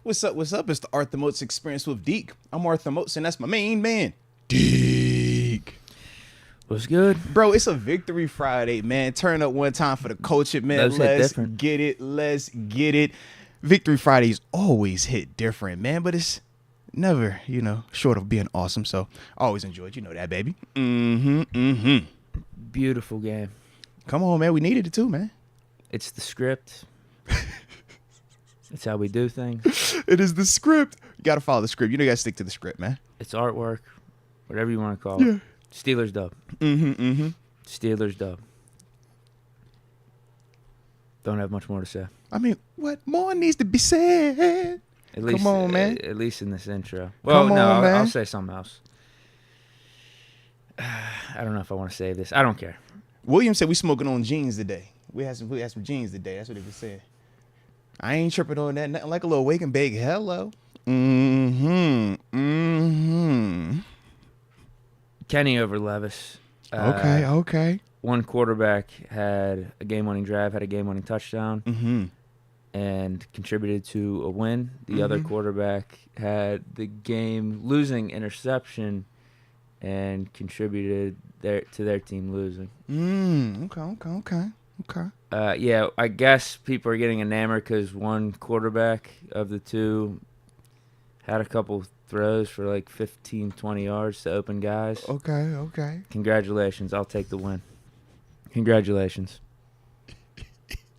What's up? What's up? It's the Arthur Moats Experience with Deke. I'm Arthur Moats, and that's my main man, Deke. What's good? Bro, it's a Victory Friday, man. Turn up one time for the culture, man. Let's get it. Let's get it. Victory Fridays always hit different, man, but it's never, short of being awesome. So I always enjoy it. You know that, baby. Beautiful game. Come on, man. We needed it too, man. It's the script. It's how we do things. It is the script. You got to follow the script. You got to stick to the script, man. It's artwork, whatever you want to call it. Steelers dub. Steelers dub. Don't have much more to say. I mean, what more needs to be said? At least, come on, man. At least in this intro. Well, I'll say something else. I don't know if I want to say this. I don't care. William said we smoking on jeans today. We had some jeans today. That's what he was saying. I ain't tripping on that. Nothing like a little wake and bake. Hello. Kenny over Levis. Okay. One quarterback had a game-winning drive, had a game-winning touchdown, and contributed to a win. The other quarterback had the game-losing interception and contributed to their team losing. Okay. Yeah, I guess people are getting enamored because one quarterback of the two had a couple throws for like 15, 20 yards to open guys. Okay. Congratulations. I'll take the win. Congratulations.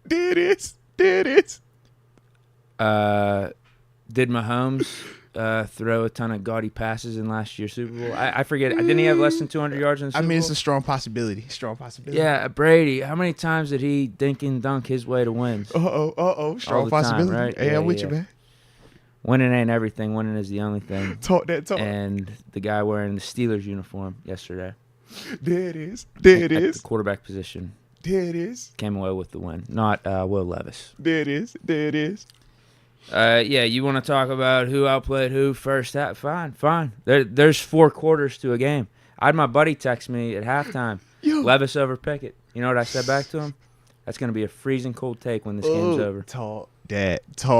There it is. Did Mahomes throw a ton of gaudy passes in last year's Super Bowl? I forget. Didn't he have less than 200 yards in the Super Bowl? It's a strong possibility. Yeah, Brady. How many times did he dink and dunk his way to wins? Strong possibility. Time, right? Hey, I'm with you, man. Winning ain't everything. Winning is the only thing. Talk. And the guy wearing the Steelers uniform yesterday. There it is. At the quarterback position. There it is. Came away with the win. Not Will Levis. There it is. Yeah, you want to talk about who outplayed who first half? Fine. There's 4 quarters to a game. I had my buddy text me at halftime. Levis over Pickett. You know what I said back to him? That's going to be a freezing cold take when this game's over. Talk. And wait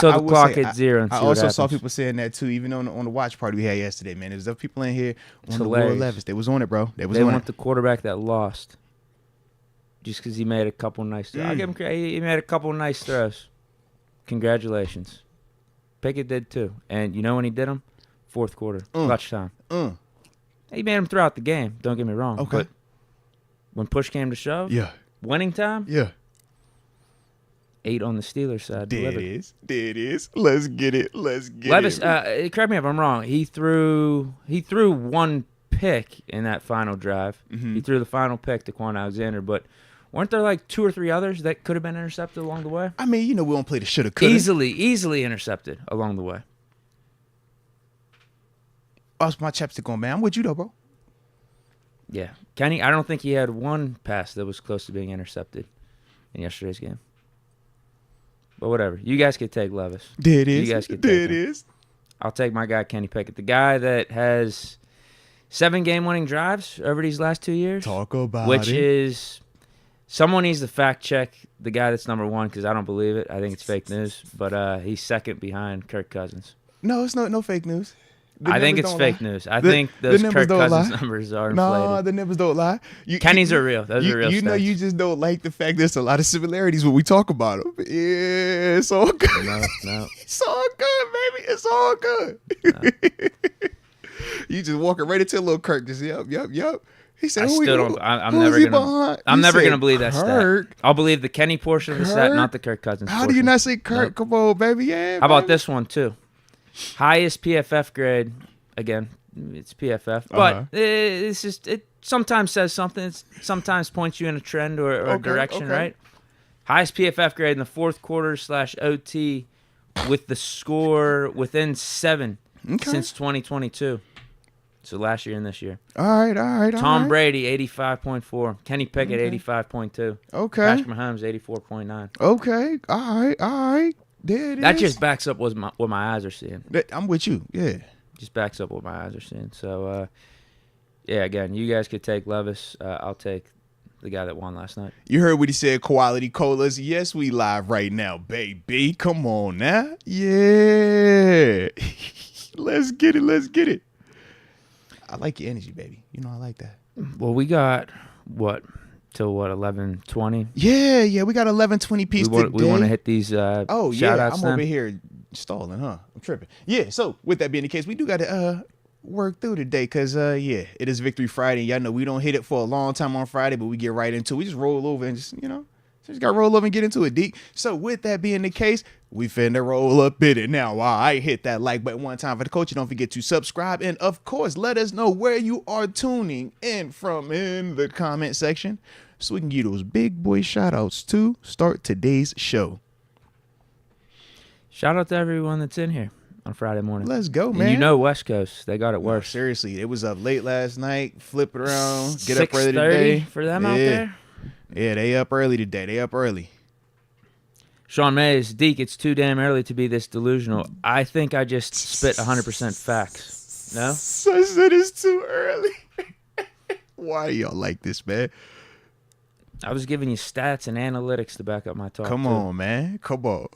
till the clock hits 0 and see I what also happens. saw people saying that too, even on the watch party we had yesterday, man. There's other people in here on the hilarious. Will Levis. They was on it, bro. They want the quarterback that lost just because he made a couple nice throws. I'll give him credit. He made a couple nice throws. Congratulations. Pickett did too. And you know when he did them? Fourth quarter. Clutch time. He made them throughout the game. Don't get me wrong. Okay. But when push came to shove, winning time, 8 on the Steelers side. There it is. Let's get it. Levis, correct me if I'm wrong. He threw one pick in that final drive. He threw the final pick to Quan Alexander, but weren't there like 2 or 3 others that could have been intercepted along the way? I mean, we don't play the shoulda, coulda. Easily intercepted along the way. That's my chapstick on, man. I'm with you though, bro. Yeah. Kenny, I don't think he had one pass that was close to being intercepted in yesterday's game. But whatever. You guys could take Levis. There it is. You guys could take him. I'll take my guy, Kenny Pickett. The guy that has 7 game-winning drives over these last 2 years. Talk about which it. is, someone needs to fact-check the guy that's number 1 because I don't believe it. I think it's fake news. But he's second behind Kirk Cousins. No, it's no fake news. I think it's fake news. I think those Kirk Cousins numbers are inflated. No, the numbers don't lie. Kenny's are real. Those are real You know, stats. you just don't like the fact there's a lot of similarities when we talk about them. Yeah, it's all good. No. It's all good, baby. It's all good. No. You just walking right into little Kirk. Just yep. He said, I'm never gonna believe that stat. I'll believe the Kenny portion of the stat, not the Kirk Cousins portion. How do you not say Kirk? Nope. Come on, baby. Yeah. How about this one too? Highest PFF grade. Again, it's PFF, but it's just it sometimes says something. It sometimes points you in a trend or a direction, right? Highest PFF grade in the fourth quarter / OT, with the score within 7 since 2022. So last year and this year. All right. Tom Brady 85.4, Kenny Pickett 85.2, Okay. Patrick Mahomes 84.9. Okay. All right. There it is. That just backs up what my eyes are seeing. I'm with you. Yeah. Just backs up what my eyes are seeing. So, yeah, again, you guys could take Levis. I'll take the guy that won last night. You heard what he said, Quality Colas. Yes, we live right now, baby. Come on now. Yeah. Let's get it. I like your energy, baby. You know I like that. Well, we got, till 11:20? Yeah, we got 11:20 piece today. We want to hit these shout-outs I'm over here stalling, huh? I'm tripping. Yeah, so with that being the case, we do got to work through today because, it is Victory Friday. Y'all know we don't hit it for a long time on Friday, but we get right into it. We just roll over and just got to roll over and get into it, Deke. So with that being the case, we finna roll up in it now. While I hit that like button one time for the coach, don't forget to subscribe. And, of course, let us know where you are tuning in from in the comment section so we can give those big boy shout-outs to start today's show. Shout out to everyone that's in here on Friday morning. Let's go, man. And West Coast, they got it worse. Seriously, it was up late last night. Flip it around. Get up early today. 6:30 for them out there? Yeah, they up early today. They up early. Sean Mays, Deke, it's too damn early to be this delusional. I think I just spit 100% facts. No? I said it's too early. Why y'all like this, man? I was giving you stats and analytics to back up my talk. Come on, man. Come on.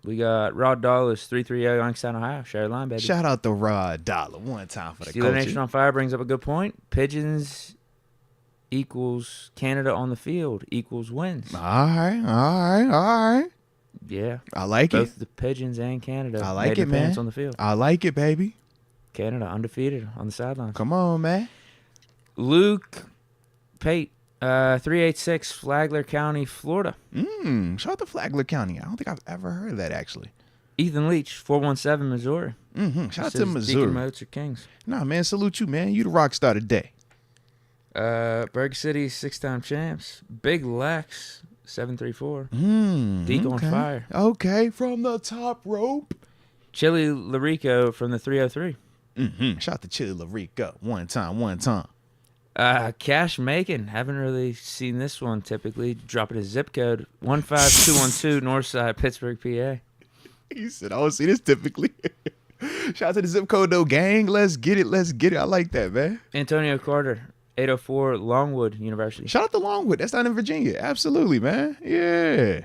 We got Rod Dollars, 330 Youngstown, Ohio. Share line, baby. Shout out to Rod Dollar. One time for the Steeler Nation on Fire brings up a good point. Pigeons equals Canada on the field equals wins. All right. Yeah. I like Both the Pigeons and Canada. I like it, man. On the field. I like it, baby. Canada undefeated on the sidelines. Come on, man. Luke Pate, 386, Flagler County, Florida. Shout out to Flagler County. I don't think I've ever heard of that, actually. Ethan Leach, 417, Missouri. Shout out to Missouri. Deke, Moats, or Kings. Nah, man, salute you, man. You the rock star today. Berg City, 6-time champs. Big Lex, 734. Deke on fire. Okay, from the top rope. Chili Larico from the 303. Shout out to Chili Larico. One time. Cash Macon. Haven't really seen this one typically. Dropping his zip code. 15212 Northside, Pittsburgh, PA. He said, I don't see this typically. Shout out to the zip code, though, gang. Let's get it. I like that, man. Antonio Carter, 804 Longwood University. Shout out to Longwood. That's not in Virginia. Absolutely, man. Yeah.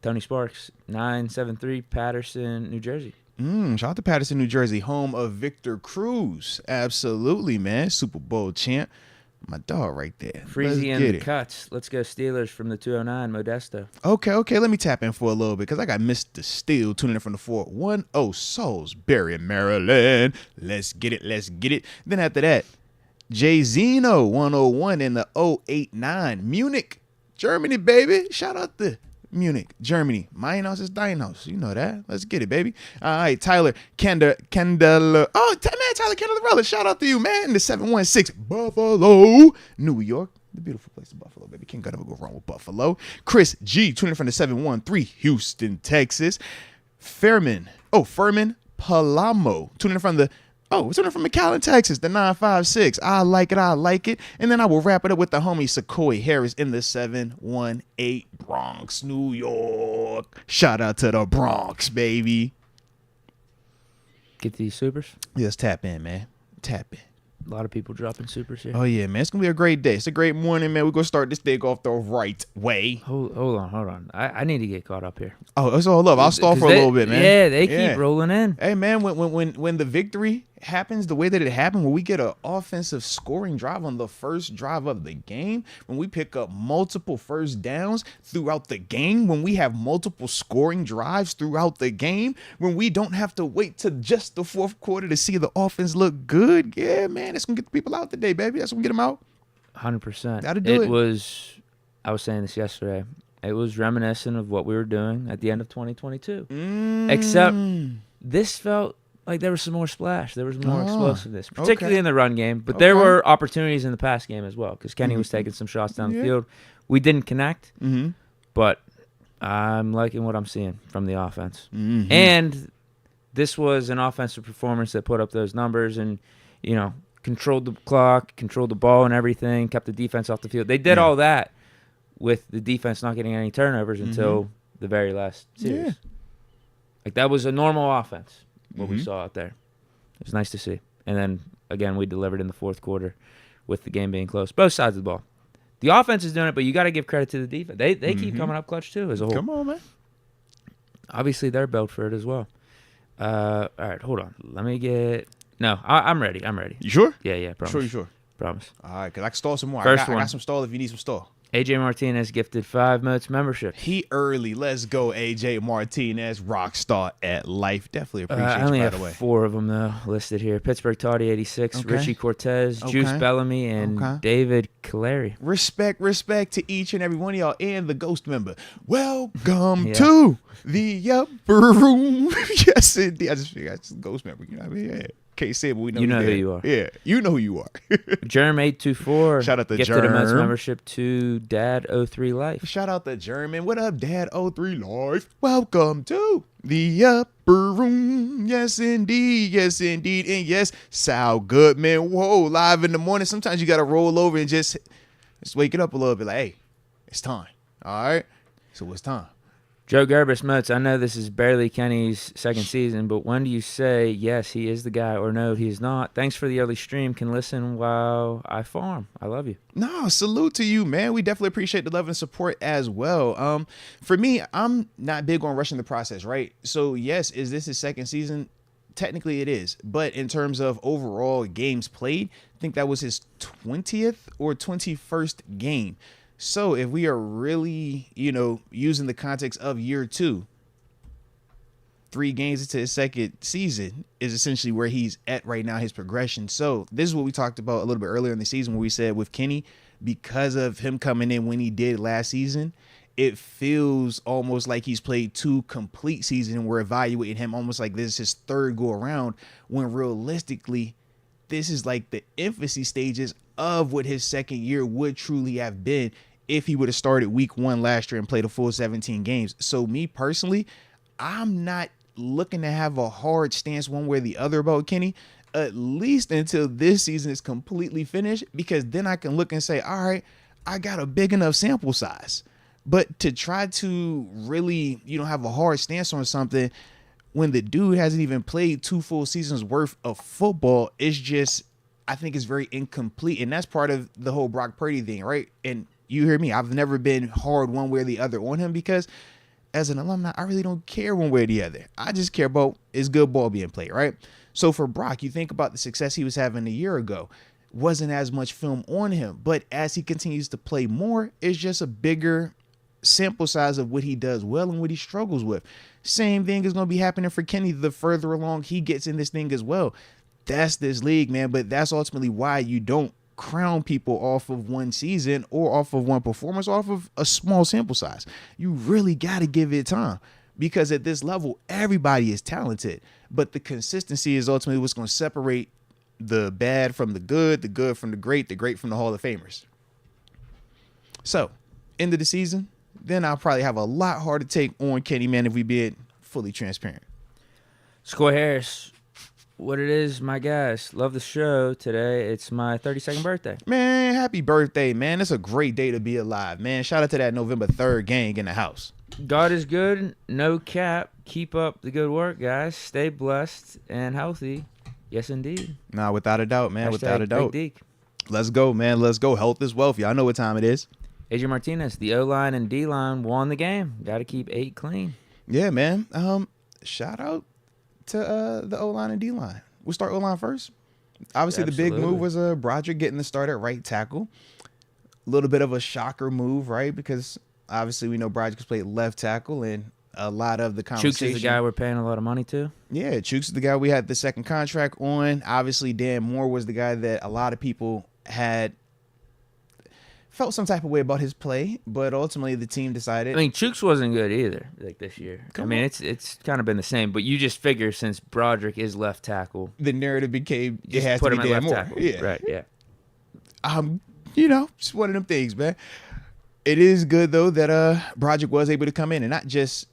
Tony Sparks, 973 Patterson, New Jersey. Shout out to Patterson, New Jersey, home of Victor Cruz. Absolutely, man. Super Bowl champ. My dog right there. Freezy and the Cuts. Let's go Steelers from the 209, Modesto. Okay. Let me tap in for a little bit because I got Mr. Steele tuning in from the 410 Salisbury, Maryland. Let's get it. Then after that, Jay Zeno 101 in the 089 Munich, Germany, baby. Shout out to Munich, Germany. My house is thine house. You know that. Let's get it, baby. All right, Tyler Candela. Oh, man, Tyler Candela. Shout out to you, man. The 716 Buffalo, New York. The beautiful place of Buffalo, baby. Can't never go wrong with Buffalo. Chris G, tuning in from the 713 Houston, Texas. Furman Palamo, tuning in from the McAllen, Texas, the 956. I like it. And then I will wrap it up with the homie Sequoia Harris in the 718 Bronx, New York. Shout out to the Bronx, baby. Get these supers? Yes, tap in, man. Tap in. A lot of people dropping supers here. Oh, yeah, man. It's going to be a great day. It's a great morning, man. We're going to start this day off the right way. Hold on. I need to get caught up here. Oh, it's all love. I'll stall for a little bit, man. Yeah, they keep rolling in. Hey, man, when the victory happens the way that it happened, when we get an offensive scoring drive on the first drive of the game, when we pick up multiple first downs throughout the game, when we have multiple scoring drives throughout the game, when we don't have to wait to just the fourth quarter to see the offense look good, yeah, man, that's going to get the people out today, baby. That's going to get them out. 100%. Gotta do it. I was saying this yesterday. It was reminiscent of what we were doing at the end of 2022. Except this felt like there was some more splash. There was more explosiveness, particularly in the run game. But there were opportunities in the pass game as well because Kenny was taking some shots down the field. We didn't connect, but I'm liking what I'm seeing from the offense. And this was an offensive performance that put up those numbers and, controlled the clock, controlled the ball and everything, kept the defense off the field. They did all that with the defense not getting any turnovers until the very last series. Yeah. Like, that was a normal offense. What we saw out there. It was nice to see. And then, again, we delivered in the fourth quarter with the game being close. Both sides of the ball. The offense is doing it, but you got to give credit to the defense. They keep coming up clutch too as a whole. Come on, man. Obviously, they're built for it as well. All right, hold on. Let me get. No, I'm ready. You sure? Yeah. Promise. Sure, you sure? Promise. All right, because I can stall some more. First I got some stall if you need some stall. AJ Martinez gifted 5 Moats membership. He early. Let's go, AJ Martinez, rock star at life. Definitely appreciate I only you, by have the way. 4 of them, though, listed here. Pittsburgh Toddy, 86. Okay. Richie Cortez, Juice Bellamy, and David Caleri. Respect to each and every one of y'all and the Ghost member. Welcome to the upper room. Yes, indeed. I just Ghost member. You know what I mean? Yeah. Can't say it, but we know you know who you are. Yeah, you know who you are. Germ824. Shout out to gifted Germ. a Moats membership to Dad03 Life. Shout out to German. What up, Dad03 Life? Welcome to the upper room. Yes, indeed. Yes, indeed. And yes, Sal Goodman. Whoa, live in the morning. Sometimes you got to roll over and just wake it up a little bit like, hey, it's time. All right? So it's time. Joe Gerbis Moats, I know this is barely Kenny's second season, but when do you say, yes, he is the guy, or no, he is not? Thanks for the early stream. Can listen while I farm. I love you. No, salute to you, man. We definitely appreciate the love and support as well. For me, I'm not big on rushing the process, right? So, yes, is this his second season? Technically, it is. But in terms of overall games played, I think that was his 20th or 21st game. So if we are really, using the context of year 2, 3 games into his second season is essentially where he's at right now, his progression. So this is what we talked about a little bit earlier in the season where we said with Kenny, because of him coming in when he did last season, it feels almost like he's played 2 complete seasons and we're evaluating him almost like this is his 3rd go around, when realistically, this is like the infancy stages of what his second year would truly have been if he would have started week 1 last year and played a full 17 games. So me personally, I'm not looking to have a hard stance one way or the other about Kenny, at least until this season is completely finished, because then I can look and say, all right, I got a big enough sample size. But to try to really, have a hard stance on something when the dude hasn't even played 2 full seasons worth of football, is just, I think it's very incomplete. And that's part of the whole Brock Purdy thing, right? And you hear me, I've never been hard one way or the other on him because as an alumni, I really don't care one way or the other. I just care about is good ball being played, right? So for Brock, you think about the success he was having a year ago. Wasn't as much film on him, but as he continues to play more, it's just a bigger sample size of what he does well and what he struggles with. Same thing is going to be happening for Kenny the further along he gets in this thing as well. That's this league, man, but that's ultimately why you don't crown people off of one season or off of one performance, off of a small sample size. You really got to give it time, because at this level, everybody is talented, but the consistency is ultimately what's going to separate the bad from the good from the great from the Hall of Famers. So, end of the season, then I'll probably have a lot harder to take on Kenny, man, if we be fully transparent. Score Harris, what it is, my guys. Love the show today. It's my 32nd birthday. Man, happy birthday, man. It's a great day to be alive, man. Shout out to that November 3rd gang in the house. God is good. No cap. Keep up the good work, guys. Stay blessed and healthy. Yes, indeed. Nah, without a doubt, man. Without a doubt. Deke. Let's go, man. Let's go. Health is wealth. Y'all know what time it is. AJ Martinez, the O-line and D-line won the game. Got to keep 8 clean. Yeah, man. Shout out to the O-line and D-line. We'll start O-line first. Obviously, Absolutely. The big move was Broderick getting the start at right tackle. A little bit of a shocker move, right? Because obviously we know Broderick's played left tackle, and a lot of the conversation. Chuks is the guy we're paying a lot of money to. Yeah, Chuks is the guy we had the second contract on. Obviously, Dan Moore was the guy that a lot of people had felt some type of way about his play, but ultimately the team decided. I mean, Chuks wasn't good either, like this year. It's kind of been the same, but you just figure since Broderick is left tackle, the narrative became it just has put to him be at Dan left Moore. tackle. Yeah, Right. Yeah. Just one of them things, man. It is good though that Broderick was able to come in and not just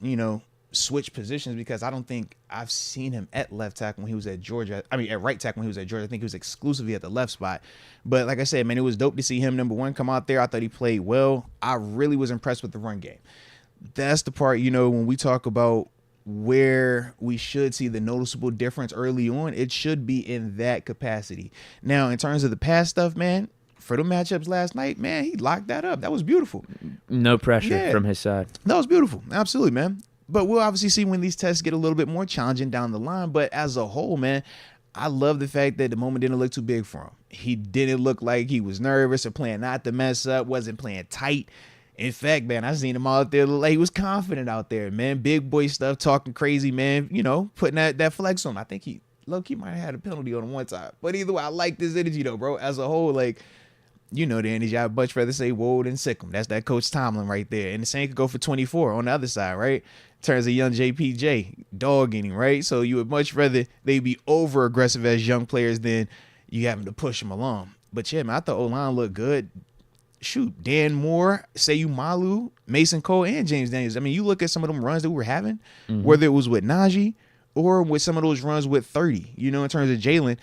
switch positions, because I don't think I've seen him at left tackle when he was at Georgia. I mean, at right tackle when he was at Georgia. I think he was exclusively at the left spot. But like I said, man, it was dope to see him, number one, come out there. I thought he played well. I really was impressed with the run game. That's the part, when we talk about where we should see the noticeable difference early on, it should be in that capacity. Now, in terms of the pass stuff, man, for the matchups last night, man, he locked that up. That was beautiful. No pressure from his side. That was beautiful. Absolutely, man. But we'll obviously see when these tests get a little bit more challenging down the line. But as a whole, man, I love the fact that the moment didn't look too big for him. He didn't look like he was nervous or playing not to mess up, wasn't playing tight. In fact, man, I seen him out there look like he was confident out there, man. Big boy stuff, talking crazy, man. You know, putting that flex on. I think he low-key might have had a penalty on him one time. But either way, I like this energy, though, bro. As a whole, like, you know the energy. I'd much rather say whoa than sick him. That's that Coach Tomlin right there. And the same could go for 24 on the other side, right? In terms of young JPJ, dogging him, right? So you would much rather they be over-aggressive as young players than you having to push them along. But, yeah, man, I thought O-line looked good. Shoot, Dan Moore, Seyu Malu, Mason Cole, and James Daniels. I mean, you look at some of them runs that we were having, whether it was with Najee or with some of those runs with 30, you know, in terms of Jalen,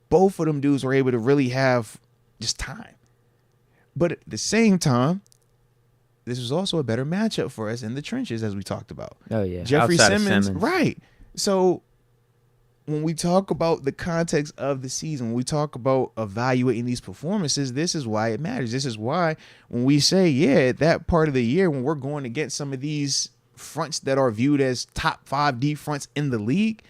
both of them dudes were able to really have just time. But at the same time, this was also a better matchup for us in the trenches, as we talked about. Oh, yeah. Jeffrey Simmons. Right. So when we talk about the context of the season, when we talk about evaluating these performances, this is why it matters. This is why when we say, yeah, that part of the year when we're going against some of these fronts that are viewed as top 5 D fronts in the league,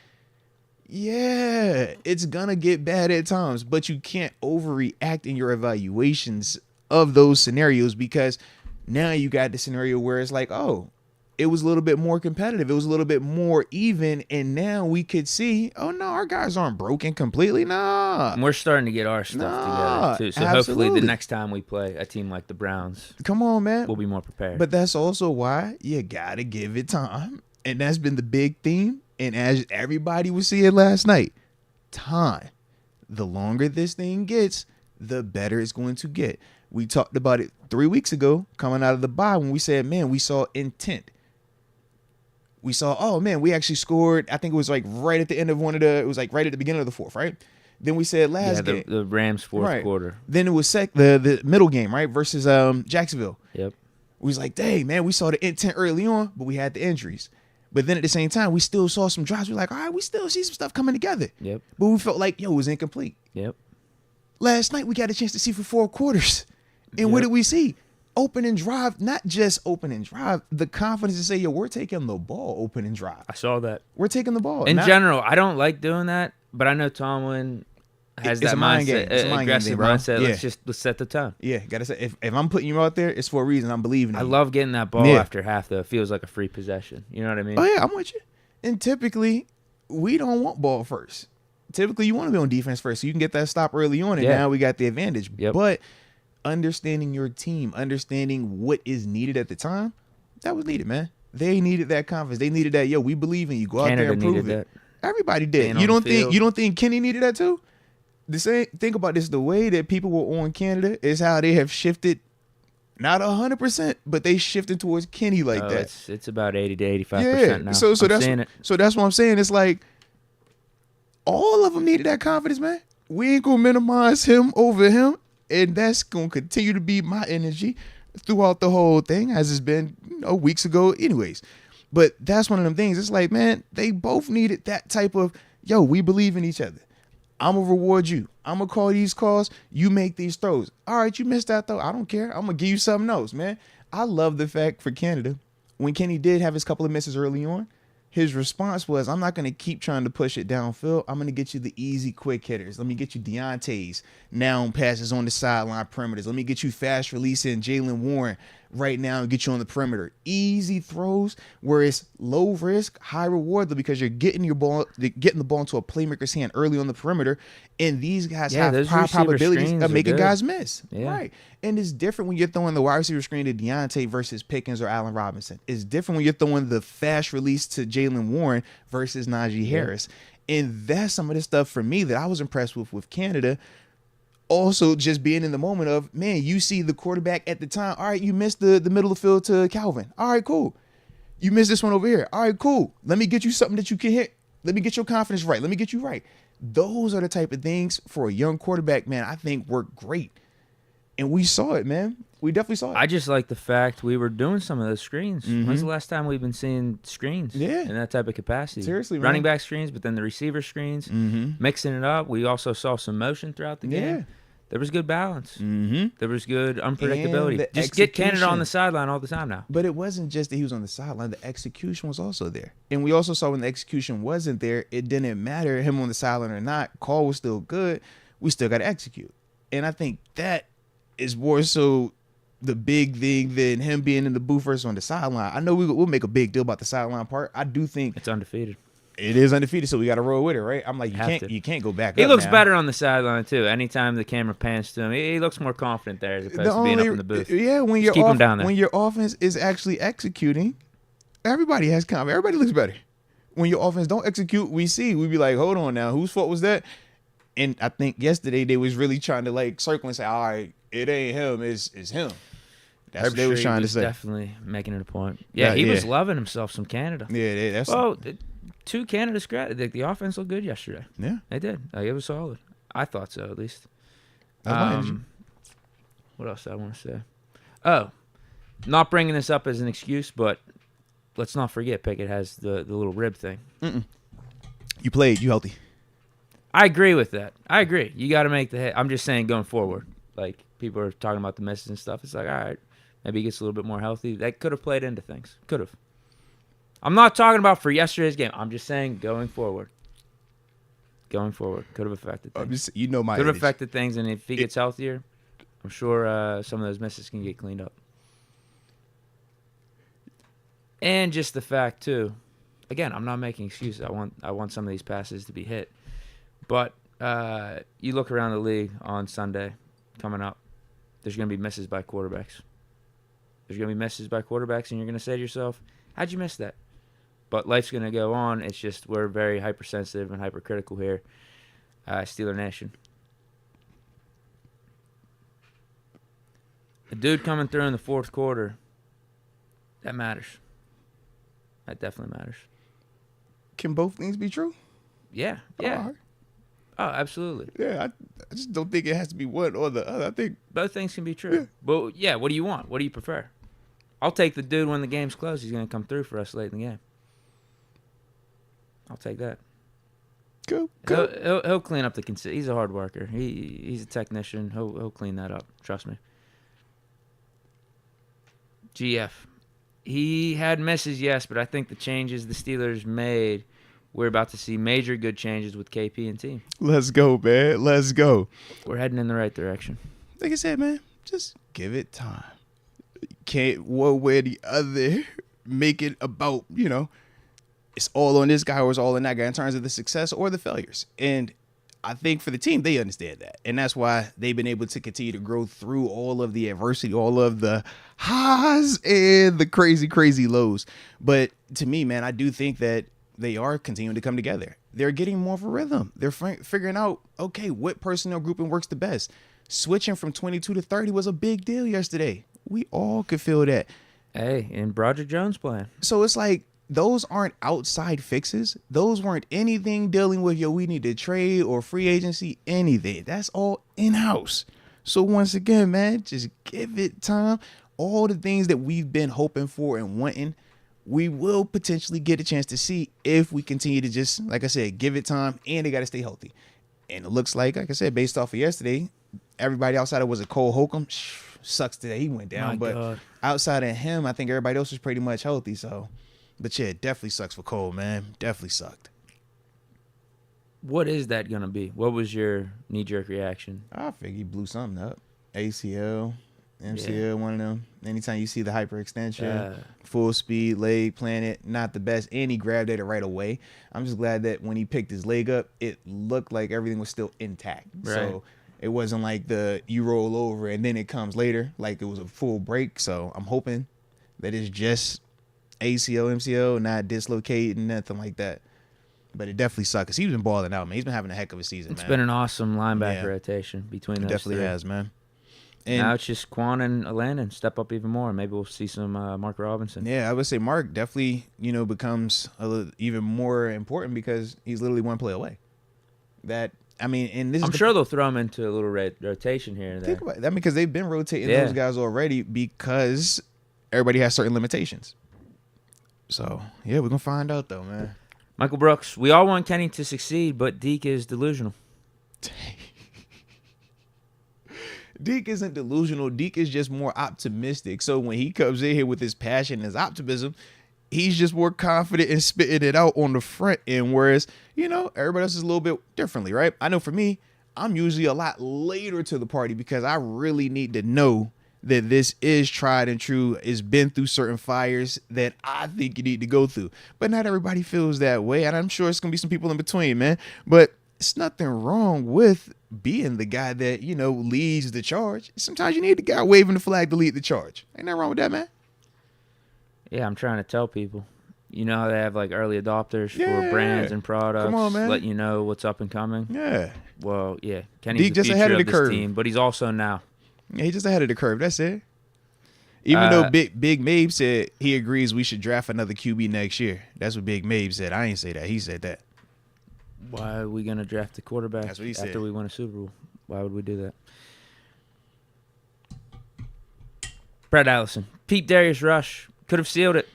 yeah, it's going to get bad at times, but you can't overreact in your evaluations of those scenarios because now you got the scenario where it's like, oh, it was a little bit more competitive. It was a little bit more even. And now we could see, oh, no, our guys aren't broken completely. Nah. We're starting to get our stuff together, too. So hopefully the next time we play a team like the Browns, come on, man, we'll be more prepared. But that's also why you got to give it time. And that's been the big theme. And as everybody was seeing last night, time. The longer this thing gets, the better it's going to get. We talked about it 3 weeks ago coming out of the bye when we said, man, we saw intent. We saw, oh, man, we actually scored. I think it was like right at the end of it was like right at the beginning of the fourth, right? Then we said last game. The Rams fourth quarter. Then it was the middle game, right, versus Jacksonville. Yep. We was like, dang, man, we saw the intent early on, but we had the injuries. But then at the same time, we still saw some drives. We're like, all right, we still see some stuff coming together. Yep. But we felt like, it was incomplete. Yep. Last night, we got a chance to see for 4 quarters. And what did we see? Open and drive, not just open and drive, the confidence to say, we're taking the ball open and drive. I saw that. We're taking the ball. In general, I don't like doing that, but I know Tomlin has that mindset, aggressive mindset. Let's set the tone. Yeah, gotta say, if I'm putting you out there, it's for a reason. I'm believing in you. I love getting that ball after half, though. It feels like a free possession. You know what I mean? Oh, yeah, I'm with you. And typically, we don't want ball first. Typically, you want to be on defense first so you can get that stop early on, and now we got the advantage. Yep. But understanding your team, understanding what is needed at the time, that was needed, man. They needed that confidence. They needed that, we believe in you. Go out there and prove it. Everybody did. You don't think Kenny needed that too? Think about this. The way that people were on Canada is how they have shifted, not 100%, but they shifted towards Kenny like that. It's about 80 to 85% now. So that's what I'm saying. It's like all of them needed that confidence, man. We ain't gonna minimize him over him, and that's gonna continue to be my energy throughout the whole thing, as it's been weeks ago, anyways. But that's one of them things. It's like, man, they both needed that type of we believe in each other. I'm going to reward you. I'm going to call these calls. You make these throws. All right, you missed that throw. I don't care. I'm going to give you something else, man. I love the fact for Canada, when Kenny did have his couple of misses early on, his response was, I'm not going to keep trying to push it downfield. I'm going to get you the easy, quick hitters. Let me get you Deontay's now passes on the sideline perimeters. Let me get you fast releasing Jalen Warren right now and get you on the perimeter. Easy throws where it's low risk, high reward, because you're getting the ball into a playmaker's hand early on the perimeter, and these guys have high probabilities of making guys miss. Yeah. Right. And it's different when you're throwing the wide receiver screen to Deontay versus Pickens or Allen Robinson. It's different when you're throwing the fast release to Jalen Warren versus Najee Harris. And that's some of the stuff for me that I was impressed with Canada. Also, just being in the moment of, man, you see the quarterback at the time. All right, you missed the middle of the field to Calvin. All right, cool. You missed this one over here. All right, cool. Let me get you something that you can hit. Let me get your confidence right. Let me get you right. Those are the type of things for a young quarterback, man, I think work great. And we saw it, man. We definitely saw it. I just like the fact we were doing some of those screens. When's the last time we've been seeing screens in that type of capacity? Seriously, man. Running back screens, but then the receiver screens, mixing it up. We also saw some motion throughout the game. There was good balance. Mm-hmm. There was good unpredictability. Just get Canada on the sideline all the time now. But it wasn't just that he was on the sideline. The execution was also there. And we also saw when the execution wasn't there, it didn't matter him on the sideline or not. Call was still good. We still got to execute. And I think that is more so the big thing than him being in the booth versus on the sideline. I know we'll make a big deal about the sideline part. I do think it's undefeated. It is undefeated, so we got to roll with it, right? I'm like, you can't go back. He looks better on the sideline too. Anytime the camera pans to him, he looks more confident there as opposed to being up in the booth. Yeah, when keep him down there. When your offense is actually executing, everybody has confidence. Everybody looks better. When your offense don't execute, we be like, hold on now, whose fault was that? And I think yesterday they was really trying to like circle and say, all right, it ain't him, it's him. That's what they was trying to say. Definitely making it a point. Yeah, he was loving himself some Canada. Yeah, that's. Well, to Canada's credit, the offense looked good yesterday. Yeah, they did. It was solid. I thought so, at least. What else did I want to say? Oh, not bringing this up as an excuse, but let's not forget Pickett has the little rib thing. You played. You healthy. I agree with that. I agree. You got to make the hit. I'm just saying going forward. Like, people are talking about the misses and stuff. It's like, all right, maybe he gets a little bit more healthy. That could have played into things. Could have. I'm not talking about for yesterday's game. I'm just saying going forward. Going forward. Could have affected things. Could have affected things, and if he gets healthier, I'm sure some of those misses can get cleaned up. And just the fact, too, again, I'm not making excuses. I want some of these passes to be hit. But you look around the league on Sunday coming up, there's going to be misses by quarterbacks. There's going to be misses by quarterbacks, and you're going to say to yourself, how'd you miss that? But life's going to go on. It's just we're very hypersensitive and hypercritical here. Steeler Nation. A dude coming through in the fourth quarter, that matters. That definitely matters. Can both things be true? Yeah. Oh, absolutely. Yeah, I just don't think it has to be one or the other. I think both things can be true. Yeah. But, yeah, what do you want? What do you prefer? I'll take the dude when the game's close. He's going to come through for us late in the game. I'll take that. Go. He'll clean up the He's a hard worker. He's a technician. He'll clean that up. Trust me. GF. He had misses, yes, but I think the changes the Steelers made, we're about to see major good changes with KP and team. Let's go, man. Let's go. We're heading in the right direction. Like I said, man, just give it time. Can't one way or the other make it about, it's all on this guy or it's all on that guy in terms of the success or the failures. And I think for the team, they understand that. And that's why they've been able to continue to grow through all of the adversity, all of the highs and the crazy, crazy lows. But to me, man, I do think that they are continuing to come together. They're getting more of a rhythm. They're figuring out, okay, what personnel grouping works the best. Switching from 22 to 30 was a big deal yesterday. We all could feel that. Hey, and Broderick Jones playing. So it's like, those aren't outside fixes. Those weren't anything dealing with, we need to trade or free agency, anything. That's all in-house. So once again, man, just give it time. All the things that we've been hoping for and wanting, we will potentially get a chance to see if we continue to just, like I said, give it time, and they got to stay healthy. And it looks like I said, based off of yesterday, everybody outside of was a Cole Holcomb. Sucks today he went down. But outside of him, I think everybody else was pretty much healthy, so... But yeah, it definitely sucks for Cole, man. Definitely sucked. What is that going to be? What was your knee-jerk reaction? I figured he blew something up. ACL, MCL, one of them. Anytime you see the hyperextension, full speed, leg planted, not the best. And he grabbed at it right away. I'm just glad that when he picked his leg up, it looked like everything was still intact. Right. So it wasn't like you roll over and then it comes later, like it was a full break. So I'm hoping that it's just ACL, MCL, not dislocating, nothing like that. But it definitely sucks because he's been balling out, man. He's been having a heck of a season, It's been an awesome linebacker rotation between those definitely three. Has, man. And now it's just Quan and Landon step up even more. Maybe we'll see some Mark Robinson. Yeah, I would say Mark definitely, becomes even more important because he's literally one play away. I'm sure they'll throw him into a little rotation here and there. Think about that because they've been rotating those guys already because everybody has certain limitations. So, yeah, we're going to find out, though, man. Michael Brooks, we all want Kenny to succeed, but Deke is delusional. Deke isn't delusional. Deke is just more optimistic. So when he comes in here with his passion and his optimism, he's just more confident in spitting it out on the front end. Whereas, everybody else is a little bit differently, right? I know for me, I'm usually a lot later to the party because I really need to know that this is tried and true. It's been through certain fires that I think you need to go through. But not everybody feels that way. And I'm sure it's going to be some people in between, man. But it's nothing wrong with being the guy that, leads the charge. Sometimes you need the guy waving the flag to lead the charge. Ain't nothing wrong with that, man. Yeah, I'm trying to tell people. You know how they have like early adopters for brands and products. Come on, man. Let you know what's up and coming. Yeah. Well, yeah. Kenny's Deke the just future ahead of the this curve. team, but he's also now. Yeah, he's just ahead of the curve. That's it. Even though Big Mabe said he agrees we should draft another QB next year. That's what Big Mabe said. I ain't say that. He said that. Why are we going to draft the quarterback That's what he said. after we win a Super Bowl? Why would we do that? Brett Allison. Pete Darius Rush. Could have sealed it.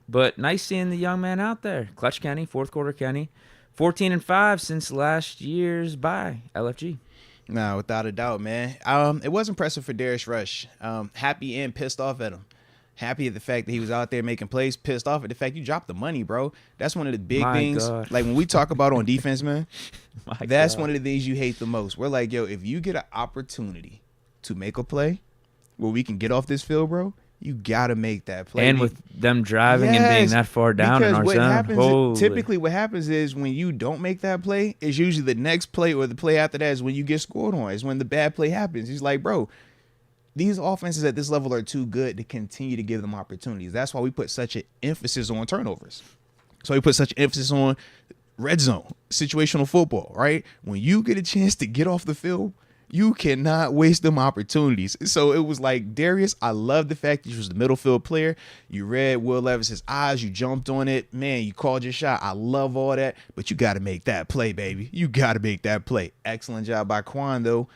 But nice seeing the young man out there. Clutch Kenny, fourth quarter Kenny. 14-5 since last year's bye. LFG. No, without a doubt, man. It was impressive for Darius Rush. Happy and pissed off at him. Happy at the fact that he was out there making plays. Pissed off at the fact you dropped the money, bro. That's one of the big things. God. Like when we talk about on defense, man, that's God. one of the things you hate the most. We're like, yo, if you get an opportunity to make a play where we can get off this field, bro, you got to make that play. And with them driving and being that far down in our zone. Typically what happens is when you don't make that play, it's usually the next play or the play after that is when you get scored on. It's when the bad play happens. He's like, bro, these offenses at this level are too good to continue to give them opportunities. That's why we put such an emphasis on turnovers. So we put such an emphasis on red zone, situational football, right? When you get a chance to get off the field, you cannot waste them opportunities. So it was like, Darius, I love the fact that you was the middle field player. You read Will Levis's eyes. You jumped on it. Man, you called your shot. I love all that. But you got to make that play, baby. You got to make that play. Excellent job by Quan, though,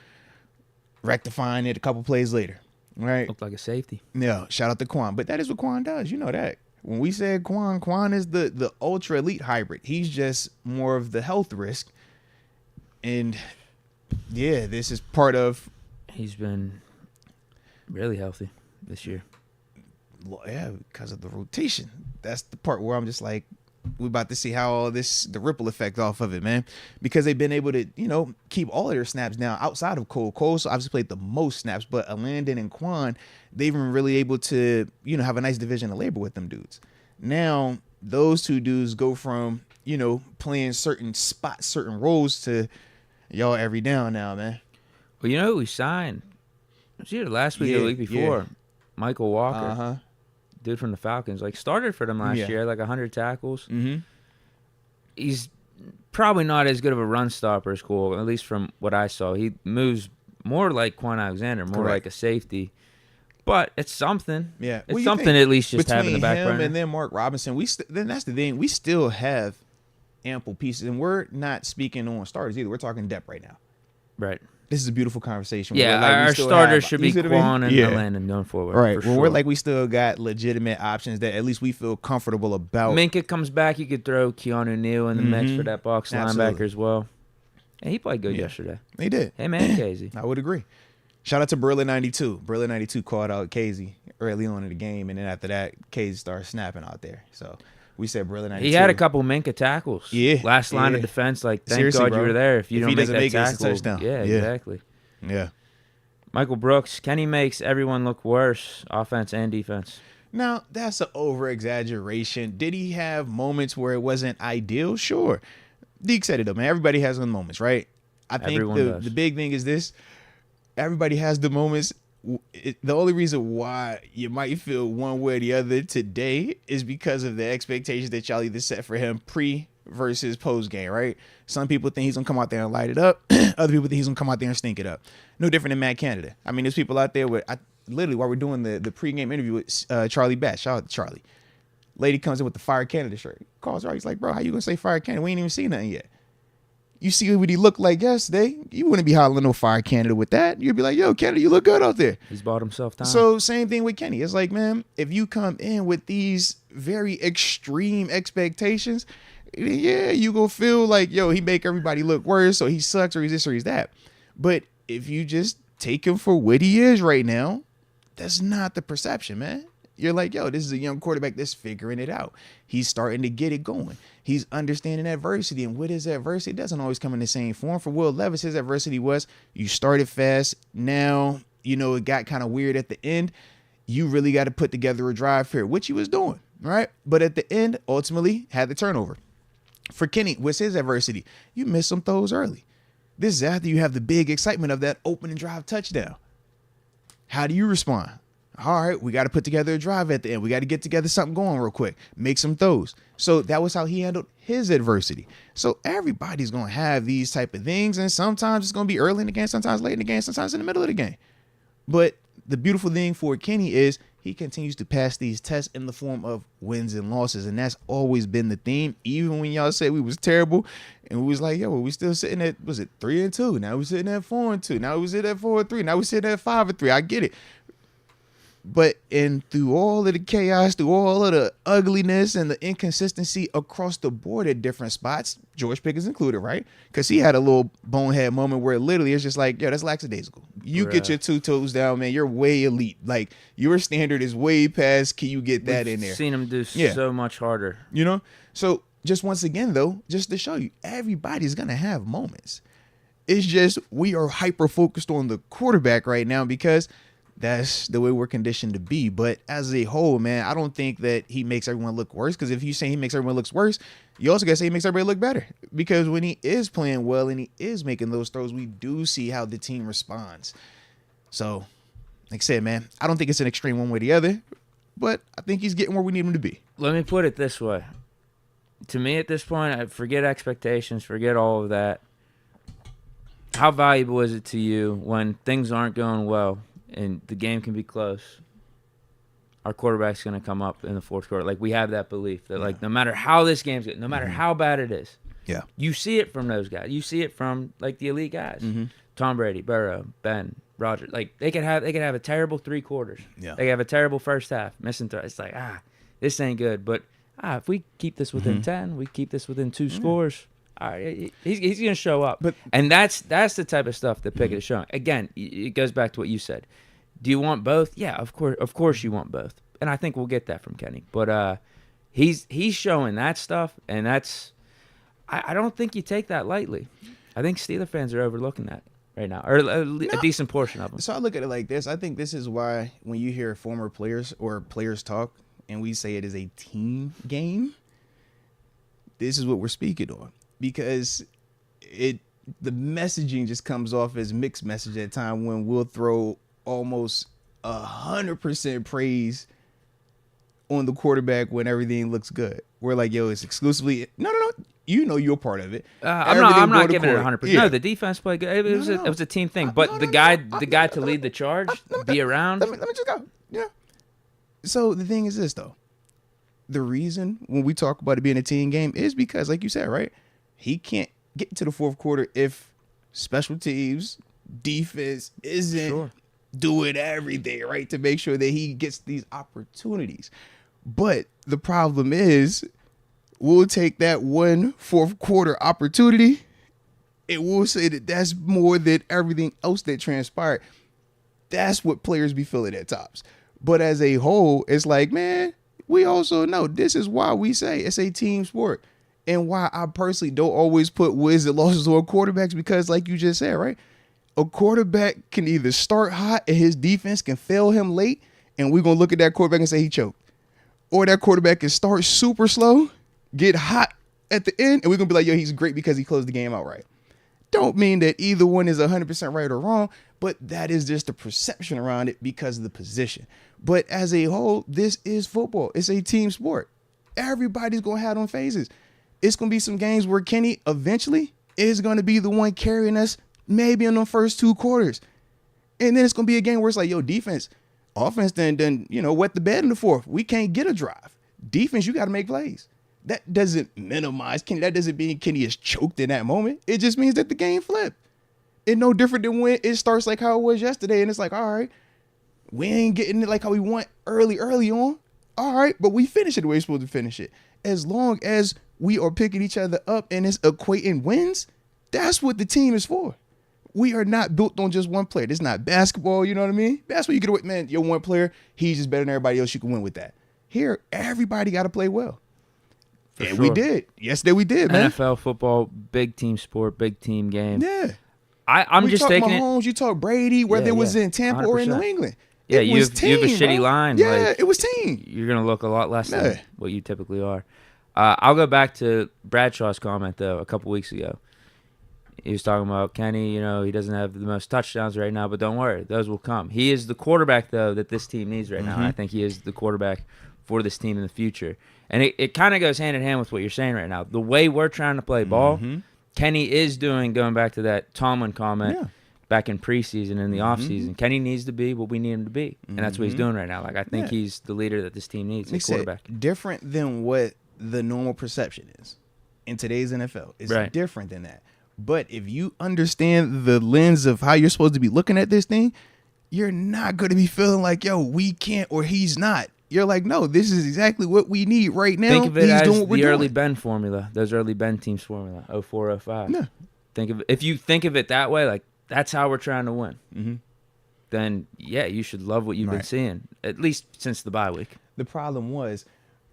rectifying it a couple plays later. Right? Looked like a safety. Yeah, shout out to Quan. But that is what Quan does. You know that. When we said Quan is the ultra elite hybrid. He's just more of the health risk. And yeah, this is part of. He's been really healthy this year. Yeah, because of the rotation. That's the part where I'm just like, we're about to see how all this, the ripple effect off of it, man. Because they've been able to, keep all of their snaps down outside of Cole. Cole's obviously played the most snaps, but Landon and Quan, they've been really able to, have a nice division of labor with them dudes. Now, those two dudes go from, playing certain spots, certain roles to y'all every down now, man. Well, who we signed? It was either last week or the week before. Yeah. Michael Walker. Uh-huh. Dude from the Falcons. Started for them last year, 100 tackles. Mm-hmm. He's probably not as good of a run stopper as Cole, at least from what I saw. He moves more like Quan Alexander, more like a safety. But it's something. Yeah. It's something at least just having the back burner. Between him and then Mark Robinson, then that's the thing. We still have ample pieces, and we're not speaking on starters either. We're talking depth right now. Right. This is a beautiful conversation. Yeah, our starters should be Quan and Landon going forward. Right. Sure. We're like, we still got legitimate options that at least we feel comfortable about. Minkah comes back. You could throw Keanu Neal in the mix for that box linebacker as well. And he played good yesterday. He did. Hey, man, Casey. I would agree. Shout out to Burley92. Burley92 called out Casey early on in the game, and then after that, Casey started snapping out there. So we said Burley92. He had a couple Minkah tackles. Yeah. Last line of defense. Thank Seriously, God you were there. If you don't make that tackle, it's a touchdown. Yeah, exactly. Yeah. Michael Brooks, Kenny makes everyone look worse, offense and defense. Now, that's an over-exaggeration. Did he have moments where it wasn't ideal? Sure. Deke said it, though, man. Everybody has those moments, right? I think the big thing is this. Everybody has the moments. The only reason why you might feel one way or the other today is because of the expectations that y'all either set for him pre versus post game, right? Some people think he's gonna come out there and light it up. Other people think he's gonna come out there and stink it up. No different than Matt Canada. I mean, there's people out there with literally while we're doing the pregame interview with Charlie Bass. Shout out to Charlie. Lady comes in with the Fire Canada shirt. Calls her. He's like, bro, how you gonna say Fire Canada? We ain't even seen nothing yet. You see what he looked like yesterday. You wouldn't be hollering no Fire Canada with that. You'd be like, yo, Canada, you look good out there. He's bought himself time. So same thing with Kenny. It's like, man, if you come in with these very extreme expectations, yeah, you gonna feel like, yo, he make everybody look worse, or he sucks, or he's this, or he's that. But if you just take him for what he is right now. That's not the perception, man. You're like, yo, this is a young quarterback that's figuring it out. He's starting to get it going. He's understanding adversity. And what is adversity? It doesn't always come in the same form. For Will Levis, his adversity was you started fast. Now, it got kind of weird at the end. You really got to put together a drive here, which he was doing, right? But at the end, ultimately, had the turnover. For Kenny, what's his adversity? You miss some throws early. This is after you have the big excitement of that opening drive touchdown. How do you respond? All right, we got to put together a drive at the end. We got to get together something going real quick. Make some throws. So that was how he handled his adversity. So everybody's going to have these type of things. And sometimes it's going to be early in the game, sometimes late in the game, sometimes in the middle of the game. But the beautiful thing for Kenny is he continues to pass these tests in the form of wins and losses. And that's always been the theme. Even when y'all said we was terrible and we was like, yo, we still sitting at, was it 3-2? Now we're sitting at 4-2. Now we're sitting at 4-3. Now we're sitting at 5-3. I get it. But through all of the chaos, through all of the ugliness and the inconsistency across the board at different spots, George Pickens included, right? Because he had a little bonehead moment where literally it's just like, yo, that's lackadaisical. You get your 2 toes down, man. You're way elite. Like, your standard is way past, can you get that in there? We've seen him do so much harder. So just once again, though, just to show you, everybody's going to have moments. It's just we are hyper-focused on the quarterback right now because that's the way we're conditioned to be. But as a whole, man, I don't think that he makes everyone look worse. Because if you say he makes everyone look worse, you also got to say he makes everybody look better. Because when he is playing well and he is making those throws, we do see how the team responds. So, like I said, man, I don't think it's an extreme one way or the other. But I think he's getting where we need him to be. Let me put it this way. To me at this point, I forget expectations, forget all of that. How valuable is it to you when things aren't going well and the game can be close? Our quarterback's going to come up in the fourth quarter. Like, we have that belief that, like, no matter how this game's going, no matter how bad it is, you see it from those guys. You see it from, like, the elite guys. Tom Brady, Burrow, Ben, Roger. Like, they could have a terrible 3 quarters. They could have a terrible first half, missing throws. It's like, this ain't good. But if we keep this within 10, we keep this within 2 scores. All right, he's going to show up. And that's the type of stuff that Pickett is showing. Again, it goes back to what you said. Do you want both? Yeah, of course you want both. And I think we'll get that from Kenny. But he's showing that stuff, and that's I don't think you take that lightly. I think Steeler fans are overlooking that right now, or a decent portion of them. So I look at it like this. I think this is why when you hear former players or players talk and we say it is a team game, this is what we're speaking on. Because the messaging just comes off as mixed message at time when we'll throw almost 100% praise on the quarterback when everything looks good. We're like, yo, it's exclusively no. You're part of it. I'm not giving it 100%. Yeah. No, the defense played good. It was a team thing. But the guy to lead the charge, be around. Let me just go. Yeah. So the thing is this though. The reason when we talk about it being a team game is because, like you said, right? He can't get into the fourth quarter if special teams, defense isn't doing everything, right, to make sure that he gets these opportunities. But the problem is we'll take that one fourth quarter opportunity and we'll say that that's more than everything else that transpired. That's what players be feeling at times. But as a whole, it's like, man, we also know this is why we say it's a team sport. And why I personally don't always put wins and losses on quarterbacks, because like you just said, right? A quarterback can either start hot and his defense can fail him late, and we're going to look at that quarterback and say he choked. Or that quarterback can start super slow, get hot at the end, and we're going to be like, yo, he's great because he closed the game out right. Don't mean that either one is 100% right or wrong, but that is just the perception around it because of the position. But as a whole, this is football. It's a team sport. Everybody's going to have them phases. It's going to be some games where Kenny eventually is going to be the one carrying us maybe in the first 2 quarters. And then it's going to be a game where it's like, yo, defense, offense then wet the bed in the fourth. We can't get a drive. Defense, you got to make plays. That doesn't minimize Kenny. That doesn't mean Kenny is choked in that moment. It just means that the game flipped. It's no different than when it starts like how it was yesterday. And it's like, all right, we ain't getting it like how we want early on. All right, but we finish it the way we're supposed to finish it. As long as we are picking each other up and it's equating wins, that's what the team is for. We are not built on just one player. This is not basketball, you know what I mean? Basketball, you get away, man, you're one player. He's just better than everybody else. You can win with that. Here, everybody got to play well. And sure. We did. Yesterday we did, man. NFL football, big team sport, big team game. Yeah. I'm just taking Mahomes, you talk Brady, whether it was in Tampa 100%. Or in New England. Yeah, you have a shitty line. Yeah, like, it was team. You're going to look a lot less than what you typically are. I'll go back to Bradshaw's comment, though, a couple weeks ago. He was talking about Kenny, he doesn't have the most touchdowns right now, but don't worry, those will come. He is the quarterback, though, that this team needs right now. I think he is the quarterback for this team in the future. And it kind of goes hand in hand with what you're saying right now. The way we're trying to play ball, Kenny is doing, going back to that Tomlin comment back in preseason and the offseason. Kenny needs to be what we need him to be, and that's what he's doing right now. Like I think he's the leader that this team needs, a quarterback. Different than what the normal perception is in today's NFL. It's different than that. But if you understand the lens of how you're supposed to be looking at this thing, you're not going to be feeling like, yo, we can't or he's not. You're like, no, this is exactly what we need right now. Think of it as the early Ben formula, those early Ben teams formula, 04, 05. Yeah. If you think of it that way, like that's how we're trying to win, then, yeah, you should love what you've been seeing, at least since the bye week. The problem was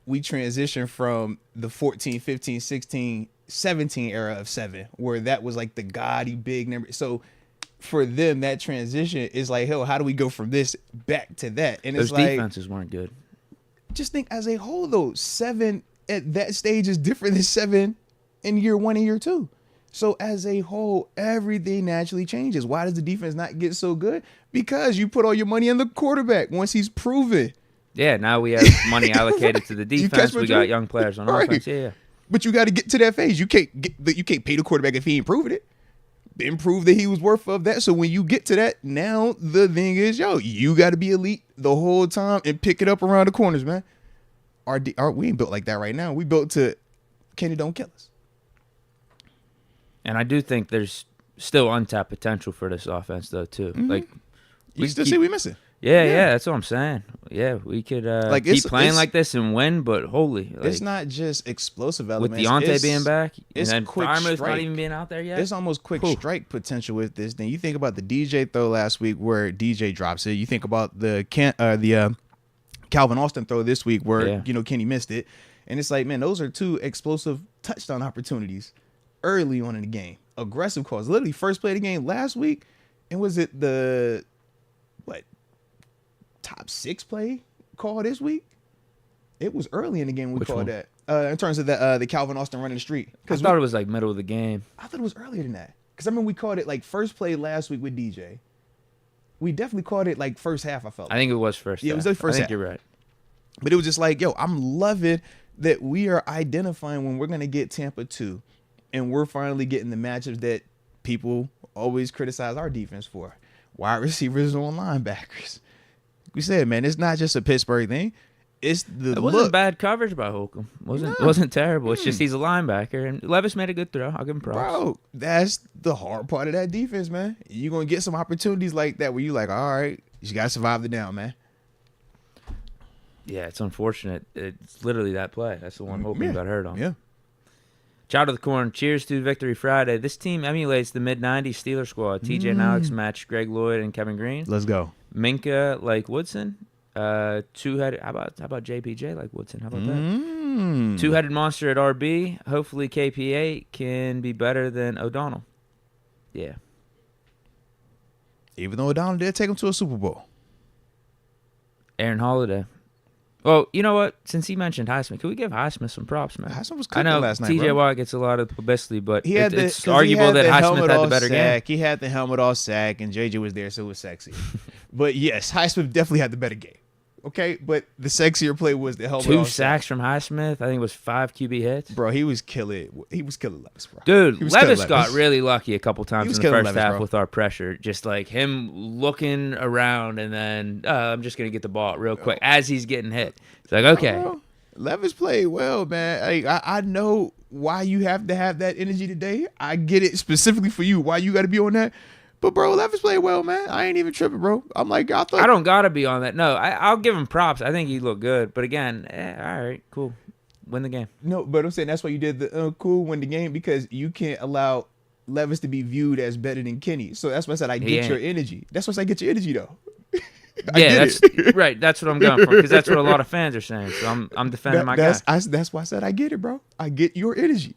we transitioned from the 14, 15, 16, 17 era of 7, where that was like the gaudy big number. So for them, that transition is like, hell, how do we go from this back to that? And those it's like, defenses weren't good. Just think as a whole, though, 7 at that stage is different than 7 in year 1 and year 2. So as a whole, everything naturally changes. Why does the defense not get so good? Because you put all your money on the quarterback once he's proven. Yeah, now we have money allocated to the defense. We got young players on offense. Yeah. But you got to get to that phase. You can't pay the quarterback if he ain't proven it. Then prove that he was worth of that. So when you get to that, now the thing is, you got to be elite the whole time and pick it up around the corners, man. We ain't built like that right now. We built to Kenny don't kill us. And I do think there's still untapped potential for this offense, though, too. Like you still see we missing. Yeah, that's what I'm saying. Yeah, we could keep playing like this and win, but holy. It's not just explosive elements. With Deontay being back, and then quick Farmer's strike. not even being out there yet. It's almost quick strike potential with this thing. You think about the DJ throw last week where DJ drops it. You think about the Calvin Austin throw this week where, Kenny missed it. And it's like, man, those are 2 explosive touchdown opportunities early on in the game. Aggressive calls. Literally first play of the game last week. And was it the top 6 play call this week? It was early in the game we called that. In terms of the Calvin Austin running the street. I thought it was like middle of the game. I thought it was earlier than that. Because I remember we called it like first play last week with DJ. We definitely called it like first half, I felt like. I think it was first half. Yeah, it was the first half. I think you're right. But it was just like, I'm loving that we are identifying when we're going to get Tampa 2. And we're finally getting the matchups that people always criticize our defense for. Wide receivers on linebackers. We said, man, it's not just a Pittsburgh thing. It's the It wasn't bad coverage by Holcomb. Wasn't terrible. It's just he's a linebacker. And Levis made a good throw. I'll give him props. Bro, that's the hard part of that defense, man. You're going to get some opportunities like that where you're like, all right, you got to survive the down, man. Yeah, it's unfortunate. It's literally that play. That's the one Holcomb got hurt on. Yeah. Chow to the corn. Cheers to Victory Friday. This team emulates the mid-'90s Steelers squad. TJ and Alex match Greg Lloyd and Kevin Green. Let's go. Minka like Woodson. Two-headed. How about JPJ like Woodson? How about that? Two-headed monster at RB. Hopefully KPA can be better than O'Donnell. Yeah. Even though O'Donnell did take him to a Super Bowl. Aaron Holiday. Well, you know what? Since he mentioned Highsmith, can we give Highsmith some props, man? Highsmith was cooking last night, TJ Watt gets a lot of publicity, but it's arguable that Highsmith had the better game. He had the helmet off sack, and JJ was there, so it was sexy. But yes, Highsmith definitely had the better game. Okay, but the sexier play was the helmet. 2 sacks from Highsmith. I think it was 5 QB hits. Bro, he was killing. He was killing Levis, bro. Dude, Levis got really lucky a couple times in the first half bro. with our pressure. Just like him looking around and then I'm just gonna get the ball real quick as he's getting hit. It's like okay. Levis played well, man. I know why you have to have that energy today. I get it specifically for you. Why you got to be on that. But, bro, Levis played well, man. I ain't even tripping, bro. I'm like, I don't got to be on that. No, I'll give him props. I think he looked good. But, again, all right, cool. Win the game. No, but I'm saying that's why you did the cool win the game, because you can't allow Levis to be viewed as better than Kenny. So that's why I said I get your energy. That's why I get your energy though. That's right. That's what I'm going for because that's what a lot of fans are saying. So I'm defending my guy. That's why I said I get it, bro. I get your energy.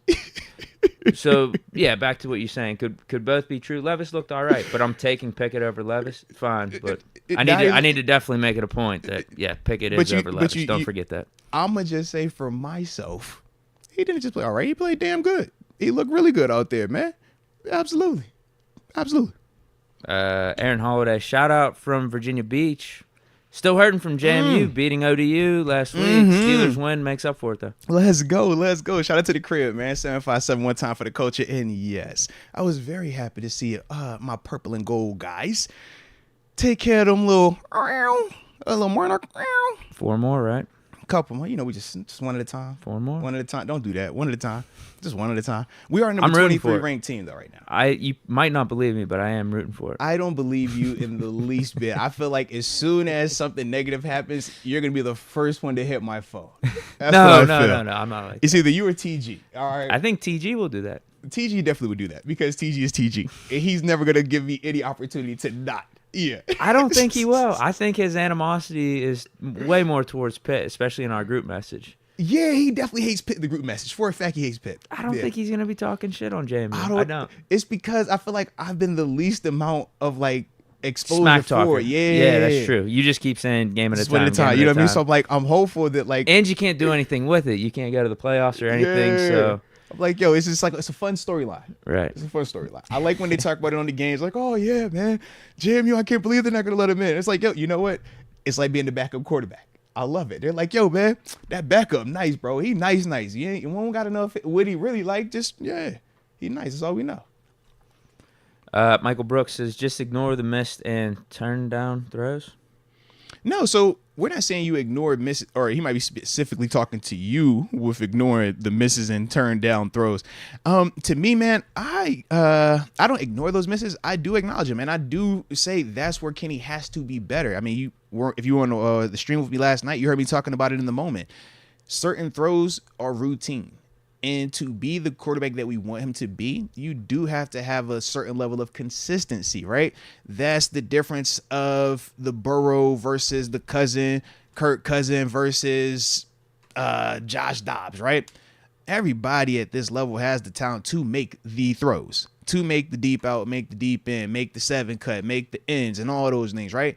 So yeah, back to what you're saying. Could both be true. Levis looked all right, but I'm taking Pickett over Levis. Fine, but I need to definitely make it a point that Pickett is over Levis. Don't forget that. I'm gonna just say for myself, he didn't just play all right. He played damn good. He looked really good out there, man. Absolutely. Aaron Holiday, shout out from Virginia Beach. Still hurting from JMU beating ODU last week. Steelers win makes up for it though. Let's go. Shout out to the crib, man. 757 one time for the culture. And yes, I was very happy to see my purple and gold guys take care of them little more. 4 more, right? Couple more. We just one at a time. 4 more. One at a time. Don't do that. One at a time. Just one at a time. We are number 23 ranked team though right now. You might not believe me, but I am rooting for it. I don't believe you in the least bit. I feel like as soon as something negative happens, you're gonna be the first one to hit my phone. No. I'm not like. It's either you or TG. All right. I think TG will do that. TG definitely would do that because TG is TG, and he's never gonna give me any opportunity to not. Yeah. I don't think he will. I think his animosity is way more towards Pitt, especially in our group message. Yeah, he definitely hates Pitt, the group message. For a fact, he hates Pitt. I don't think he's going to be talking shit on Jamie. I don't. It's because I feel like I've been the least amount of, exposure smack for it. Yeah, that's true. You just keep saying game at a time. One at a time. You know what I mean? So I'm hopeful that, And you can't do anything with it. You can't go to the playoffs or anything, so... I'm like, yo, it's just it's a fun storyline. Right. It's a fun storyline. I like when they talk about it on the games, like, oh, yeah, man, JMU, I can't believe they're not going to let him in. It's like, yo, you know what? It's like being the backup quarterback. I love it. They're like, yo, man, that backup, nice, bro. He nice. You won't got enough. What he really like, he nice. That's all we know. Michael Brooks says, just ignore the missed and turn down throws. No, so we're not saying you ignore misses, or he might be specifically talking to you with ignoring the misses and turn down throws. To me, man, I don't ignore those misses. I do acknowledge them, and I do say that's where Kenny has to be better. I mean, if you were on the stream with me last night, you heard me talking about it in the moment. Certain throws are routine. And to be the quarterback that we want him to be, you do have to have a certain level of consistency, right? That's the difference of the Burrow versus the Kirk Cousin versus Josh Dobbs, right? Everybody at this level has the talent to make the throws, to make the deep out, make the deep in, make the 7 cut, make the ends, and all those things, right?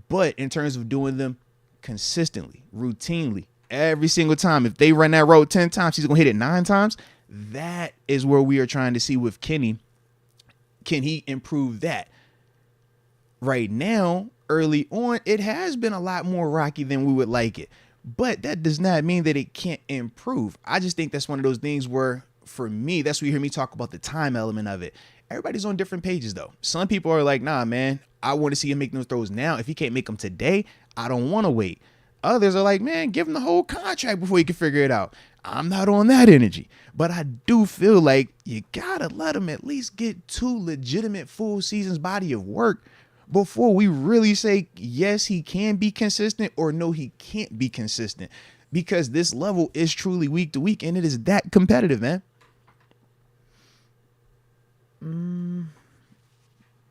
But in terms of doing them consistently, routinely, every single time, if they run that road 10 times, he's going to hit it 9 times. That is where we are trying to see with Kenny. Can he improve that? Right now, early on, it has been a lot more rocky than we would like it. But that does not mean that it can't improve. I just think that's one of those things where, for me, that's where you hear me talk about the time element of it. Everybody's on different pages, though. Some people are like, nah, man, I want to see him make those throws now. If he can't make them today, I don't want to wait. Others are like, man, give him the whole contract before you can figure it out. I'm not on that energy. But I do feel like you got to let him at least get 2 legitimate full seasons body of work before we really say, yes, he can be consistent, or no, he can't be consistent. Because this level is truly week to week, and it is that competitive, man.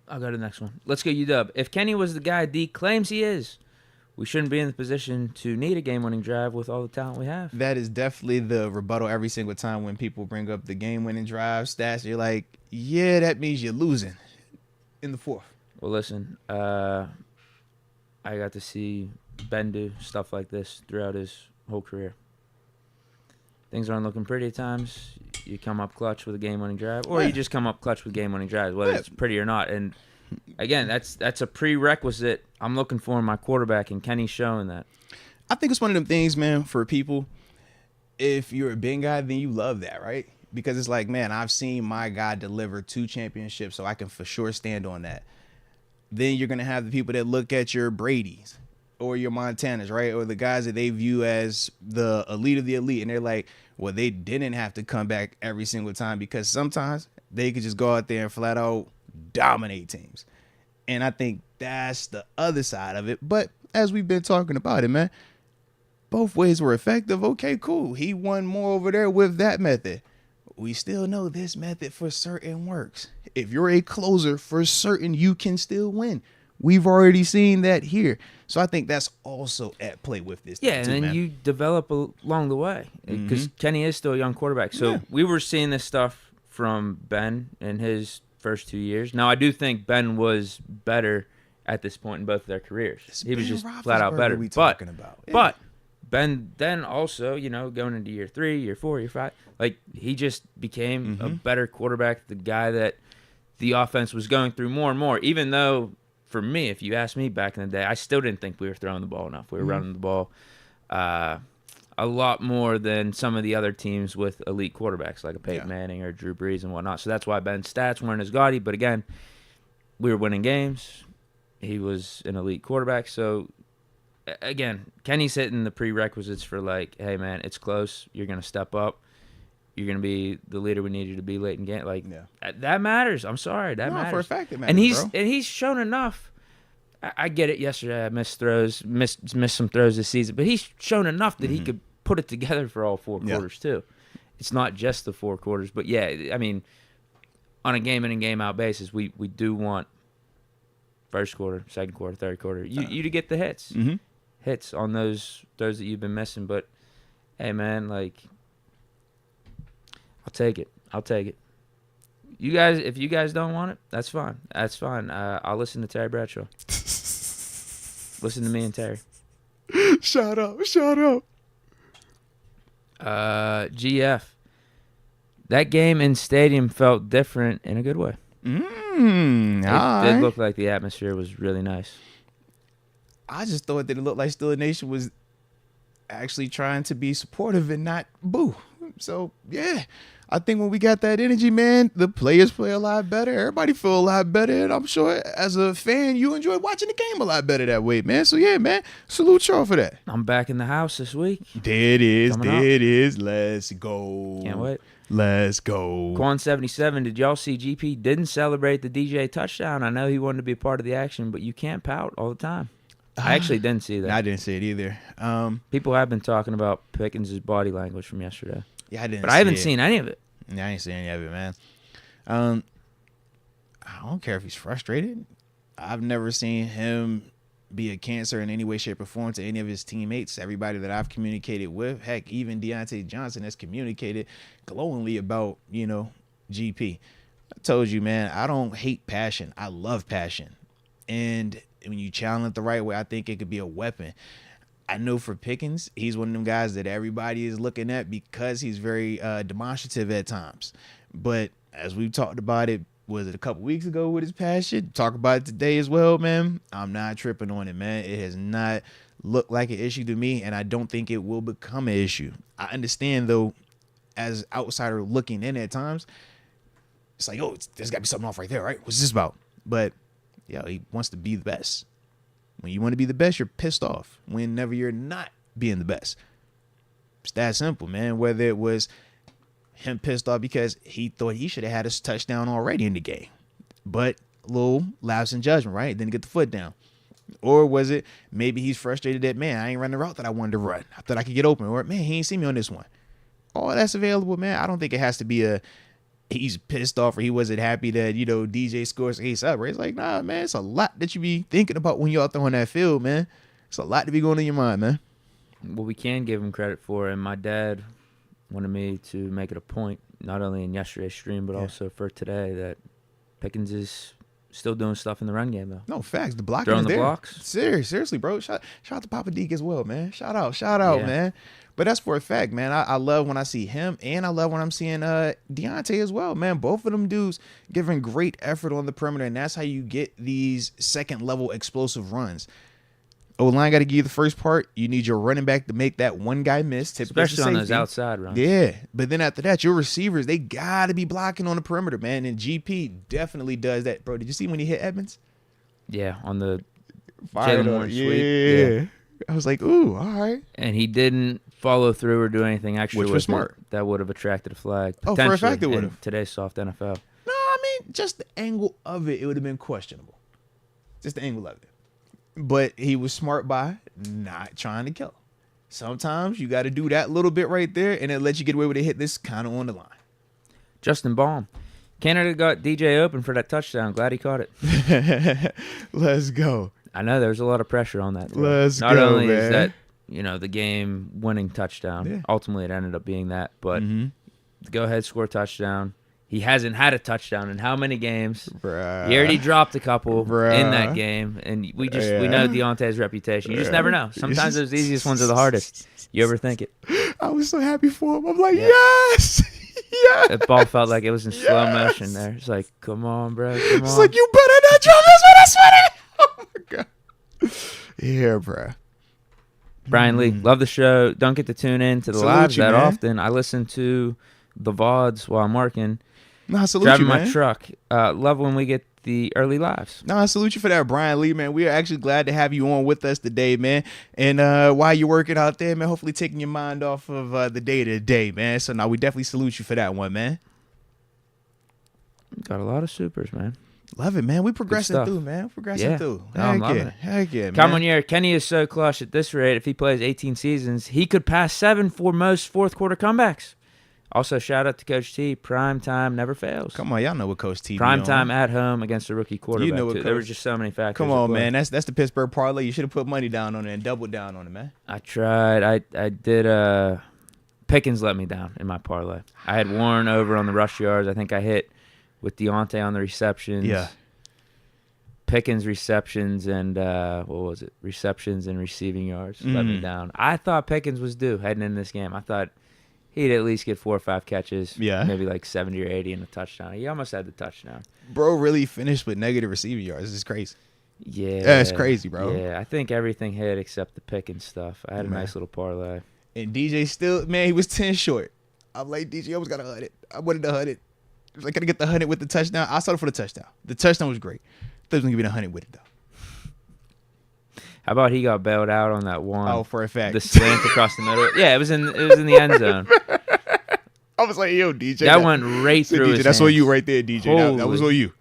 I'll go to the next one. Let's go UW. If Kenny was the guy Deke claims he is, we shouldn't be in the position to need a game-winning drive with all the talent we have. That is definitely the rebuttal every single time when people bring up the game-winning drive stats. You're like, yeah, that means you're losing in the 4th. Well, listen, I got to see Ben do stuff like this throughout his whole career. Things aren't looking pretty at times. You come up clutch with a game-winning drive, or you just come up clutch with game-winning drives, whether it's pretty or not. And again, that's a prerequisite I'm looking for in my quarterback, and Kenny's showing that. I think it's one of them things, man, for people. If you're a big guy, then you love that, right? Because it's like, man, I've seen my guy deliver 2 championships, so I can for sure stand on that. Then you're going to have the people that look at your Bradys or your Montanas, right? Or the guys that they view as the elite of the elite. And they're like, well, they didn't have to come back every single time, because sometimes they could just go out there and flat out dominate teams. And I think that's the other side of it. But as we've been talking about it, man, both ways were effective. Okay, cool. He won more over there with that method. we still know this method for certain works. If you're a closer, for certain, you can still win. We've already seen that here. So I think that's also at play with this. Yeah, too, and then man. you develop along the way. Because Kenny is still a young quarterback. So we were seeing this stuff from Ben in his first 2 years. Now, I do think Ben was better at this point in both of their careers. He was just flat out better. But Ben then also, going into year 3, year 4, year 5, like he just became a better quarterback, the guy that the offense was going through more and more, even though for me, if you asked me back in the day, I still didn't think we were throwing the ball enough. We were running the ball a lot more than some of the other teams with elite quarterbacks like a Peyton Manning or Drew Brees and whatnot. So that's why Ben's stats weren't as gaudy. But again, we were winning games. He was an elite quarterback. So again, Kenny's hitting the prerequisites for like, hey man, it's close. You're going to step up. You're going to be the leader we need you to be late in game. Like that matters. I'm sorry, that matters. For a fact, it matters, and he's shown enough. I get it. Yesterday I missed throws, missed some throws this season, but he's shown enough that he could put it together for all 4 quarters too. It's not just the 4 quarters, but yeah, I mean, on a game in and game out basis, we do want first quarter, second quarter, third quarter, you to get the hits on those throws that you've been missing. But hey, man, like, I'll take it. You guys, if you guys don't want it, that's fine. I'll listen to Terry Bradshaw. Listen to me and Terry. Shout out. GF. That game in stadium felt different in a good way. It did look like the atmosphere was really nice. I just thought that it looked like Steeler Nation was actually trying to be supportive and not boo. So, yeah, I think when we got that energy, man, the players play a lot better. Everybody feel a lot better. And I'm sure as a fan, you enjoy watching the game a lot better that way, man. So, yeah, man, salute y'all for that. I'm back in the house this week. There it is. Let's go. Can't wait. Let's go. Quan 77, did y'all see GP didn't celebrate the DJ touchdown? I know he wanted to be a part of the action, but you can't pout all the time. I actually didn't see that. I didn't see it either. People have been talking about Pickens' body language from yesterday. Yeah, I didn't. But I haven't seen any of it. Yeah, I ain't seen any of it, man. I don't care if he's frustrated. I've never seen him be a cancer in any way, shape, or form to any of his teammates. Everybody that I've communicated with, heck, even Deontay Johnson has communicated glowingly about, GP. I told you, man, I don't hate passion. I love passion. And when you channel it the right way, I think it could be a weapon. I know for Pickens, he's one of them guys that everybody is looking at because he's very demonstrative at times. But as we've talked about it, was it a couple weeks ago with his passion? Talk about it today as well, man. I'm not tripping on it, man. It has not looked like an issue to me, and I don't think it will become an issue. I understand, though, as outsider looking in at times, it's like, oh, there's got to be something off right there, right? What's this about? But he wants to be the best. When you want to be the best, you're pissed off whenever you're not being the best. It's that simple, man. Whether it was him pissed off because he thought he should have had his touchdown already in the game, but a little lapse in judgment, right? Didn't get the foot down. Or was it maybe he's frustrated that, man, I ain't running the route that I wanted to run. I thought I could get open. Or, man, he ain't seen me on this one. All that's available, man. I don't think it has to be he's pissed off or he wasn't happy that, DJ scores a celebrate. It's like, nah, man, it's a lot that you be thinking about when you're out there on that field, man. It's a lot to be going in your mind, man. What we can give him credit for, and my dad wanted me to make it a point, not only in yesterday's stream, but also for today, that Pickens is still doing stuff in the run game, though. No, facts. The blocking throwing is the there. Blocks. Seriously, bro. Shout out to Papa Deke as well, man. Shout out, man. But that's for a fact, man. I love when I see him, and I love when I'm seeing Deontay as well, man. Both of them dudes giving great effort on the perimeter, and that's how you get these second-level explosive runs. O-line got to give you the first part. You need your running back to make that one guy miss. Especially on those outside runs. Yeah. But then after that, your receivers, they got to be blocking on the perimeter, man. And GP definitely does that. Bro, did you see when he hit Edmonds? Yeah, on the Jalen Warren sweep. Yeah. I was like, ooh, all right. And he didn't follow through or do anything extra. Which was smart. That would have attracted a flag. Oh, for a fact it would have. Today's soft NFL. No, I mean, just the angle of it would have been questionable. Just the angle of it. But he was smart by not trying to kill him. Sometimes you got to do that little bit right there, and it lets you get away with a hit that's kind of on the line. Justin Baum. Canada got DJ open for that touchdown. Glad he caught it. Let's go. I know there's a lot of pressure on that. Let's Not go, only man. is that, the game-winning touchdown. Yeah. Ultimately, it ended up being that. But the go-ahead score touchdown. He hasn't had a touchdown in how many games? Bruh. He already dropped a couple Bruh. in that game, and we know Deontay's reputation. You just never know. Sometimes those easiest ones are the hardest. You overthink it. I was so happy for him. I'm like, yes, yes. That ball felt like it was in slow motion there. It's like, come on, bro, come on. It's like, you better not drop this one. I swear to God. Oh my God. Yeah, bro. Brian Lee, love the show. Don't get to tune in to the lives that often. I listen to the VODs while I'm working. No, salute driving you, man. my truck. Love when we get the early lives. No, I salute you for that, Brian Lee, man. We are actually glad to have you on with us today, man. And while you're working out there, man, hopefully taking your mind off of the day-to-day, man. So, now we definitely salute you for that one, man. Got a lot of supers, man. Love it, man. We progressing through, man. Progressing through. No, I'm loving it. Heck yeah, man. Come on here. Kenny is so clutch at this rate. If he plays 18 seasons, he could pass 7 for most fourth-quarter comebacks. Also, shout out to Coach T. Prime time never fails. Come on, y'all know what Coach T. Prime time at home against a rookie quarterback. You know what there were just so many factors. Come on, man. That's the Pittsburgh parlay. You should have put money down on it and doubled down on it, man. I tried. I did. Pickens let me down in my parlay. I had Warren over on the rush yards. I think I hit with Deontay on the receptions. Yeah. Pickens receptions and receptions and receiving yards let me down. I thought Pickens was due heading in this game. I thought he'd at least get 4 or 5 catches. Yeah. Maybe like 70 or 80 and a touchdown. He almost had the touchdown. Bro really finished with negative receiving yards. It's crazy. Yeah. That's crazy, bro. Yeah, I think everything hit except the Pickens stuff. I had a nice little parlay. And DJ still, man, he was 10 short. I'm like, DJ almost got 100. I wanted 100. I was like, gotta get the 100 with the touchdown. I started for the touchdown. The touchdown was great. I thought he was gonna give me the 100 with it though. How about he got bailed out on that one? Oh, for a fact. The slant across the middle. Yeah, it was in the end zone. I was like, yo, DJ. That went right through DJ, his that's hands. on you right there, DJ. That was on you.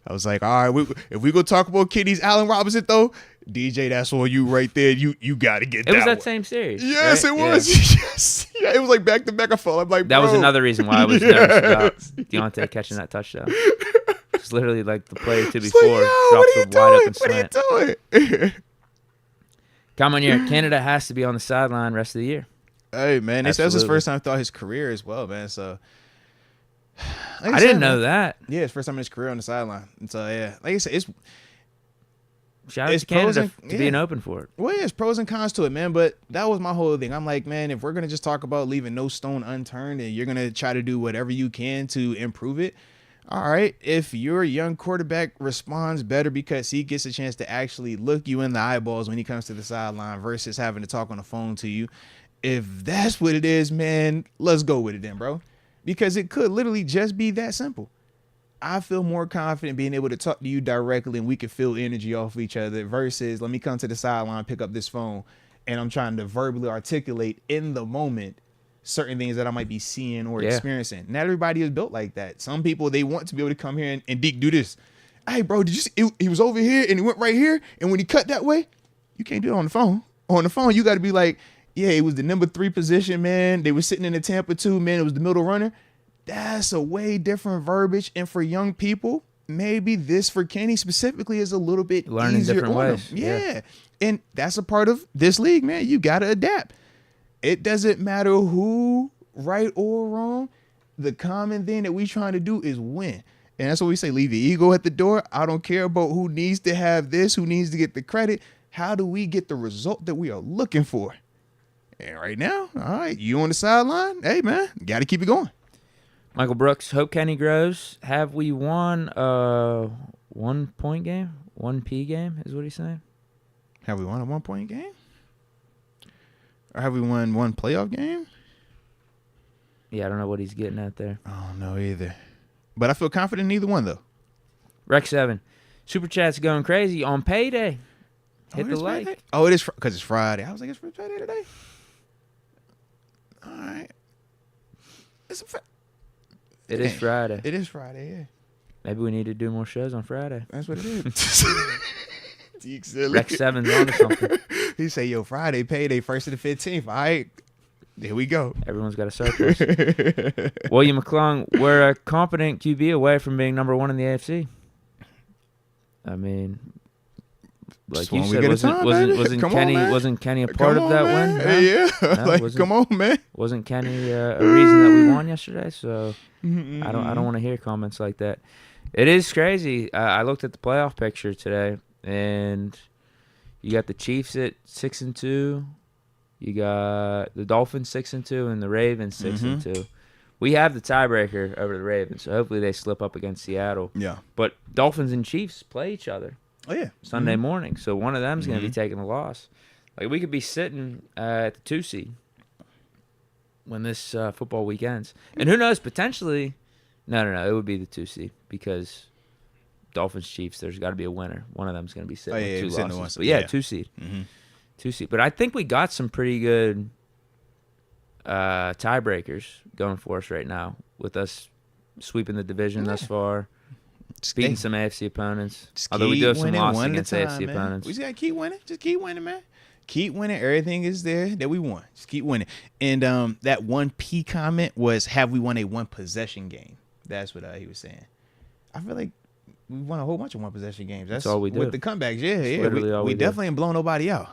I was like, all right, if we go talk about Kitty's Allen Robinson though, DJ, that's on you right there. You got to get that. It was that one. Same series. Yes, right? it was. Yeah. Yes. Yeah, it was like back to back. I felt. I'm like, that bro. was another reason why I was nervous about Deontay catching that touchdown. It's literally like the play or two before drops a wide open slant. What are you doing? Come on here. Canada has to be on the sideline rest of the year. Hey, man. That was his first time throughout his career as well, man. So I didn't know that. Yeah, it's first time in his career on the sideline. And so, yeah. Like I said, it's shout out to Canada to being open for it. Well, yeah, it's pros and cons to it, man. But that was my whole thing. I'm like, man, if we're going to just talk about leaving no stone unturned and you're going to try to do whatever you can to improve it, all right, if your young quarterback responds better because he gets a chance to actually look you in the eyeballs when he comes to the sideline versus having to talk on the phone to you, if that's what it is, man, let's go with it then, bro. Because it could literally just be that simple. I feel more confident being able to talk to you directly and we can feel energy off of each other versus let me come to the sideline, pick up this phone, and I'm trying to verbally articulate in the moment certain things that I might be seeing or experiencing. Not everybody is built like that. Some people, they want to be able to come here and Deke, do this. Hey, bro, did you see? He was over here and he went right here. And when he cut that way, you can't do it on the phone. On the phone, you got to be like, yeah, it was the number 3 position, man. They were sitting in the Tampa 2, man. It was the middle runner. That's a way different verbiage. And for young people, maybe this for Kenny specifically is a little bit learning easier different ways. Yeah. And that's a part of this league, man. You got to adapt. It doesn't matter who, right or wrong. The common thing that we trying to do is win. And that's what we say, leave your ego at the door. I don't care about who needs to have this, who needs to get the credit. How do we get the result that we are looking for? And right now, all right, you on the sideline. Hey, man, got to keep it going. Michael Brooks, hope Kenny grows. Have we won a 1-point game? 1P game is what he's saying. Have we won a 1-point game? Or have we won one playoff game? Yeah, I don't know what he's getting at there. I don't know either. But I feel confident in either one, though. Rec 7. Super Chat's going crazy on payday. Hit the like. Friday? Oh, it is because it's Friday. I was like, it's Friday today? All right. It is Friday. It is Friday, yeah. Maybe we need to do more shows on Friday. That's what it is. Rec 7's on to something. He say, yo, Friday, payday, 1st to the 15th. All right. There we go. Everyone's got a surplus. William McClung, we're a competent QB away from being number 1 in the AFC. I mean, like you said, wasn't Kenny a part of that win? No? Yeah, come on, man. Wasn't Kenny a reason that we won yesterday? So I don't want to hear comments like that. It is crazy. I looked at the playoff picture today, and you got the Chiefs at 6-2. You got the Dolphins 6-2, and the Ravens 6-2. We have the tiebreaker over the Ravens, so hopefully they slip up against Seattle. Yeah. But Dolphins and Chiefs play each other. Oh, yeah. Sunday morning, so one of them's going to be taking a loss. Like, we could be sitting at the 2 seed when this football week ends. And who knows, potentially, no, it would be the 2 seed because Dolphins, Chiefs, there's got to be a winner. One of them's going to be sitting with 2 losses. But 2 seed. 2 seed. But I think we got some pretty good tiebreakers going for us right now with us sweeping the division thus far. Beating some AFC opponents. Although we do have some losses against AFC opponents. We just got to keep winning. Just keep winning, man. Keep winning. Everything is there that we want. Just keep winning. And that 1P comment was, have we won a one-possession game? That's what he was saying. I feel like we won a whole bunch of one-possession games. That's all we do. With the comebacks, yeah. We definitely ain't blown nobody out.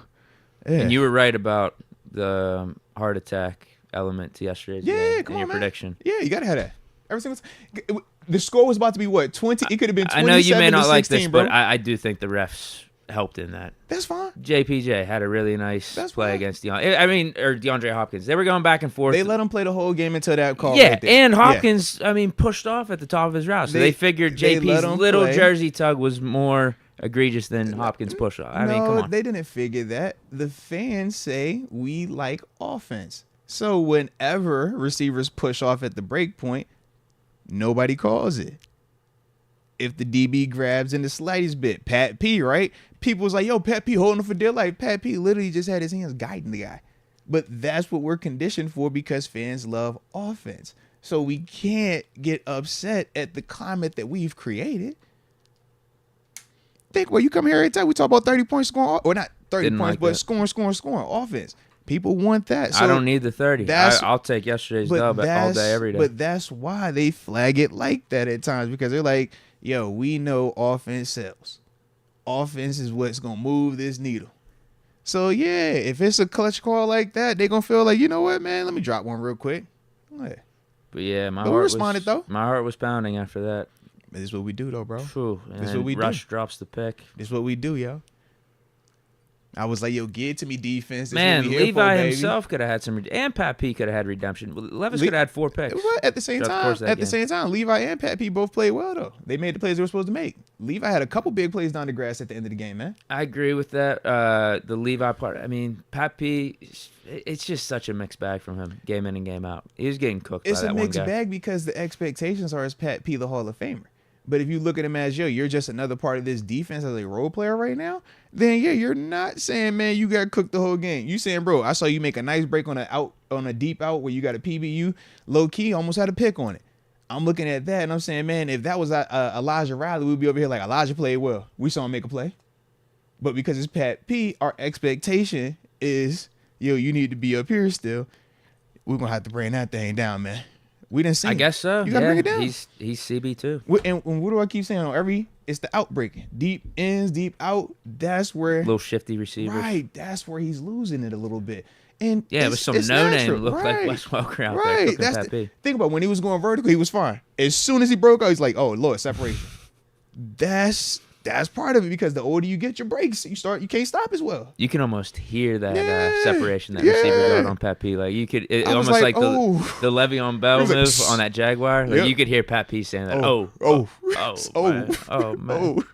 Yeah. And you were right about the heart attack element to yesterday's game in your prediction. Yeah, you got to have that. Every single time. The score was about to be what? 20? It could have been 27 I know you may not 16, like this, bro. but I do think the refs helped in that. That's fine. JPJ had a really nice play against DeAndre Hopkins. They were going back and forth. They let him play the whole game until that call. Yeah, and Hopkins, pushed off at the top of his route. So they figured JP's little jersey tug was more egregious than Hopkins push off. Come on. They didn't figure that. The fans say we like offense. So whenever receivers push off at the break point, nobody calls it. If the DB grabs in the slightest bit, Pat P, right? People was like, yo, Pat P holding him for dear life. Pat P literally just had his hands guiding the guy. But that's what we're conditioned for because fans love offense. So we can't get upset at the climate that we've created. Think, you come here every time we talk about 30 points scoring, or not 30 points, but scoring offense. People want that. So I don't need the 30. I'll take yesterday's dub all day, every day. But that's why they flag it like that at times, because they're like, yo, we know offense sells. Offense is what's going to move this needle. So, yeah, if it's a clutch call like that, they're going to feel like, you know what, man, let me drop one real quick. Yeah. But, yeah, my heart was pounding after that. This is what we do, though, bro. This is what we do. Rush drops the pick. This is what we do, yo. I was like, yo, get it to me, defense. Man, Levi himself could have had some, and Pat P could have had redemption. Levis could have had 4 picks. At the same time, Levi and Pat P both played well, though. They made the plays they were supposed to make. Levi had a couple big plays down the grass at the end of the game, man. I agree with that. The Levi part, Pat P, it's just such a mixed bag from him, game in and game out. He was getting cooked by that one guy. It's a mixed bag because the expectations are as Pat P, the Hall of Famer. But if you look at him as, you're just another part of this defense as a role player right now, then, you're not saying, man, you got cooked the whole game. You saying, bro, I saw you make a nice break on a deep out where you got a PBU, low-key, almost had a pick on it. I'm looking at that, and I'm saying, man, if that was Elijah Riley, we'd be over here like, Elijah played well. We saw him make a play. But because it's Pat P, our expectation is, you need to be up here still. We're going to have to bring that thing down, man. We didn't see. I guess so. You gotta bring it down. He's CB too. And what do I keep saying on it's the outbreak. Deep ins, deep out. That's where little shifty receivers. Right. That's where he's losing it a little bit. And it was some no-name looked like Wes Welker out there. That's think about when he was going vertical, he was fine. As soon as he broke out, he's like, oh Lord, separation. That's part of it because the older you get your breaks, you can't stop as well. You can almost hear that separation that receiver got on Pat P. Like you could, almost like the Le'Veon Bell move on that Jaguar. Like you could hear Pat P saying that. Man.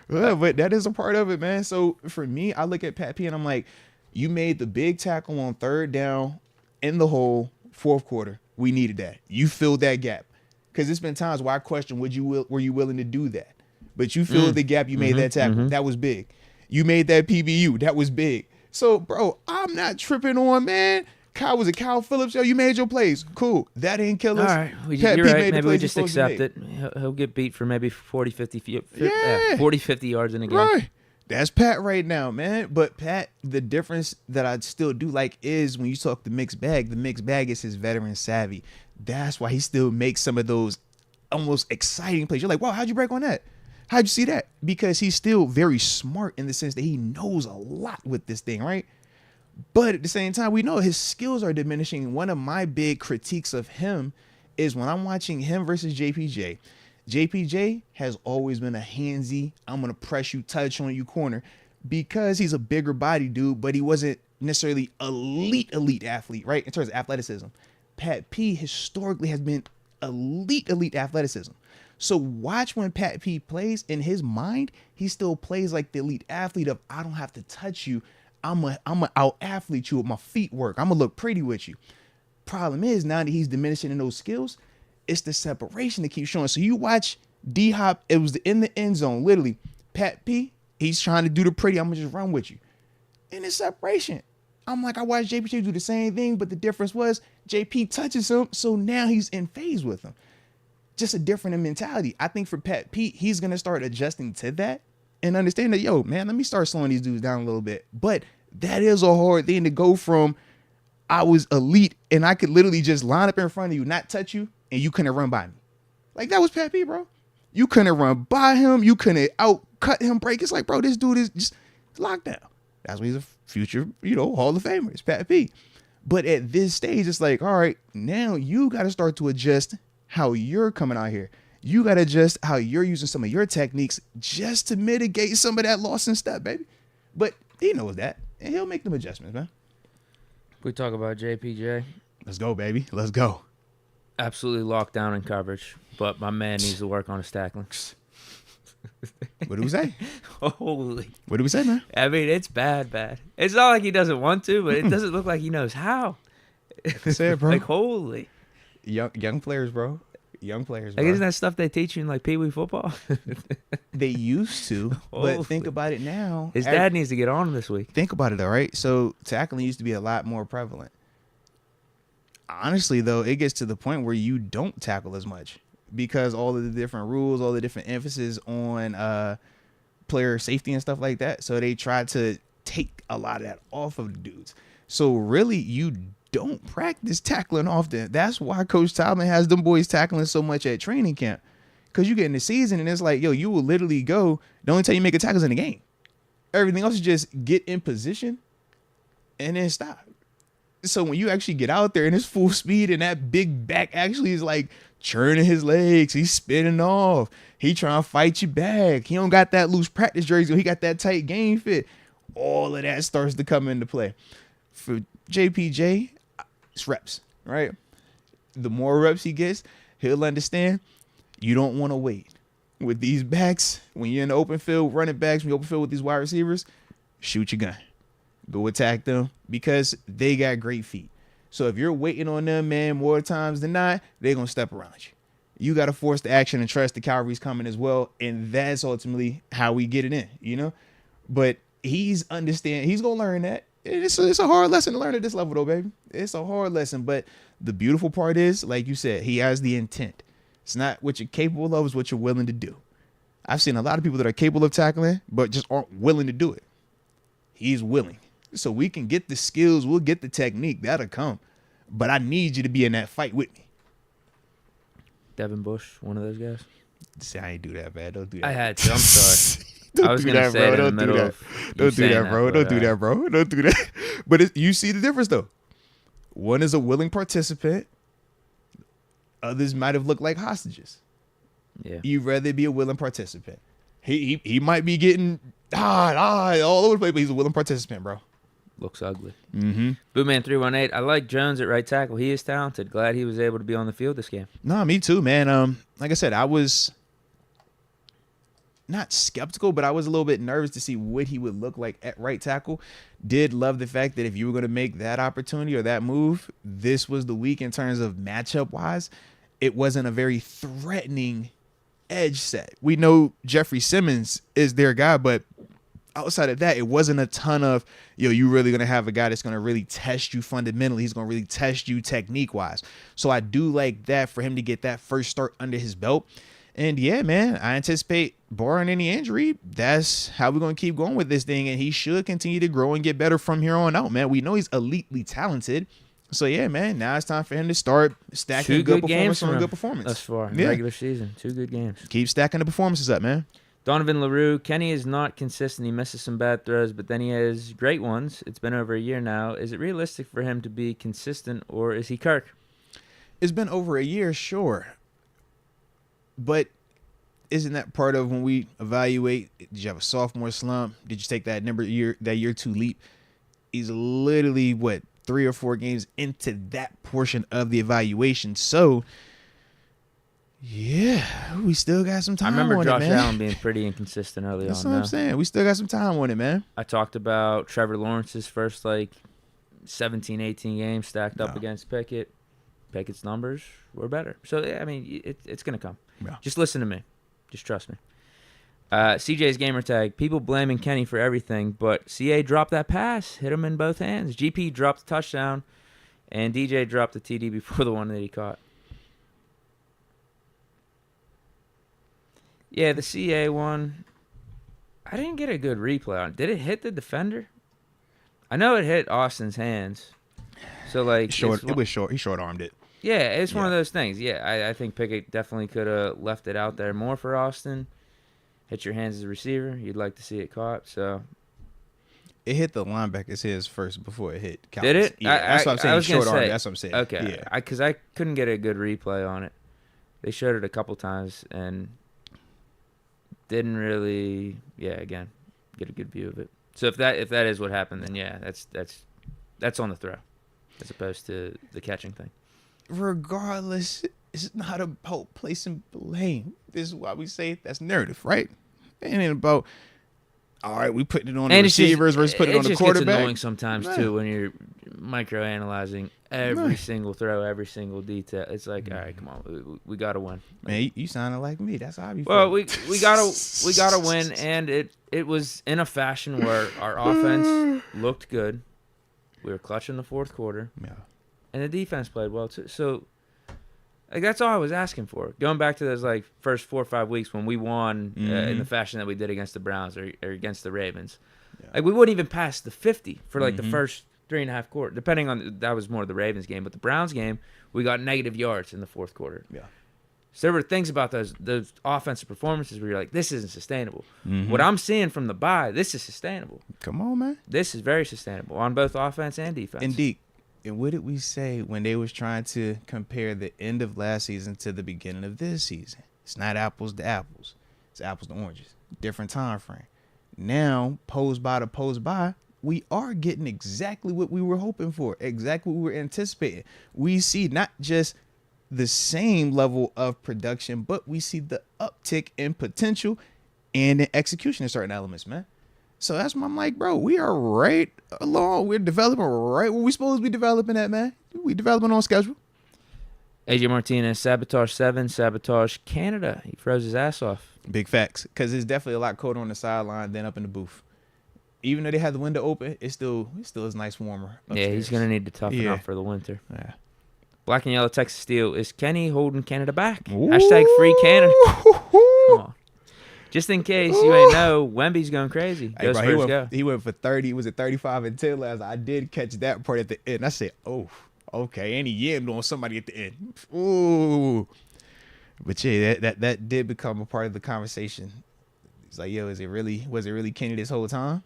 Yeah, but that is a part of it, man. So for me, I look at Pat P and I'm like, you made the big tackle on 3rd down in the hole, 4th quarter. We needed that. You filled that gap because there's been times where I question, were you willing to do that? But you filled the gap. You made that tackle. That was big. You made that PBU. That was big. So, bro, I'm not tripping on, man. Was it Kyle Phillips? Yo, you made your plays. Cool. That ain't kill us. All right. You're right. Maybe we just accept it. He'll get beat for maybe 40, 50 yards in a game. Right. That's Pat right now, man. But Pat, the difference that I still do like is when you talk the mixed bag is his veteran savvy. That's why he still makes some of those almost exciting plays. You're like, wow, how'd you break on that? How'd you see that? Because he's still very smart in the sense that he knows a lot with this thing, right? But at the same time, we know his skills are diminishing. One of my big critiques of him is when I'm watching him versus JPJ. JPJ has always been a handsy, I'm going to press you, touch on you corner because he's a bigger body dude, but he wasn't necessarily elite athlete, right? In terms of athleticism. Pat P historically has been elite athleticism. So watch when Pat P plays, in his mind, he still plays like the elite athlete of, I don't have to touch you. I'm a out athlete you with my feet work. I'm going to look pretty with you. Problem is, now that he's diminishing in those skills, it's the separation that keeps showing. So you watch D-Hop, it was in the end zone, literally. Pat P, he's trying to do the pretty, I'm going to just run with you. And it's separation. I'm like, I watched JP do the same thing, but the difference was JP touches him, so now he's in phase with him. Just a different mentality. I think for Pat P, he's going to start adjusting to that and understand that, yo, man, let me start slowing these dudes down a little bit. But that is a hard thing to go from, I was elite and I could literally just line up in front of you, not touch you, and you couldn't run by me. Like, that was Pat P, bro. You couldn't run by him. You couldn't outcut him, break. It's like, bro, this dude is just locked down. That's why he's a future, Hall of Famer. It's Pat P. But at this stage, it's like, all right, now you got to start to adjust how you're coming out here. You got to adjust how you're using some of your techniques just to mitigate some of that loss in step, baby. But he knows that, and he'll make them adjustments, man. We talk about JPJ. Let's go, baby. Let's go. Absolutely locked down in coverage, but my man needs to work on his tackling. What do we say? Holy. What do we say, man? I mean, it's bad. It's not like he doesn't want to, but it doesn't look like he knows how. Say it, bro. Like, holy. Young players, bro. Young players, bro. Like, isn't that stuff they teach you in, like, Pee Wee football? They used to, but think about it now. His dad needs to get on him this week. Think about it, all right? So tackling used to be a lot more prevalent. Honestly, though, it gets to the point where you don't tackle as much because all of the different rules, all the different emphasis on player safety and stuff like that. So they try to take a lot of that off of the dudes. So really, you don't practice tackling often. That's why Coach Tallman has them boys tackling so much at training camp. Because you get in the season and it's like, yo, you will literally go, the only time you make a tackle is in the game. Everything else is just get in position and then stop. So when you actually get out there and it's full speed and that big back actually is like churning his legs, he's spinning off, he trying to fight you back. He don't got that loose practice jersey, he got that tight game fit. All of that starts to come into play. For JPJ, it's reps, right? The more reps he gets, he'll understand you don't want to wait. With these backs, when you're in the open field, running backs, when you're open field with these wide receivers, shoot your gun. Go attack them because they got great feet. So if you're waiting on them, man, more times than not, they're going to step around you. You got to force the action and trust the cavalry's coming as well. And that's ultimately how we get it in, But he's going to learn that. It's a hard lesson to learn at this level, though, baby. It's a hard lesson. But the beautiful part is, like you said, he has the intent. It's not what you're capable of, it's what you're willing to do. I've seen a lot of people that are capable of tackling, but just aren't willing to do it. He's willing. So we can get the skills, we'll get the technique, that'll come. But I need you to be in that fight with me. Devin Bush, one of those guys. See, I ain't do that, man. Don't do that. I had to. I'm sorry. Don't I was do going to that, say bro. it in Don't the do middle that. of Don't do that, saying bro. that, Don't do that, bro. Don't do that. But you see the difference, though. One is a willing participant. Others might have looked like hostages. Yeah. You'd rather be a willing participant. He might be getting all over the place, but he's a willing participant, bro. Looks ugly. Mm-hmm. Bootman 318. I like Jones at right tackle. He is talented. Glad he was able to be on the field this game. No, me too, man. Like I said, I was not skeptical, but I was a little bit nervous to see what he would look like at right tackle. Did love the fact that if you were going to make that opportunity or that move, this was the week in terms of matchup wise. It wasn't a very threatening edge set. We know Jeffrey Simmons is their guy, but outside of that, it wasn't a ton of, you really going to have a guy that's going to really test you fundamentally. He's going to really test you technique wise. So I do like that for him to get that first start under his belt. And yeah, man, I anticipate, barring any injury, that's how we're going to keep going with this thing. And he should continue to grow and get better from here on out, man. We know he's elitely talented. So yeah, man, now it's time for him to start stacking good performance on good performance. Thus far, regular season, 2 good games. Keep stacking the performances up, man. Donovan LaRue, Kenny is not consistent. He misses some bad throws, but then he has great ones. It's been over a year now. Is it realistic for him to be consistent, or is he Kirk? It's been over a year, sure. But isn't that part of when we evaluate? Did you have a sophomore slump? Did you take that year 2 leap? He's literally, 3 or 4 games into that portion of the evaluation. So, yeah, we still got some time on it, man. I remember Josh Allen being pretty inconsistent early on. That's what I'm saying. We still got some time on it, man. I talked about Trevor Lawrence's first, 17, 18 games stacked up against Pickett. Pickett's numbers were better. So, yeah, I mean, it's going to come. Yeah. Just listen to me. Just trust me. CJ's gamer tag. People blaming Kenny for everything, but CA dropped that pass. Hit him in both hands. GP dropped the touchdown, and DJ dropped the TD before the one that he caught. Yeah, the CA one, I didn't get a good replay on it. Did it hit the defender? I know it hit Austin's hands. So, it was short. He short-armed it. Yeah, it's one of those things. Yeah, I think Pickett definitely could have left it out there more for Austin. Hit your hands as a receiver. You'd like to see it caught. So it hit the linebacker's hands first before it hit Calvin's. Did it? Yeah, that's what I'm saying. Short-armed. That's what I'm saying. Okay. Yeah. Because I couldn't get a good replay on it. They showed it a couple times and didn't really, again, get a good view of it. So if that is what happened, then that's on the throw, as opposed to the catching thing. Regardless, it's not about placing blame. This is why we say that's narrative, right? It ain't about, all right, we putting it on the receivers versus putting it on the quarterback. It's annoying sometimes, too, when you're microanalyzing every single throw, every single detail. It's like, all right, come on, we got to win. Man, you sounding like me. That's how I be feeling. Well, we gotta win, and it was in a fashion where our offense looked good. We were clutching the fourth quarter. Yeah. And the defense played well, too. So, that's all I was asking for. Going back to those, first 4 or 5 weeks when we won in the fashion that we did against the Browns or against the Ravens. Yeah. We wouldn't even pass the 50 for, the first 3.5 quarters, depending on – that was more the Ravens game. But the Browns game, we got negative yards in the fourth quarter. Yeah. So there were things about those offensive performances where you're like, this isn't sustainable. What I'm seeing from the bye, this is sustainable. Come on, man. This is very sustainable on both offense and defense. And Deke, and what did we say when they was trying to compare the end of last season to the beginning of this season? It's not apples to apples. It's apples to oranges. Different time frame. Now, post by, we are getting exactly what we were hoping for, exactly what we were anticipating. We see not just the same level of production, but we see the uptick in potential and in execution in certain elements, man. So that's why I'm like, bro, we are right along. We're developing right where we supposed to be developing at, man. We developing on schedule. AJ Martinez, Sabotage 7, Sabotage Canada. He froze his ass off. Big facts, because it's definitely a lot colder on the sideline than up in the booth. Even though they had the window open, it still is nice warmer upstairs. Yeah, he's going to need to toughen up for the winter. Yeah. Black and Yellow Texas Steel. Is Kenny holding Canada back? Ooh. Hashtag free Canada. Come on. Just in case you ain't know, Wemby's going crazy. Hey, bro, he went for 30. Was it 35 and 10 last? I did catch that part at the end. I said, oh, okay. And he yammed on somebody at the end. Ooh. But yeah, that did become a part of the conversation. It's like, yo, was it really Kenny this whole time?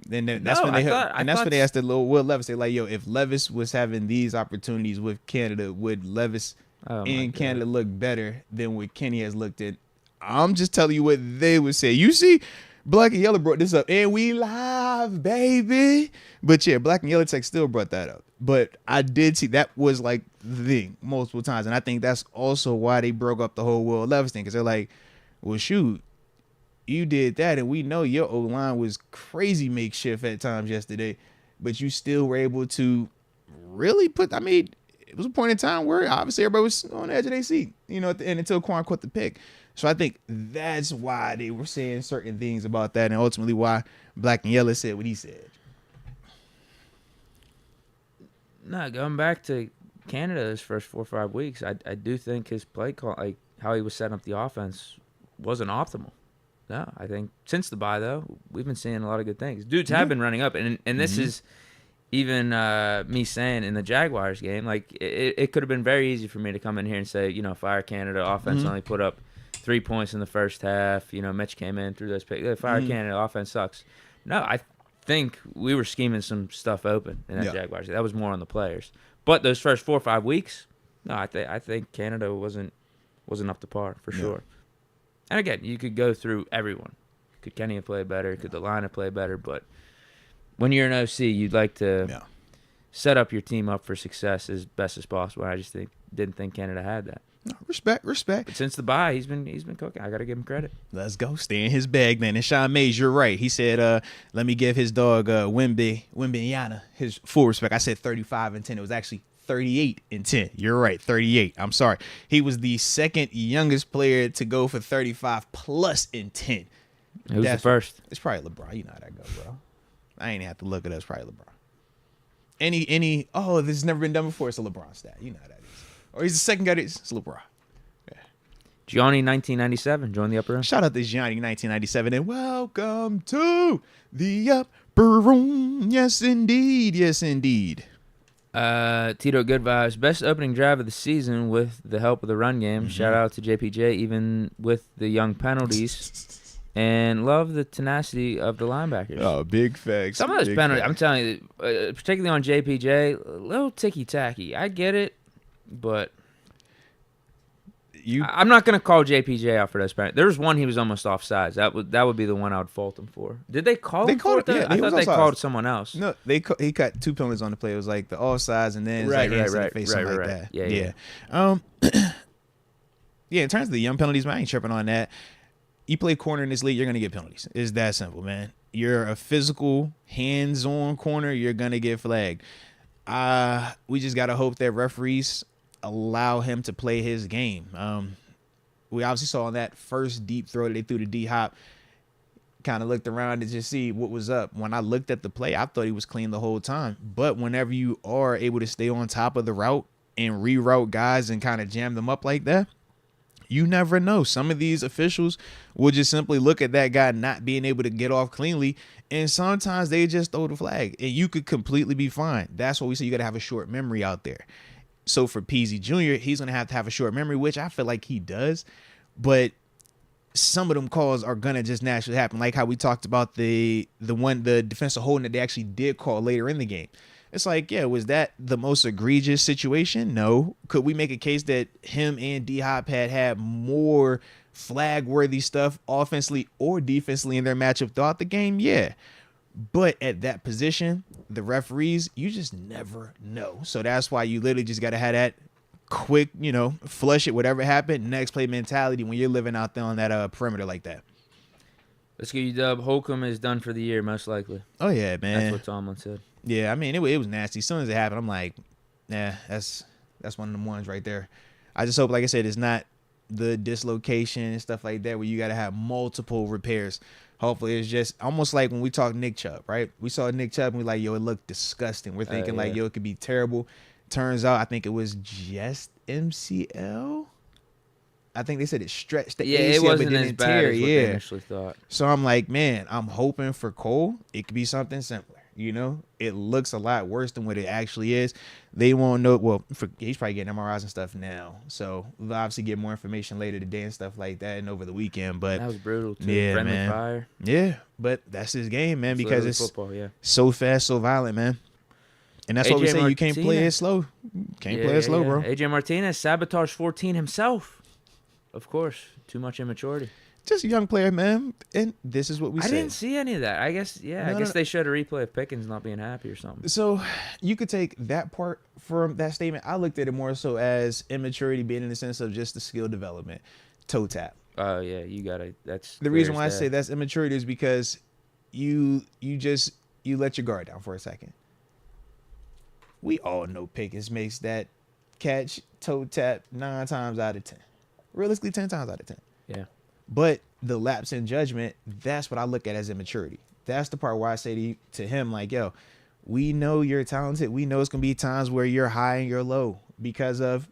Then that's when they asked the little Will Levis. They like, yo, if Levis was having these opportunities with Canada, would Levis in Canada look better than what Kenny has looked at? I'm just telling you what they would say. You see, Black and Yellow brought this up, and we live, baby. But yeah, Black and Yellow Tech still brought that up. But I did see that was like the thing multiple times, and I think that's also why they broke up the whole Will Levis thing, because they're like, well, shoot, you did that, and we know your O-line was crazy makeshift at times yesterday, but you still were able to really it was a point in time where obviously everybody was on the edge of their seat, at the end until Quan caught the pick. So I think that's why they were saying certain things about that, and ultimately why Black and Yellow said what he said. No, going back to Canada his first 4 or 5 weeks, I do think his play call, like how he was setting up the offense, wasn't optimal. No, I think since the bye, though, we've been seeing a lot of good things. Dudes have been running up, and this is even me saying in the Jaguars game, like it could have been very easy for me to come in here and say, fire Canada. Offense only put up 3 points in the first half. Mitch came in through those picks. Fire Canada. Offense sucks. No, I think we were scheming some stuff open in that Jaguars. That was more on the players. But those first 4 or 5 weeks, no, I think Canada wasn't up to par for sure. And again, you could go through everyone. Could Kenny have played better? Could the line have played better? But when you're an OC, you'd like to set up your team up for success as best as possible. I just didn't think Canada had that. No, respect. But since the bye, he's been cooking. I got to give him credit. Let's go. Stay in his bag, man. And Sean Mays, you're right. He said, let me give his dog Wimbiana his full respect. I said 35-10. It was actually 38-10. You're right, 38. I'm sorry. He was the second youngest player to go for 35 plus in 10. Who's the first? It's probably LeBron. You know how that goes, bro. I ain't have to look at us. It's probably LeBron. This has never been done before. It's a LeBron stat. You know how that is. Or he's the second guy. It's LeBron. Yeah. Gianni 1997. Join the upper room. Shout out to Gianni 1997 and welcome to the upper room. Yes, indeed. Yes, indeed. Tito, good vibes. Best opening drive of the season with the help of the run game. Shout out to JPJ, even with the young penalties. And love the tenacity of the linebackers. Oh, big facts. Some of those penalties, I'm telling you, particularly on JPJ, a little ticky-tacky. I get it, but I'm not going to call JPJ out for those penalties. There was one he was almost offsides. That would be the one I would fault him for. Did they call him for it? Yeah, I thought they called someone else. No, he cut 2 penalties on the play. It was like the offsides and then right. That. Yeah. In terms of the young penalties, man, I ain't tripping on that. You play corner in this league, you're going to get penalties. It's that simple, man. You're a physical, hands-on corner, you're going to get flagged. We just got to hope that referees allow him to play his game. We obviously saw on that first deep throw that they threw to D-Hop, kind of looked around to just see what was up. When I looked at the play, I thought he was clean the whole time. But whenever you are able to stay on top of the route and reroute guys and kind of jam them up like that, you never know. Some of these officials will just simply look at that guy not being able to get off cleanly, and sometimes they just throw the flag, and you could completely be fine. That's why we say you got to have a short memory out there. So for PZ Jr., he's going to have a short memory, which I feel like he does, but some of them calls are going to just naturally happen, like how we talked about the defensive holding that they actually did call later in the game. It's like, yeah, was that the most egregious situation? No. Could we make a case that him and D-Hop had more flag-worthy stuff offensively or defensively in their matchup throughout the game? Yeah. But at that position, the referees, you just never know. So that's why you literally just got to have that quick, flush it, whatever happened, next play mentality when you're living out there on that perimeter like that. Let's give you dub. Holcomb is done for the year, most likely. Oh, yeah, man. That's what Tomlin said. Yeah, I mean, it was nasty. As soon as it happened, I'm like, nah, that's one of them ones right there. I just hope, like I said, it's not the dislocation and stuff like that where you got to have multiple repairs. Hopefully, it's just almost like when we talk Nick Chubb, right? We saw Nick Chubb and we like, yo, it looked disgusting. We're thinking like, yo, it could be terrible. Turns out, I think it was just MCL. I think they said it stretched the ACL, it wasn't but as didn't bad tear. as what they initially thought. So I'm like, man, I'm hoping for Cole. It could be something simpler. It looks a lot worse than what it actually is. They won't know. Well, he's probably getting MRIs and stuff now. So we'll obviously get more information later today and stuff like that and over the weekend. But that was brutal, too. Yeah, Friendly man. fire. Yeah, but that's his game, man, because it's football, so fast, so violent, man. And that's what we say. You can't play it slow. Can't play it slow, bro. AJ Martinez, sabotage 14 himself. Of course. Too much immaturity. Just a young player, man. And this is what we say. I didn't see any of that. I guess, they showed a replay of Pickens not being happy or something. So you could take that part from that statement. I looked at it more so as immaturity being in the sense of just the skill development. Toe tap. Oh, yeah. You got to. That's the reason why I say that's immaturity is because you let your guard down for a second. We all know Pickens makes that catch, toe tap 9 times out of 10. Realistically, 10 times out of 10. Yeah. But the lapse in judgment, that's what I look at as immaturity. That's the part where I say to him, like, yo, we know you're talented. We know it's going to be times where you're high and you're low. because of,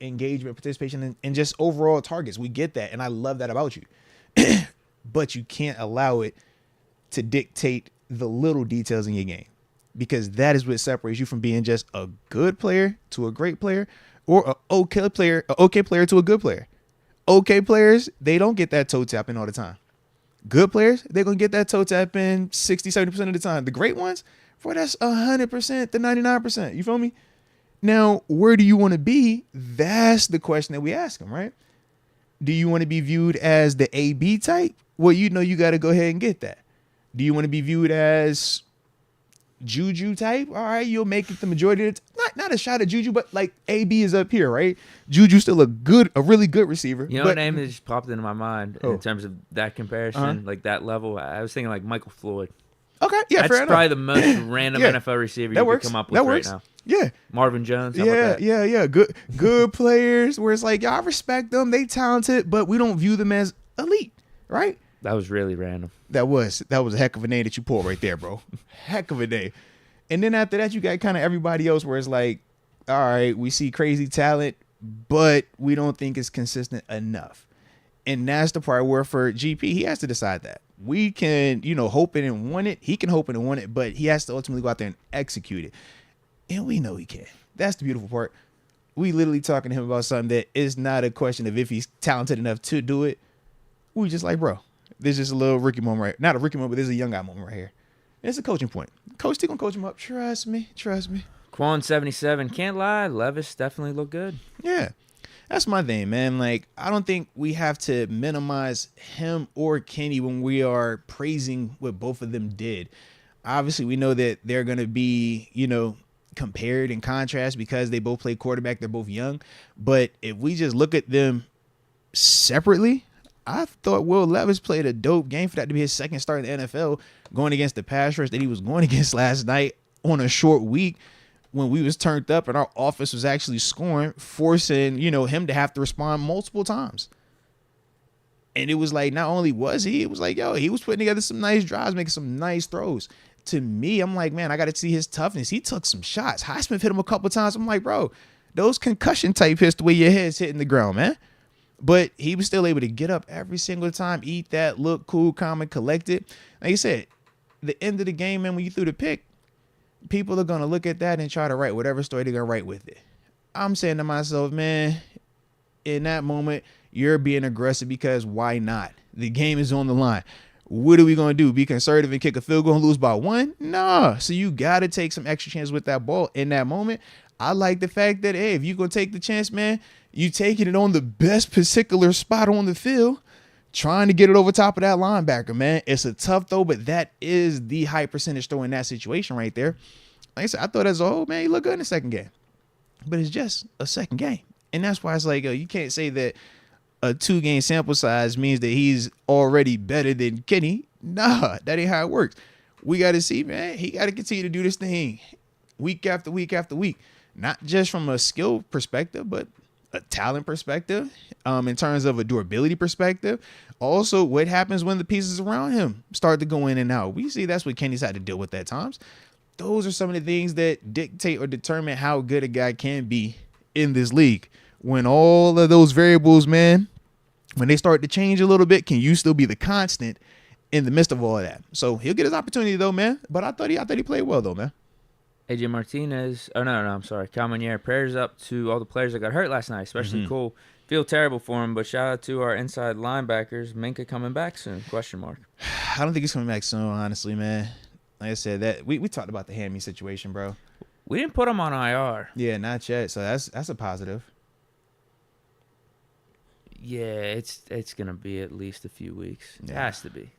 engagement, participation, and just overall targets. We get that, and I love that about you. But you can't allow it to dictate the little details in your game, because that is what separates you from being just a good player to a great player, or an okay player to a good player. Okay players, they don't get that toe tapping all the time. Good players, they're going to get that toe tapping 60, 70% of the time. The great ones, that's 100% to 99%. You feel me? Now, where do you want to be? That's the question that we ask them, right? Do you want to be viewed as the AB type? Well, you got to go ahead and get that. Do you want to be viewed as Juju type? All right, you'll make it the majority of the time. Not a shot at Juju, but like AB is up here, right? Juju's still a really good receiver. What name that just popped into my mind in terms of that comparison, like that level? I was thinking like Michael Floyd. Okay, yeah, that's probably the most random NFL receiver you could come up with right now. Yeah, Marvin Jones. Yeah. Good players. Where it's like, I respect them. They talented, but we don't view them as elite, right? That was really random. That was a heck of a name that you pulled right there, bro. Heck of a name. And then after that, you got kind of everybody else where it's like, all right, we see crazy talent, but we don't think it's consistent enough. And that's the part where for GP, he has to decide that. We can, hope it and want it. He can hope it and want it, but he has to ultimately go out there and execute it. And we know he can. That's the beautiful part. We literally talking to him about something that is not a question of if he's talented enough to do it. We just like, bro, there's just a little Ricky moment right. Not a Ricky moment, but there's a young guy moment right here. And it's a coaching point. Coach still gonna coach him up. Trust me. Quan 77. Can't lie. Levis definitely looked good. Yeah. That's my thing, man. Like, I don't think we have to minimize him or Kenny when we are praising what both of them did. Obviously, we know that they're going to be, compared in contrast because they both play quarterback. They're both young. But if we just look at them separately, I thought Will Levis played a dope game for that to be his second start in the NFL, going against the pass rush that he was going against last night on a short week when we was turned up and our offense was actually scoring, forcing, him to have to respond multiple times. And it was like, not only was he, it was like, he was putting together some nice drives, making some nice throws. To me, I'm like, man, I got to see his toughness. He took some shots. Highsmith hit him a couple times. I'm like, bro, those concussion type hits the way your head's hitting the ground, man. But he was still able to get up every single time, eat that, look cool, calm, and collected. Like you said, the end of the game, man, when you threw the pick, people are going to look at that and try to write whatever story they're going to write with it. I'm saying to myself, man, in that moment, you're being aggressive because why not? The game is on the line. What are we going to do? Be conservative and kick a field goal and lose by one? Nah. So you got to take some extra chances with that ball in that moment. I like the fact that, hey, if you're going to take the chance, man, you taking it on the best particular spot on the field, trying to get it over top of that linebacker, man. It's a tough throw, but that is the high percentage throw in that situation right there. Like I said, I thought as a whole, man, he looked good in the second game. But it's just a second game. And that's why it's like, you can't say that a 2-game sample size means that he's already better than Kenny. Nah, that ain't how it works. We got to see, man, he got to continue to do this thing week after week after week. Not just from a skill perspective, but a talent perspective, in terms of a durability perspective. Also, what happens when the pieces around him start to go in and out? We see that's what Kenny's had to deal with at times. Those are some of the things that dictate or determine how good a guy can be in this league. When all of those variables, man, when they start to change a little bit, can you still be the constant in the midst of all of that? So he'll get his opportunity though, man. But I thought he played well though, man. AJ Martinez. Oh, no, I'm sorry. Calmanier. Prayers up to all the players that got hurt last night, especially Cole. Feel terrible for him, but shout out to our inside linebackers. Minka coming back soon? ? I don't think he's coming back soon, honestly, man. Like I said, that we talked about the hammy situation, bro. We didn't put him on IR. Yeah, not yet. So that's a positive. Yeah, it's gonna be at least a few weeks. It has to be.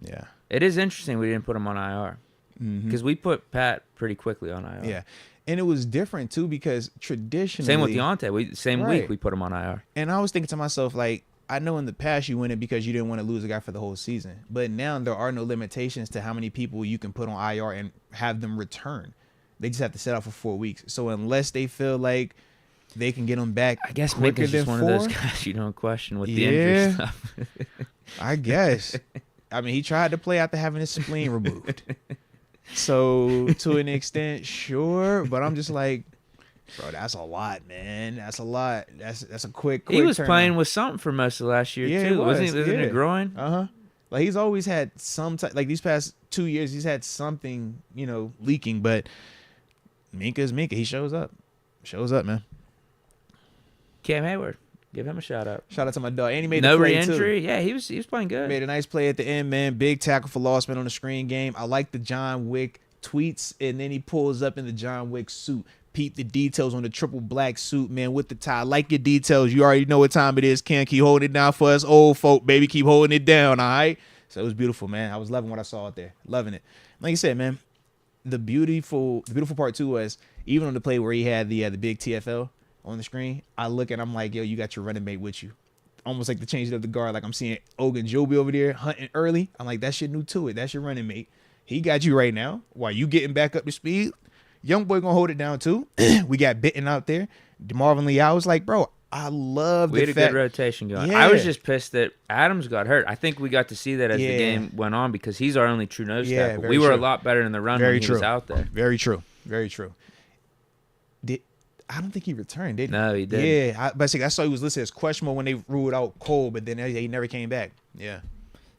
Yeah. It is interesting we didn't put him on IR. Because we put Pat pretty quickly on IR. Yeah. And it was different, too, because traditionally... Same with Deontay. Same week we put him on IR. And I was thinking to myself, like, I know in the past you win it because you didn't want to lose a guy for the whole season. But now there are no limitations to how many people you can put on IR and have them return. They just have to sit out for 4 weeks. So unless they feel like they can get them back I guess Minka's just one of those guys you don't question with the injury stuff. I guess. I mean, he tried to play after having his spleen removed. So to an extent, sure, but I'm just like, Bro, that's a lot, man. That's a lot. That's a quick He was playing turnaround. with something for most of last year, Yeah, too. Wasn't yeah. it groin? Uh-huh. Like, he's always had some type, like these past 2 years, he's had something, leaking, but Minka's Minka. He shows up. Shows up, man. Cam Hayward. Give him a shout out. Shout out to my dog. And he made no the play re-injury. too. Yeah, he was playing good. Made a nice play at the end, man. Big tackle for loss, man, on the screen game. I like the John Wick tweets, and then he pulls up in the John Wick suit. Peep the details on the triple black suit, man, with the tie. I like your details. You already know what time it is. Can't keep holding it down for us old folk, baby. Keep holding it down, all right? So it was beautiful, man. I was loving what I saw out there. Loving it. Like you said, man, the beautiful part, too, was even on the play where he had the big TFL on the screen, I look and I'm like, yo, you got your running mate with you. Almost like the changing of the guard. Like I'm seeing Ogunjobi over there hunting early. I'm like, that's your new to it. That's your running mate. He got you right now. While you getting back up to speed, young boy gonna hold it down too. We got Bitten out there. DeMarvin Lee, I was like, bro, I love the fact. We had a good rotation going. Yeah. I was just pissed that Adams got hurt. I think we got to see that as the game went on because he's our only true nose tackle. We were a lot better in the run when he was out there. Very true. Very true. I don't think he returned, did he? No, he didn't. Yeah, I saw he was listed as questionable when they ruled out Cole, but then he never came back. Yeah.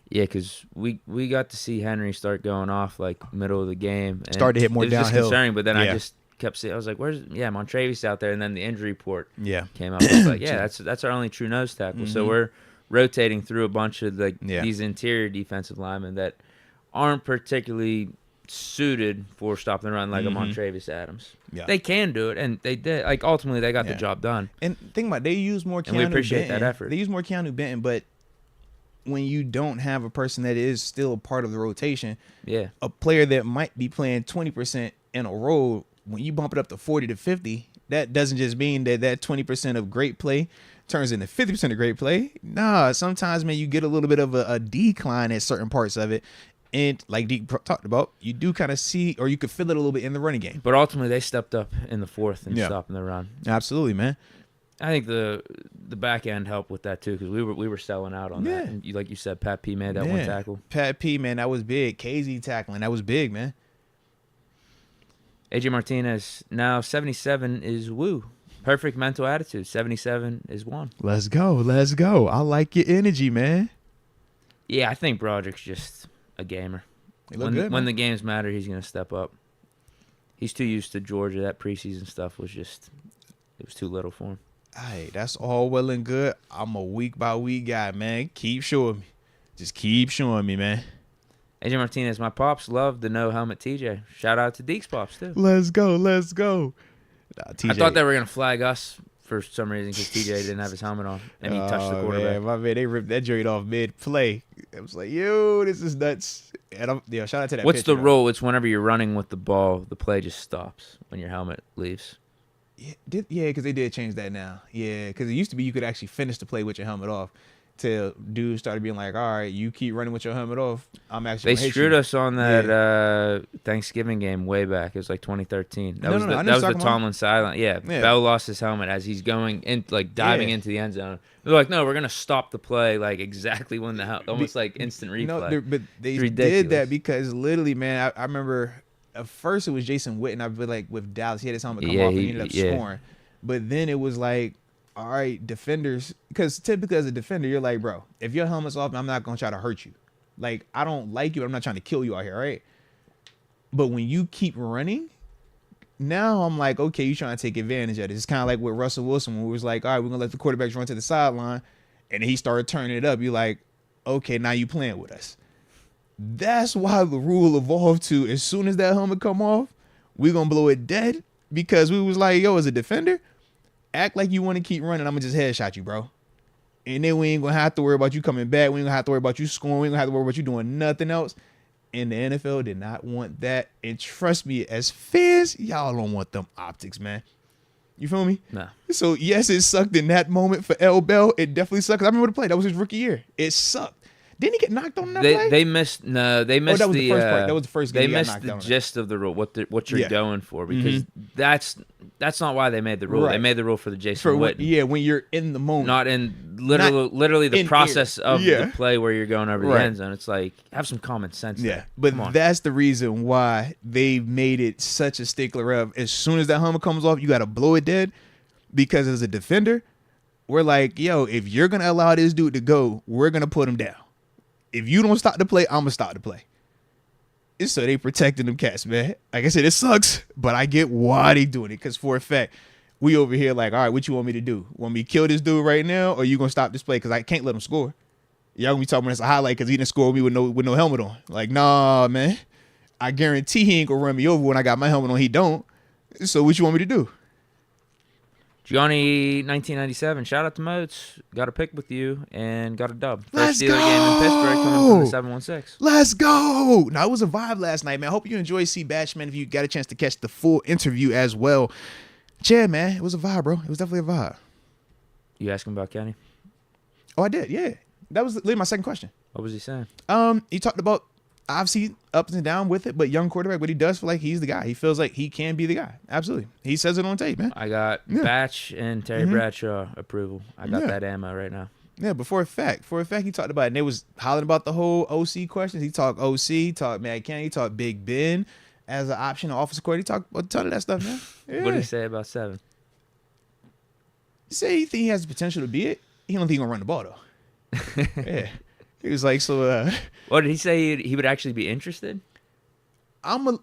Yeah, because we got to see Henry start going off like middle of the game. And started to hit more downhill. It was just concerning, but then I just kept saying, I was like, Montravius out there, and then the injury report came out. I was like, that's our only true nose tackle. Mm-hmm. So we're rotating through a bunch of these interior defensive linemen that aren't particularly suited for stopping the run like a Montravius Adams. Yeah. They can do it, and they did. Like, ultimately, they got the job done. And think about it, they use more Keanu Benton. And we appreciate that effort. They use more Keanu Benton, but when you don't have a person that is still a part of the rotation, a player that might be playing 20% in a row, when you bump it up to 40 to 50, that doesn't just mean that 20% of great play turns into 50% of great play. Nah, sometimes, man, you get a little bit of a decline at certain parts of it. And like Deke talked about, you do kind of see, or you could feel it a little bit in the running game. But ultimately, they stepped up in the fourth and stopping the run. Absolutely, man. I think the back end helped with that too because we were selling out on that. And like you said, Pat P made that one tackle. Pat P, man, that was big. KZ tackling, that was big, man. AJ Martinez now 77 is woo. Perfect mental attitude. 77 is one. Let's go. I like your energy, man. Yeah, I think Broderick's just a gamer. When the games matter, he's going to step up. He's too used to Georgia. That preseason stuff was it was too little for him. Hey, that's all well and good. I'm a week by week guy, man. Keep showing me. Just keep showing me, man. AJ Martinez, my pops love the no helmet TJ. Shout out to Deke's pops too. Let's go. TJ. I thought they were going to flag us for some reason because TJ didn't have his helmet on and he touched the quarterback. Man, my man, they ripped that joint off mid-play. I was like, yo, this is nuts. And shout out to that What's pitcher, the rule? It's whenever you're running with the ball, the play just stops when your helmet leaves. Yeah, because they did change that now. Yeah, because it used to be you could actually finish the play with your helmet off. Till dudes started being like, all right, you keep running with your helmet off, I'm actually They screwed us on that Thanksgiving game way back. It was like 2013. That was the Tomlin sideline. Yeah, Bell lost his helmet as he's going in, like diving into the end zone. They're like, no, we're going to stop the play like exactly when almost like instant replay. No, but they did that because literally, man, I remember at first it was Jason Witten. I feel like with Dallas, he had his helmet come off and he ended up scoring. But then it was like, all right, defenders, because typically as a defender, you're like, bro, if your helmet's off, I'm not going to try to hurt you. Like, I don't like you, but I'm not trying to kill you out here, right? But when you keep running, now I'm like, okay, you're trying to take advantage of it. It's kind of like with Russell Wilson when we was like, all right, we're going to let the quarterbacks run to the sideline, and he started turning it up. You're like, okay, now you playing with us. That's why the rule evolved to as soon as that helmet come off, we're going to blow it dead because we was like, yo, as a defender, act like you want to keep running. I'm going to just headshot you, bro. And then we ain't going to have to worry about you coming back. We ain't going to have to worry about you scoring. We ain't going to have to worry about you doing nothing else. And the NFL did not want that. And trust me, as fans, y'all don't want them optics, man. You feel me? Nah. So, yes, it sucked in that moment for L. Bell. It definitely sucked. I remember the play. That was his rookie year. It sucked. Didn't he get knocked on that play? They missed. No, they missed that was the first part. That was the first game. They missed the gist of the rule. What you're going for, because that's not why they made the rule. Right. They made the rule for the Jason Witten. Yeah, when you're in the moment, not in literally the process of the play where you're going over the end zone. It's like, have some common sense. Yeah, but that's the reason why they made it such a stickler of, as soon as that helmet comes off, you got to blow it dead, because as a defender, we're like, yo, if you're going to allow this dude to go, we're going to put him down. If you don't stop the play, I'm going to stop the play. And so they protecting them cats, man. Like I said, it sucks, but I get why they doing it. Because for a fact, we over here like, all right, what you want me to do? Want me to kill this dude right now, or you going to stop this play? Because I can't let him score. Y'all going to be talking about it's a highlight because he didn't score with me with no helmet on. Like, nah, man. I guarantee he ain't going to run me over when I got my helmet on. He don't. So what you want me to do? Johnny 1997, shout out to Moats. Got a pick with you and got a dub. Let's First go. Game in Pittsburgh coming from the 716. Let's go. Now, it was a vibe last night, man. I hope you enjoyed C. Batch, man. If you got a chance to catch the full interview as well. Yeah, man. It was a vibe, bro. It was definitely a vibe. You asking about Kenny? Oh, I did, yeah. That was literally my second question. What was he saying? He talked about, obviously, ups and downs with it, but young quarterback, but he does feel like he's the guy. He feels like he can be the guy. Absolutely. He says it on tape, man. I got Batch and Terry Bradshaw approval. I got that ammo right now. Yeah, but for a fact, he talked about it. And they was hollering about the whole OC questions. He talked OC, he talked Matt Cannon, he talked Big Ben as an option, offensive coordinator. He talked a ton of that stuff, man. Yeah. What did he say about 7? He said he think he has the potential to be it. He don't think he's going to run the ball, though. Yeah. He was like, so... What did he say? He would actually be interested?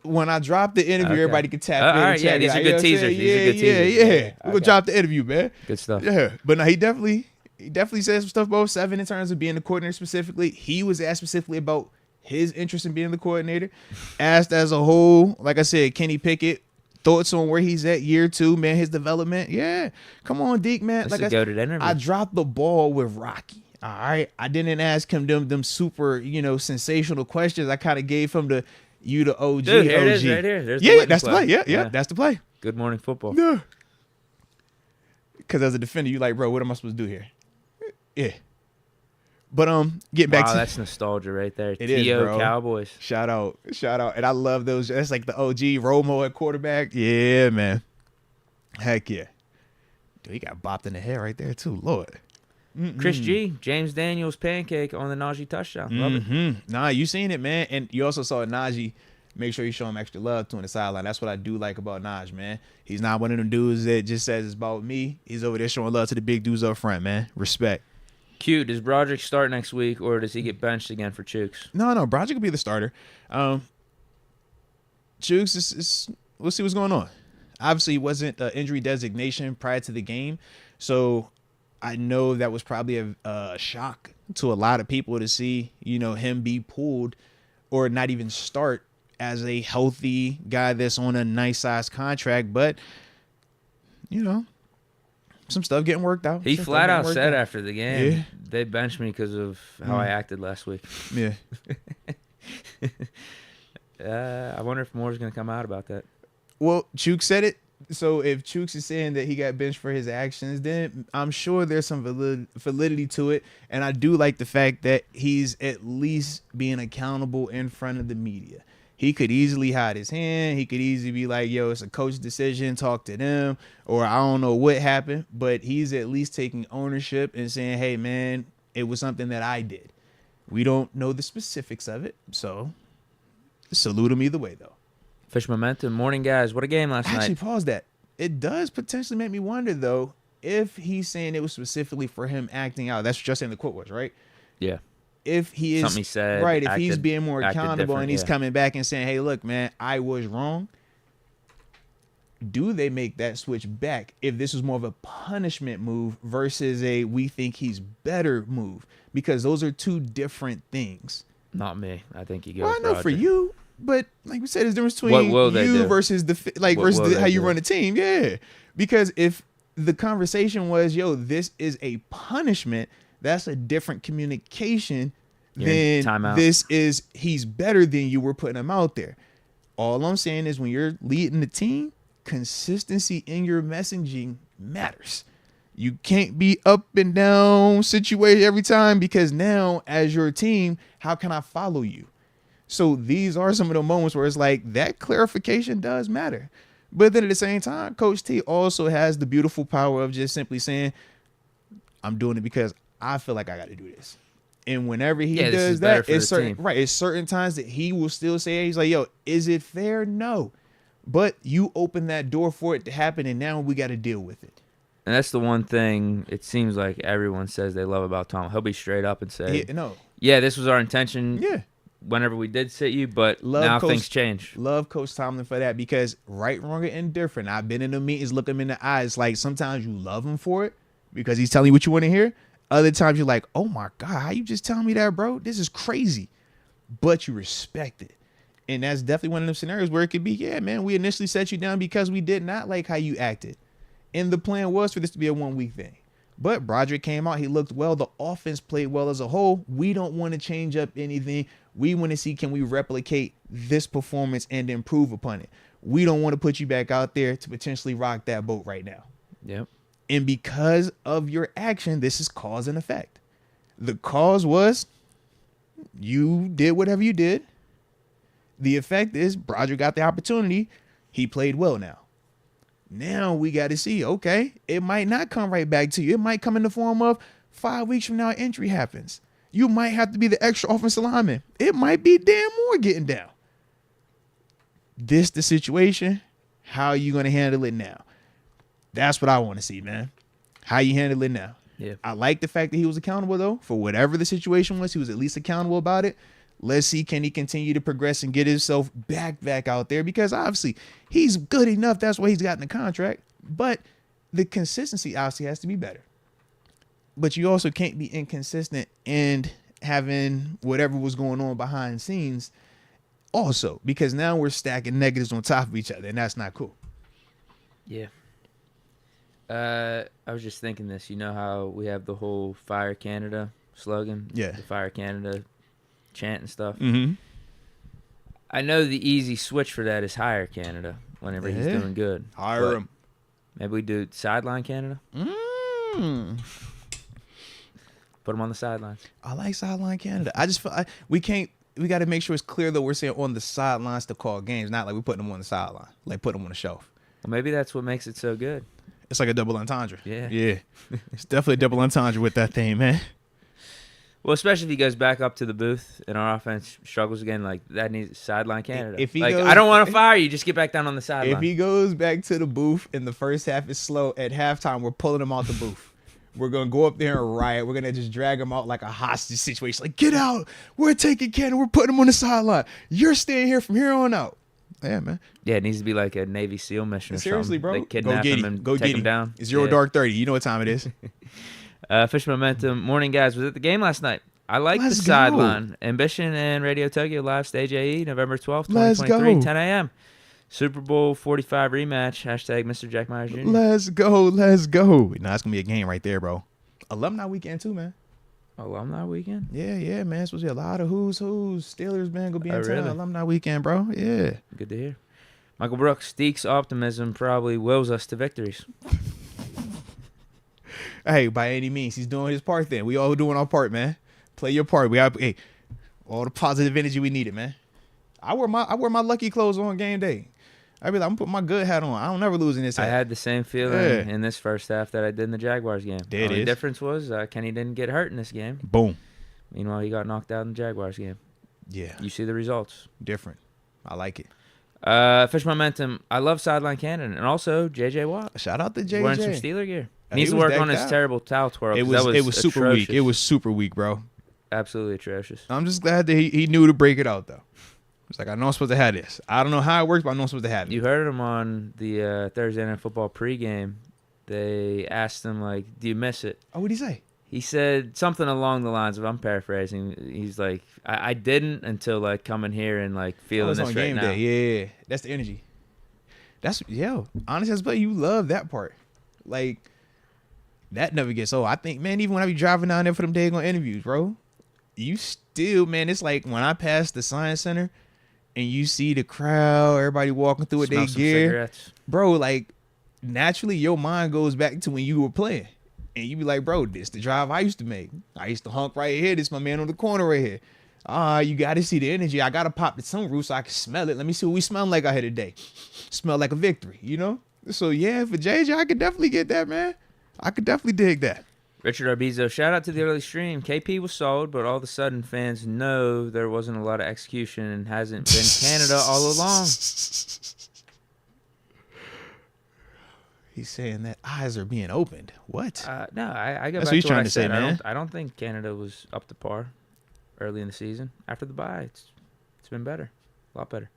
When I drop the interview, everybody can tap in. All right, yeah, these are good teasers. Yeah. We're going to drop the interview, man. Good stuff. Yeah. But no, he definitely said some stuff about 7 in terms of being the coordinator specifically. He was asked specifically about his interest in being the coordinator. Asked as a whole, like I said, Kenny Pickett, thoughts on where he's at year 2, man, his development. Yeah. Come on, Deke, man. That's a goated interview. I dropped the ball with Rocky. All right. I didn't ask him them super, sensational questions. I kind of gave him the OG. Dude, here OG. it is right here. There's that's the play. Yeah, that's the play. Good morning football. Yeah. Because as a defender, you like, bro, what am I supposed to do here? Yeah. But getting back to that's nostalgia right there. It is, bro. Cowboys. Shout out. And I love those. That's like the OG Romo at quarterback. Yeah, man. Heck yeah. Dude, he got bopped in the head right there too. Lord. Chris G, James Daniels pancake on the Najee touchdown. Love it. Nah, you seen it, man. And you also saw Najee make sure you show him extra love too on the sideline. That's what I do like about Naj, man. He's not one of them dudes that just says it's about me. He's over there showing love to the big dudes up front, man. Respect. Q, does Broderick start next week or does he get benched again for Chuks? No, Broderick will be the starter. Chuks is we'll see what's going on. Obviously, he wasn't an injury designation prior to the game, so I know that was probably a shock to a lot of people to see, him be pulled or not even start as a healthy guy that's on a nice size contract. But, some stuff getting worked out. He flat out said after the game, they benched me because of how I acted last week. Yeah. I wonder if more is going to come out about that. Well, Chuks said it. So if Chuks is saying that he got benched for his actions, then I'm sure there's some validity to it. And I do like the fact that he's at least being accountable in front of the media. He could easily hide his hand. He could easily be like, yo, it's a coach decision. Talk to them. Or I don't know what happened. But he's at least taking ownership and saying, hey, man, it was something that I did. We don't know the specifics of it. So salute him either way, though. Fish momentum. Morning, guys. What a game last night. Actually, pause that. It does potentially make me wonder, though, if he's saying it was specifically for him acting out. That's just saying the quote was, right? Yeah. If he is something he said, right, if he's being more accountable and he's coming back and saying, hey, look, man, I was wrong. Do they make that switch back if this was more of a punishment move versus a we think he's better move? Because those are two different things. Not me. I think you go. Well, I know for you. But like we said, there's a difference between you versus how you run a team. Yeah. Because if the conversation was, yo, this is a punishment, that's a different communication than this is he's better than you, we're putting him out there. All I'm saying is when you're leading the team, consistency in your messaging matters. You can't be up and down situation every time, because now as your team, how can I follow you? So these are some of the moments where it's like that clarification does matter. But then at the same time, Coach T also has the beautiful power of just simply saying, I'm doing it because I feel like I got to do this. And whenever he does that, it's certain times that he will still say, he's like, yo, is it fair? No. But you open that door for it to happen, and now we got to deal with it. And that's the one thing it seems like everyone says they love about Tom. He'll be straight up and say, yeah, this was our intention whenever we did sit you, but now things change. Love Coach Tomlin for that, because right, wrong, or indifferent, I've been in the meetings, look him in the eyes. Like, sometimes you love him for it because he's telling you what you want to hear. Other times you're like, oh my God, how you just telling me that, bro? This is crazy. But you respect it. And that's definitely one of them scenarios where it could be, yeah, man, we initially set you down because we did not like how you acted. And the plan was for this to be a 1 week thing. But Broderick came out. He looked well. The offense played well as a whole. We don't want to change up anything. We want to see, can we replicate this performance and improve upon it? We don't want to put you back out there to potentially rock that boat right now. Yep. And because of your action, this is cause and effect. The cause was you did whatever you did. The effect is Broderick got the opportunity. He played well now. Now we got to see, okay, it might not come right back to you. It might come in the form of 5 weeks from now, injury happens. You might have to be the extra offensive lineman. It might be Dan Moore getting down. This the situation. How are you going to handle it now? That's what I want to see, man. How you handle it now. Yeah. I like the fact that he was accountable, though. For whatever the situation was, he was at least accountable about it. Let's see, can he continue to progress and get himself back out there? Because obviously he's good enough. That's why he's gotten the contract. But the consistency obviously has to be better. But you also can't be inconsistent and having whatever was going on behind the scenes also, because now we're stacking negatives on top of each other, and that's not cool. Yeah. I was just thinking this. You know how we have the whole Fire Canada slogan? Yeah. The Fire Canada chant and stuff. Mm-hmm. I know the easy switch for that is Hire Canada whenever he's doing good. Hire him. Maybe we do Sideline Canada. Put him on the sidelines. I like Sideline Canada. I just feel we got to make sure it's clear that we're saying on the sidelines to call games, not like we're putting them on the sideline, like put them on the shelf. Well, maybe that's what makes it so good. It's like a double entendre. Yeah. It's definitely a double entendre with that thing, man. Well, especially if he goes back up to the booth and our offense struggles again, like that needs Sideline Canada. If he like, goes, I don't want to fire you, just get back down on the sideline. If he goes back to the booth and the first half is slow, at halftime we're pulling him out the booth. We're going to go up there and riot. We're going to just drag him out like a hostage situation. Like, get out. We're taking Canada. We're putting him on the sideline. You're staying here from here on out. Yeah, man. Yeah, it needs to be like a Navy SEAL mission or seriously, something. bro. They kidnap him and take him down. It's Zero Dark 30. You know what time it is. Fish Momentum. Morning, guys. Was at the game last night. I like the sideline. Ambition and Radio Tokyo Live Stage AE, November 12th, 2023, 10 a.m. Super Bowl 45 rematch. Hashtag Mr. Jack Myers Jr. Let's go. Nah, it's going to be a game right there, bro. Alumni weekend, too, man. Alumni weekend? Yeah, man. It's supposed to be a lot of who's. Steelers, man, gonna be in town. Really? Alumni weekend, bro. Yeah. Good to hear. Michael Brooks, Deke's optimism probably wills us to victories. Hey, by any means, he's doing his part then. We all doing our part, man. Play your part. We have all the positive energy we needed, man. I wear my lucky clothes on game day. I'm gonna put my good hat on. I don't never lose in this hat. I had the same feeling in this first half that I did in the Jaguars game. The only difference was Kenny didn't get hurt in this game. Boom. Meanwhile, he got knocked out in the Jaguars game. Yeah. You see the results. Different. I like it. Fish Momentum. I love Sideline Canada. And also, J.J. Watt. Shout out to J.J. Wearing some Steeler gear. Needs to work on his terrible towel twirl. It was super weak. It was super weak, bro. Absolutely atrocious. I'm just glad that he knew to break it out, though. It's like, I know I'm supposed to have this. I don't know how it works, but I know I'm supposed to have it. You heard him on the Thursday Night Football pregame. They asked him, like, do you miss it? Oh, what did he say? He said something along the lines of, I'm paraphrasing, he's like, I didn't until, like, coming here and, like, feeling this on right game now. Day. Yeah, that's the energy. Honestly, but you love that part. Like, that never gets old. I think, man, even when I be driving down there for them daggone interviews, bro, you still, man, it's like when I pass the Science Center and you see the crowd, everybody walking through with their gear. Cigarettes. Bro, like, naturally your mind goes back to when you were playing. And you be like, bro, this the drive I used to make. I used to honk right here. This my man on the corner right here. You got to see the energy. I got to pop the sunroof so I can smell it. Let me see what we smell like out here today. Smell like a victory, you know? So, yeah, for JJ, I could definitely get that, man. I could definitely dig that. Richard Arbizo, shout out to the early stream. KP was solid, but all of a sudden fans know there wasn't a lot of execution and hasn't been Canada all along. He's saying that eyes are being opened. What? No, I go That's back what he's to trying what I to said. say, man. I don't think Canada was up to par early in the season. After the bye, it's been better, a lot better.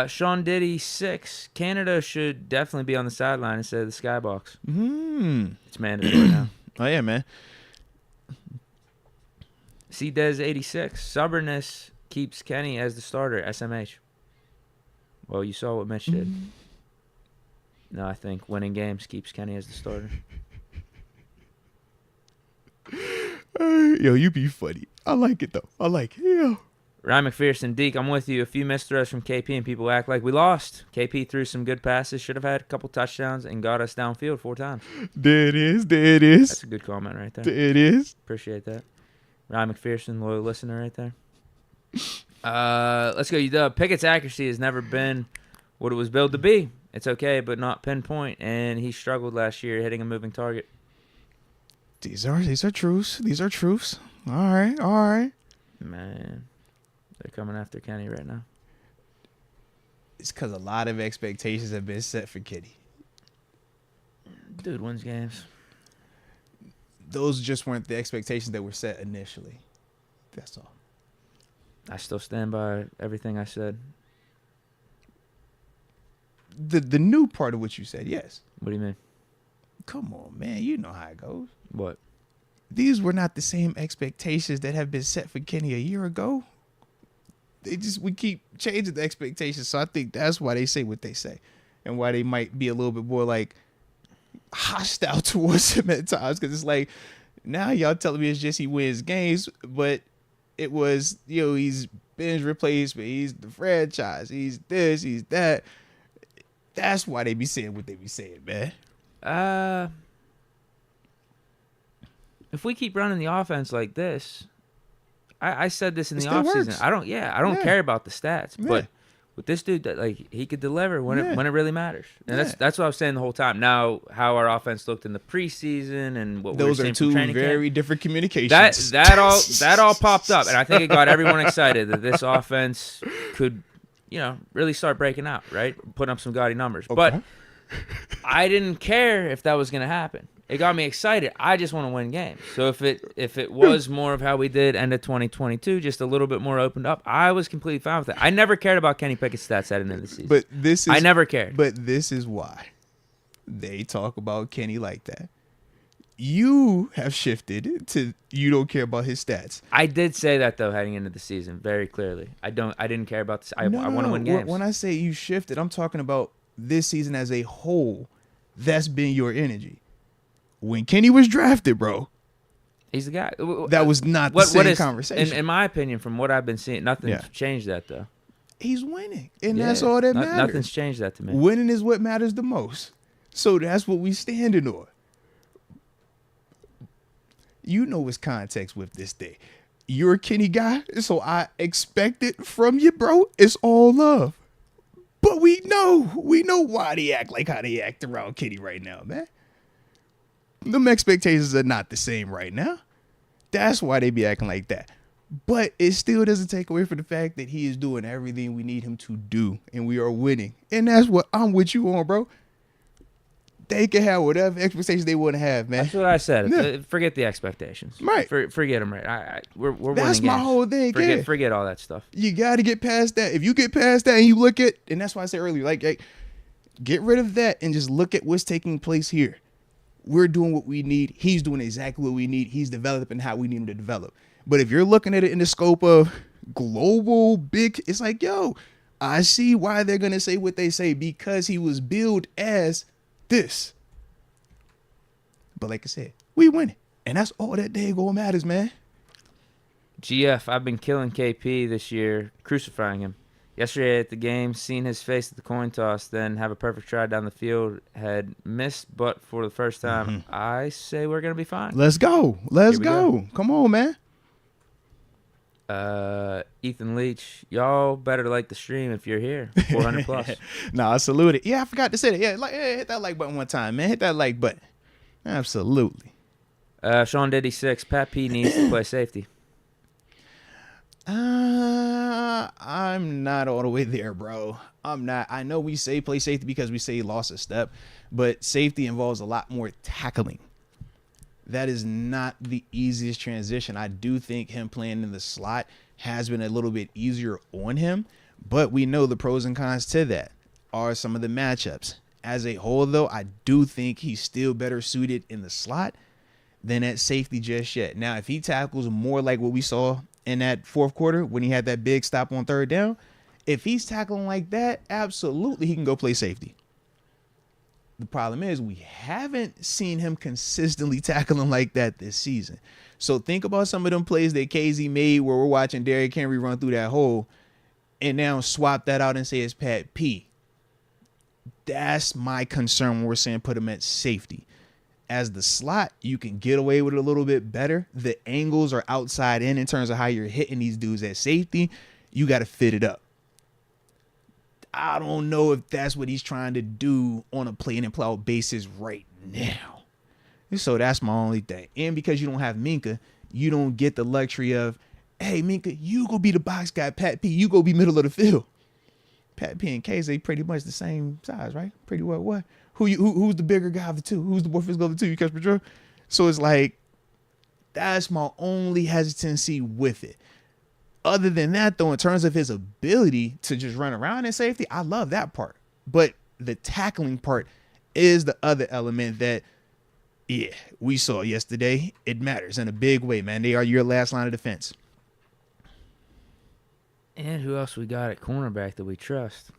Sean Diddy 6. Canada should definitely be on the sideline instead of the skybox. It's mandatory now. Oh yeah, man. C-Dez 86. Stubbornness keeps Kenny as the starter. SMH. Well, you saw what Mitch did. No, I think winning games keeps Kenny as the starter. Yo, you be funny. I like it though. I like it. Yeah. Ryan McPherson, Deke, I'm with you. A few missed throws from KP and people act like we lost. KP threw some good passes, should have had a couple touchdowns, and got us downfield 4 times. There it is. There it is. That's a good comment right there. There it is. Appreciate that. Ryan McPherson, loyal listener right there. Let's go, UW. Pickett's accuracy has never been what it was billed to be. It's okay, but not pinpoint, and he struggled last year hitting a moving target. These are truths. These are truths. All right. Man. They're coming after Kenny right now. It's because a lot of expectations have been set for Kenny. Dude wins games. Those just weren't the expectations that were set initially. That's all. I still stand by everything I said. The new part of what you said, yes. What do you mean? Come on, man. You know how it goes. What? These were not the same expectations that have been set for Kenny a year ago. We keep changing the expectations, so I think that's why they say what they say, and why they might be a little bit more like hostile towards him at times. Because it's like, now y'all telling me it's just he wins games, but it was, he's bench replacement, he's the franchise, he's this, he's that. That's why they be saying what they be saying, man. If we keep running the offense like this. I said this in the offseason. Works. I don't care about the stats, but with this dude, that he could deliver when it really matters, and that's what I was saying the whole time. Now, how our offense looked in the preseason and what those we were are two very different communications. That all popped up, and I think it got everyone excited that this offense could, really start breaking out, right, putting up some gaudy numbers. Okay. But I didn't care if that was going to happen. It got me excited. I just want to win games. So if it was more of how we did end of 2022, just a little bit more opened up, I was completely fine with it. I never cared about Kenny Pickett's stats heading into the season. I never cared. But this is why they talk about Kenny like that. You have shifted to you don't care about his stats. I did say that though heading into the season very clearly. I didn't care about this. I want to win games. When I say you shifted, I'm talking about this season as a whole. That's been your energy. When Kenny was drafted, bro, he's the guy. That was not the same conversation. In my opinion, from what I've been seeing, nothing's changed that, though. He's winning, and that's all that matters. Nothing's changed that to me. Winning is what matters the most. So that's what we standing on. You know what's context with this day. You're a Kenny guy, so I expect it from you, bro. It's all love. But we know why they act like how they act around Kenny right now, man. Them expectations are not the same right now. That's why they be acting like that. But it still doesn't take away from the fact that he is doing everything we need him to do, and we are winning. And that's what I'm with you on, bro. They can have whatever expectations they want to have, man. That's what I said. Yeah. Forget the expectations. Right. Forget them, right? We're winning games. That's my whole thing. Forget all that stuff. You got to get past that. If you get past that and you look at, and that's why I said earlier, like get rid of that and just look at what's taking place here. We're doing what we need. He's doing exactly what we need. He's developing how we need him to develop. But if you're looking at it in the scope of global big, it's like, yo, I see why they're going to say what they say because he was billed as this. But like I said, we winning. And that's all that daggone matters, man. GF, I've been killing KP this year, crucifying him. Yesterday at the game, seen his face at the coin toss, then have a perfect try down the field. Had missed, but for the first time, I say we're going to be fine. Let's go. Let's go. Come on, man. Ethan Leach, y'all better like the stream if you're here. 400 plus. Nah, I salute it. Yeah, I forgot to say that. Yeah, hit that like button one time, man. Hit that like button. Absolutely. Sean Diddy 6, Pat P needs to play safety. I'm not all the way there, bro. I'm not. I know we say play safety because we say he lost a step, but safety involves a lot more tackling. That is not the easiest transition. I do think him playing in the slot has been a little bit easier on him, but we know the pros and cons to that are some of the matchups. As a whole, though, I do think he's still better suited in the slot than at safety just yet. Now, if he tackles more like what we saw in that fourth quarter when he had that big stop on third down, if he's tackling like that, absolutely he can go play safety. The problem is we haven't seen him consistently tackling like that this season. So think about some of them plays that KZ made where we're watching Derrick Henry run through that hole and now swap that out and say it's Pat P. That's my concern when we're saying put him at safety. As the slot, you can get away with it a little bit better. The angles are outside in terms of how you're hitting these dudes at safety. You got to fit it up. I don't know if that's what he's trying to do on a play and play out basis right now. So that's my only thing. And because you don't have Minka, you don't get the luxury of, hey, Minka, you go be the box guy. Pat P, you go be middle of the field. Pat P and KZ pretty much the same size, right? Pretty well. What? Who's the bigger guy of the two? Who's the more physical of the two? You catch my drift? So it's like, that's my only hesitancy with it. Other than that, though, in terms of his ability to just run around in safety, I love that part. But the tackling part is the other element that, yeah, we saw yesterday. It matters in a big way, man. They are your last line of defense. And who else we got at cornerback that we trust?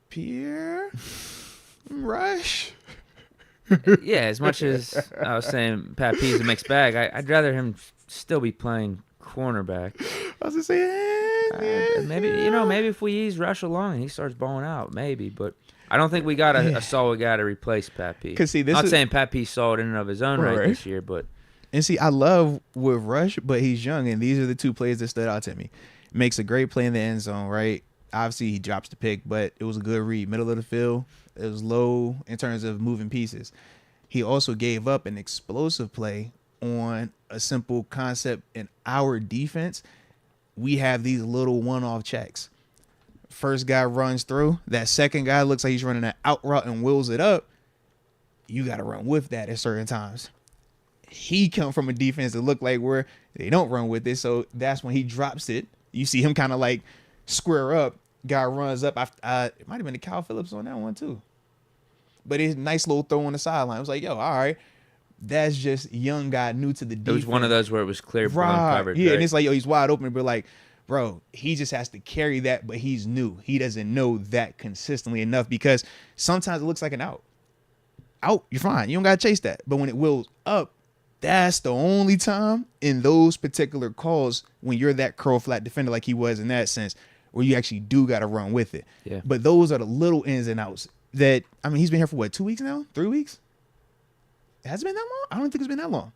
Pierre Rush. Yeah, as much as I was saying Pat P's a mixed bag, I'd rather him still be playing cornerback. I was gonna say, maybe if we ease Rush along and he starts balling out, maybe. But I don't think we got a solid guy to replace Pat P. Because see, not saying Pat P's solid in and of his own right this year, but see, I love with Rush, but he's young, and these are the two plays that stood out to me. Makes a great play in the end zone, right? Obviously, he drops the pick, but it was a good read. Middle of the field, it was low in terms of moving pieces. He also gave up an explosive play on a simple concept in our defense. We have these little one-off checks. First guy runs through. That second guy looks like he's running an out route and wheels it up. You got to run with that at certain times. He come from a defense that looked like where they don't run with it, so that's when he drops it. You see him kind of like square up. Guy runs up. It might have been the Kyle Phillips on that one too. But it's a nice little throw on the sideline. I was like, yo, all right. That's just young guy new to the defense. It was one of those where it was clear uncovered. Yeah, right? And it's like, yo, he's wide open. But like, bro, he just has to carry that, but he's new. He doesn't know that consistently enough because sometimes it looks like an out. Out, you're fine. You don't got to chase that. But when it wheels up, that's the only time in those particular calls when you're that curl flat defender like he was in that sense where you actually do got to run with it. Yeah. But those are the little ins and outs that, I mean, he's been here for what, 2 weeks now? 3 weeks? Has it been that long? I don't think it's been that long.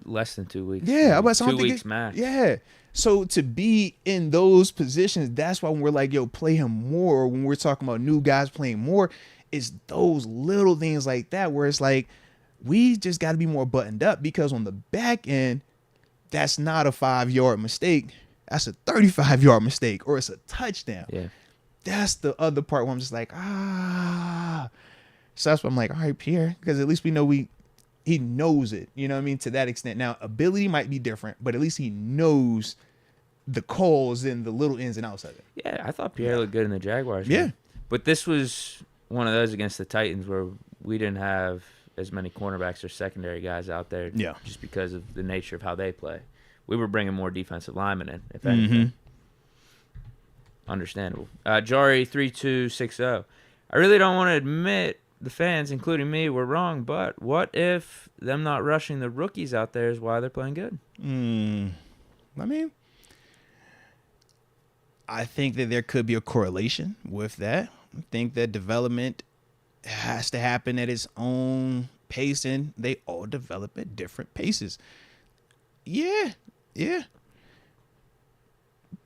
Less than 2 weeks. Yeah. 2 weeks max. Yeah. So to be in those positions, that's why when we're like, yo, play him more, when we're talking about new guys playing more, it's those little things like that where it's like, we just got to be more buttoned up because on the back end, that's not a 5-yard mistake. That's a 35-yard mistake or it's a touchdown. Yeah. That's the other part where I'm just like, So that's why I'm like, all right, Pierre, because at least we know he knows it. You know what I mean? To that extent. Now, ability might be different, but at least he knows the calls and the little ins and outs of it. Yeah, I thought Pierre looked good in the Jaguars. Yeah. Man. But this was one of those against the Titans where we didn't have as many cornerbacks or secondary guys out there just because of the nature of how they play. We were bringing more defensive linemen in, if anything. Mm-hmm. Understandable. Jari 3260. I really don't want to admit the fans, including me, were wrong, but what if them not rushing the rookies out there is why they're playing good? I mean, I think that there could be a correlation with that. I think that development has to happen at its own pace, and they all develop at different paces. Yeah.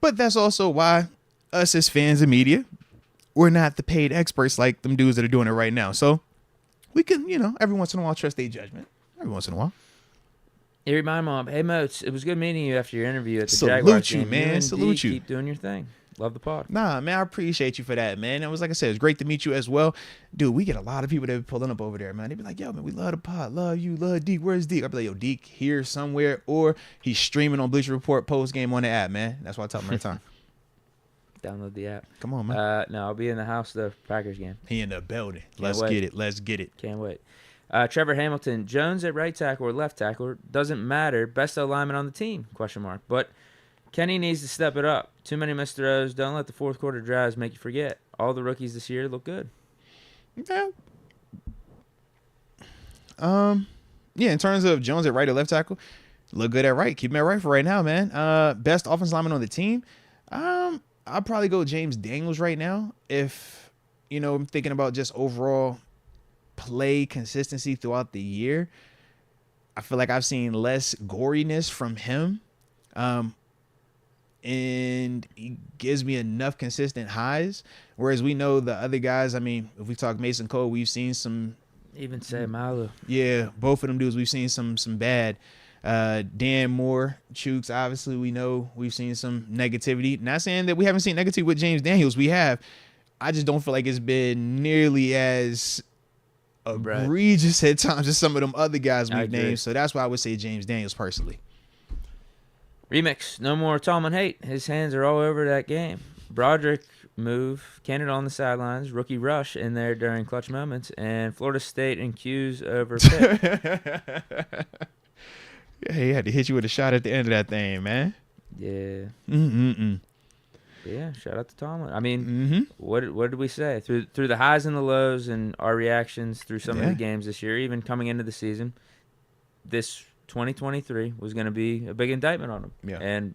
But that's also why us as fans of media, we're not the paid experts like them dudes that are doing it right now. So we can, every once in a while trust their judgment. Every once in a while. You remind Mom, hey Moats, it was good meeting you after your interview at the Jaguars game. Salute you, man. Salute you. Keep doing your thing. Love the pod. Nah, man, I appreciate you for that, man. It was like I said, it's great to meet you as well. Dude, we get a lot of people that be pulling up over there, man. They be like, yo, man, we love the pod. Love you. Love Deke. Where's Deke? I be like, yo, Deke here somewhere, or he's streaming on Bleacher Report post game on the app, man. That's why I tell him every time. Download the app. Come on, man. No, I'll be in the house, the Packers game. He in the building. Let's get it. Can't wait. Trevor Hamilton, Jones at right tackle or left tackle, doesn't matter. Best alignment on the team, ? But Kenny needs to step it up. Too many missed throws. Don't let the fourth quarter drives make you forget. All the rookies this year look good. Yeah. In terms of Jones at right or left tackle, look good at right. Keep him at right for right now, man. Best offensive lineman on the team. I'll probably go James Daniels right now. If, I'm thinking about just overall play consistency throughout the year. I feel like I've seen less goriness from him. And he gives me enough consistent highs. Whereas we know the other guys, I mean, if we talk Mason Cole, we've seen some. Even say Malu. Yeah, both of them dudes, we've seen some bad. Dan Moore, Chuks, obviously we know we've seen some negativity. Not saying that we haven't seen negativity with James Daniels. We have. I just don't feel like it's been nearly as egregious at times as some of them other guys we've named. So that's why I would say James Daniels personally. Remix, no more Tomlin hate. His hands are all over that game. Broderick move, Canada on the sidelines, rookie Rush in there during clutch moments, and Florida State and Q's over Pitt. Yeah, he had to hit you with a shot at the end of that thing, man. Yeah. Yeah, shout out to Tomlin. I mean, what did we say? Through the highs and the lows and our reactions through some of the games this year, even coming into the season, this 2023 was going to be a big indictment on him. Yeah. And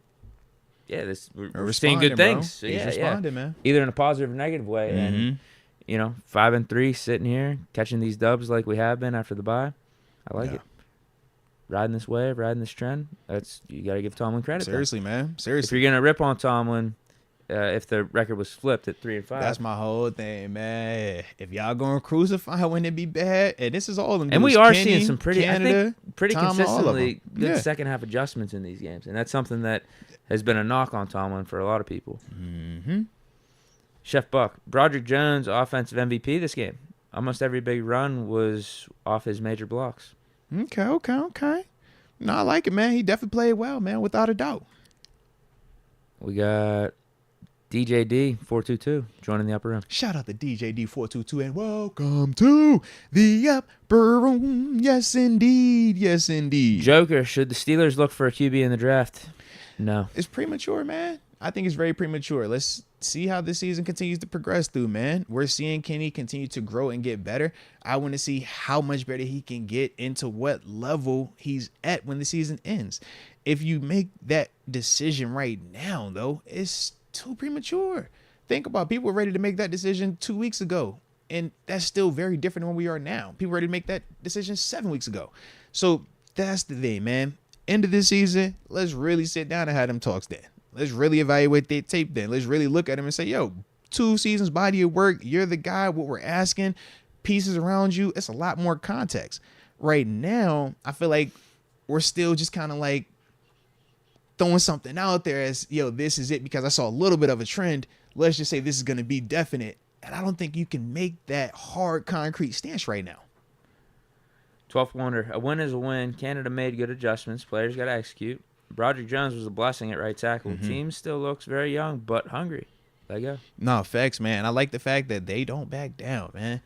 we're seeing good things. So, He's responding, man. Either in a positive or negative way. And 5-3 sitting here catching these dubs like we have been after the bye. I like it. Riding this wave, riding this trend. You got to give Tomlin credit. Seriously, man. Seriously. If you're gonna rip on Tomlin, if the record was flipped at 3-5, that's my whole thing, man. If y'all gonna crucify when it be bad, and this is all of them. And we are Kenny, seeing some pretty Tomlin, consistently good second half adjustments in these games, and that's something that has been a knock on Tomlin for a lot of people. Chef Buck, Broderick Jones, offensive MVP this game. Almost every big run was off his major blocks. Okay. No, I like it, man. He definitely played well, man, without a doubt. We got DJD 422 joining the upper room. Shout out to DJD 422 and welcome to the upper room. Yes, indeed. Joker, should the Steelers look for a QB in the draft? No. It's premature, man. I think it's very premature. Let's see how this season continues to progress through, man. We're seeing Kenny continue to grow and get better. I want to see how much better he can get into what level he's at when the season ends. If you make that decision right now, though, it's too premature. Think about it. People were ready to make that decision 2 weeks ago, and that's still very different than where we are now. People were ready to make that decision 7 weeks ago. So that's the thing, man. End of this season, let's really sit down and have them talks then. Let's really evaluate their tape then. Let's really look at him and say, yo, 2 seasons, body of work. You're the guy. What we're asking, pieces around you. It's a lot more context. Right now, I feel like we're still just kind of like throwing something out there as, yo, this is it because I saw a little bit of a trend. Let's just say this is going to be definite. And I don't think you can make that hard, concrete stance right now. 12th wonder. A win is a win. Canada made good adjustments. Players got to execute. Broderick Jones was a blessing at right tackle. Team still looks very young, but hungry. There you go. No, facts, man. I like the fact that they don't back down, man.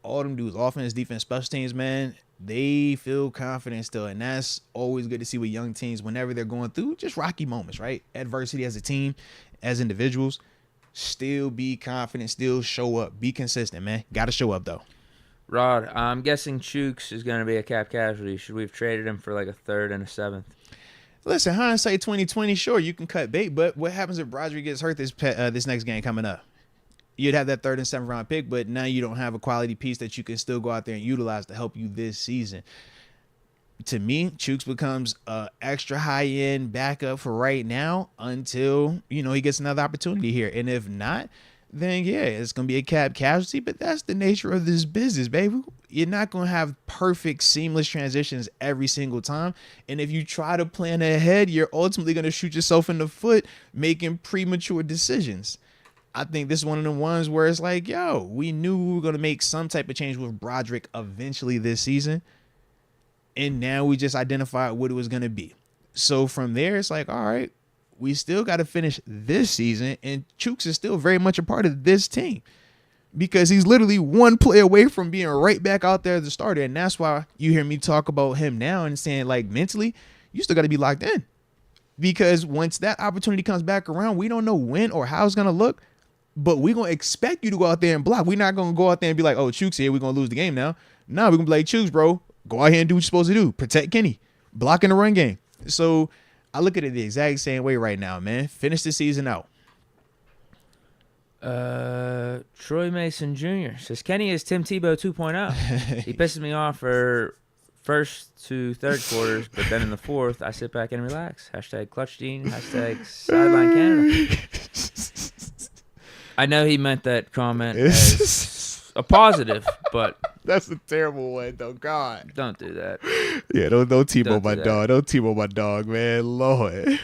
All them dudes, offense, defense, special teams, man, they feel confident still. And that's always good to see with young teams whenever they're going through just rocky moments, right? Adversity as a team, as individuals. Still be confident, still show up. Be consistent, man. Got to show up, though. Rod, I'm guessing Chuks is going to be a cap casualty. Should we have traded him for like a 3rd and a 7th? Listen, hindsight 2020, sure, you can cut bait, but what happens if Broderick gets hurt this next game coming up? You'd have that 3rd and 7th round pick, but now you don't have a quality piece that you can still go out there and utilize to help you this season. To me, Chuks becomes an extra high-end backup for right now until, he gets another opportunity here. And if not, then, yeah, it's going to be a cap casualty, but that's the nature of this business, baby. You're not going to have perfect, seamless transitions every single time. And if you try to plan ahead, you're ultimately going to shoot yourself in the foot making premature decisions. I think this is one of the ones where it's like, yo, we knew we were going to make some type of change with Broderick eventually this season. And now we just identified what it was going to be. So from there, it's like, all right, we still got to finish this season. And Chuks is still very much a part of this team because he's literally one play away from being right back out there as the starter. And that's why you hear me talk about him now and saying, like, mentally, you still got to be locked in. Because once that opportunity comes back around, we don't know when or how it's going to look. But we're going to expect you to go out there and block. We're not going to go out there and be like, oh, Chuks here, we're going to lose the game now. No, we're going to be like, Chuks, bro, go out here and do what you're supposed to do. Protect Kenny. Block in the run game. So I look at it the exact same way right now, man. Finish the season out. Troy Mason Jr. says, Kenny is Tim Tebow 2.0. He pisses me off for first to third quarters, but then in the fourth, I sit back and relax. Hashtag Clutch Dean. Hashtag Sideline Canada. I know he meant that comment as a positive, but that's a terrible one, though. God, don't do that. Yeah, don't Tebow my dog. Don't Tebow my dog, man. Lord.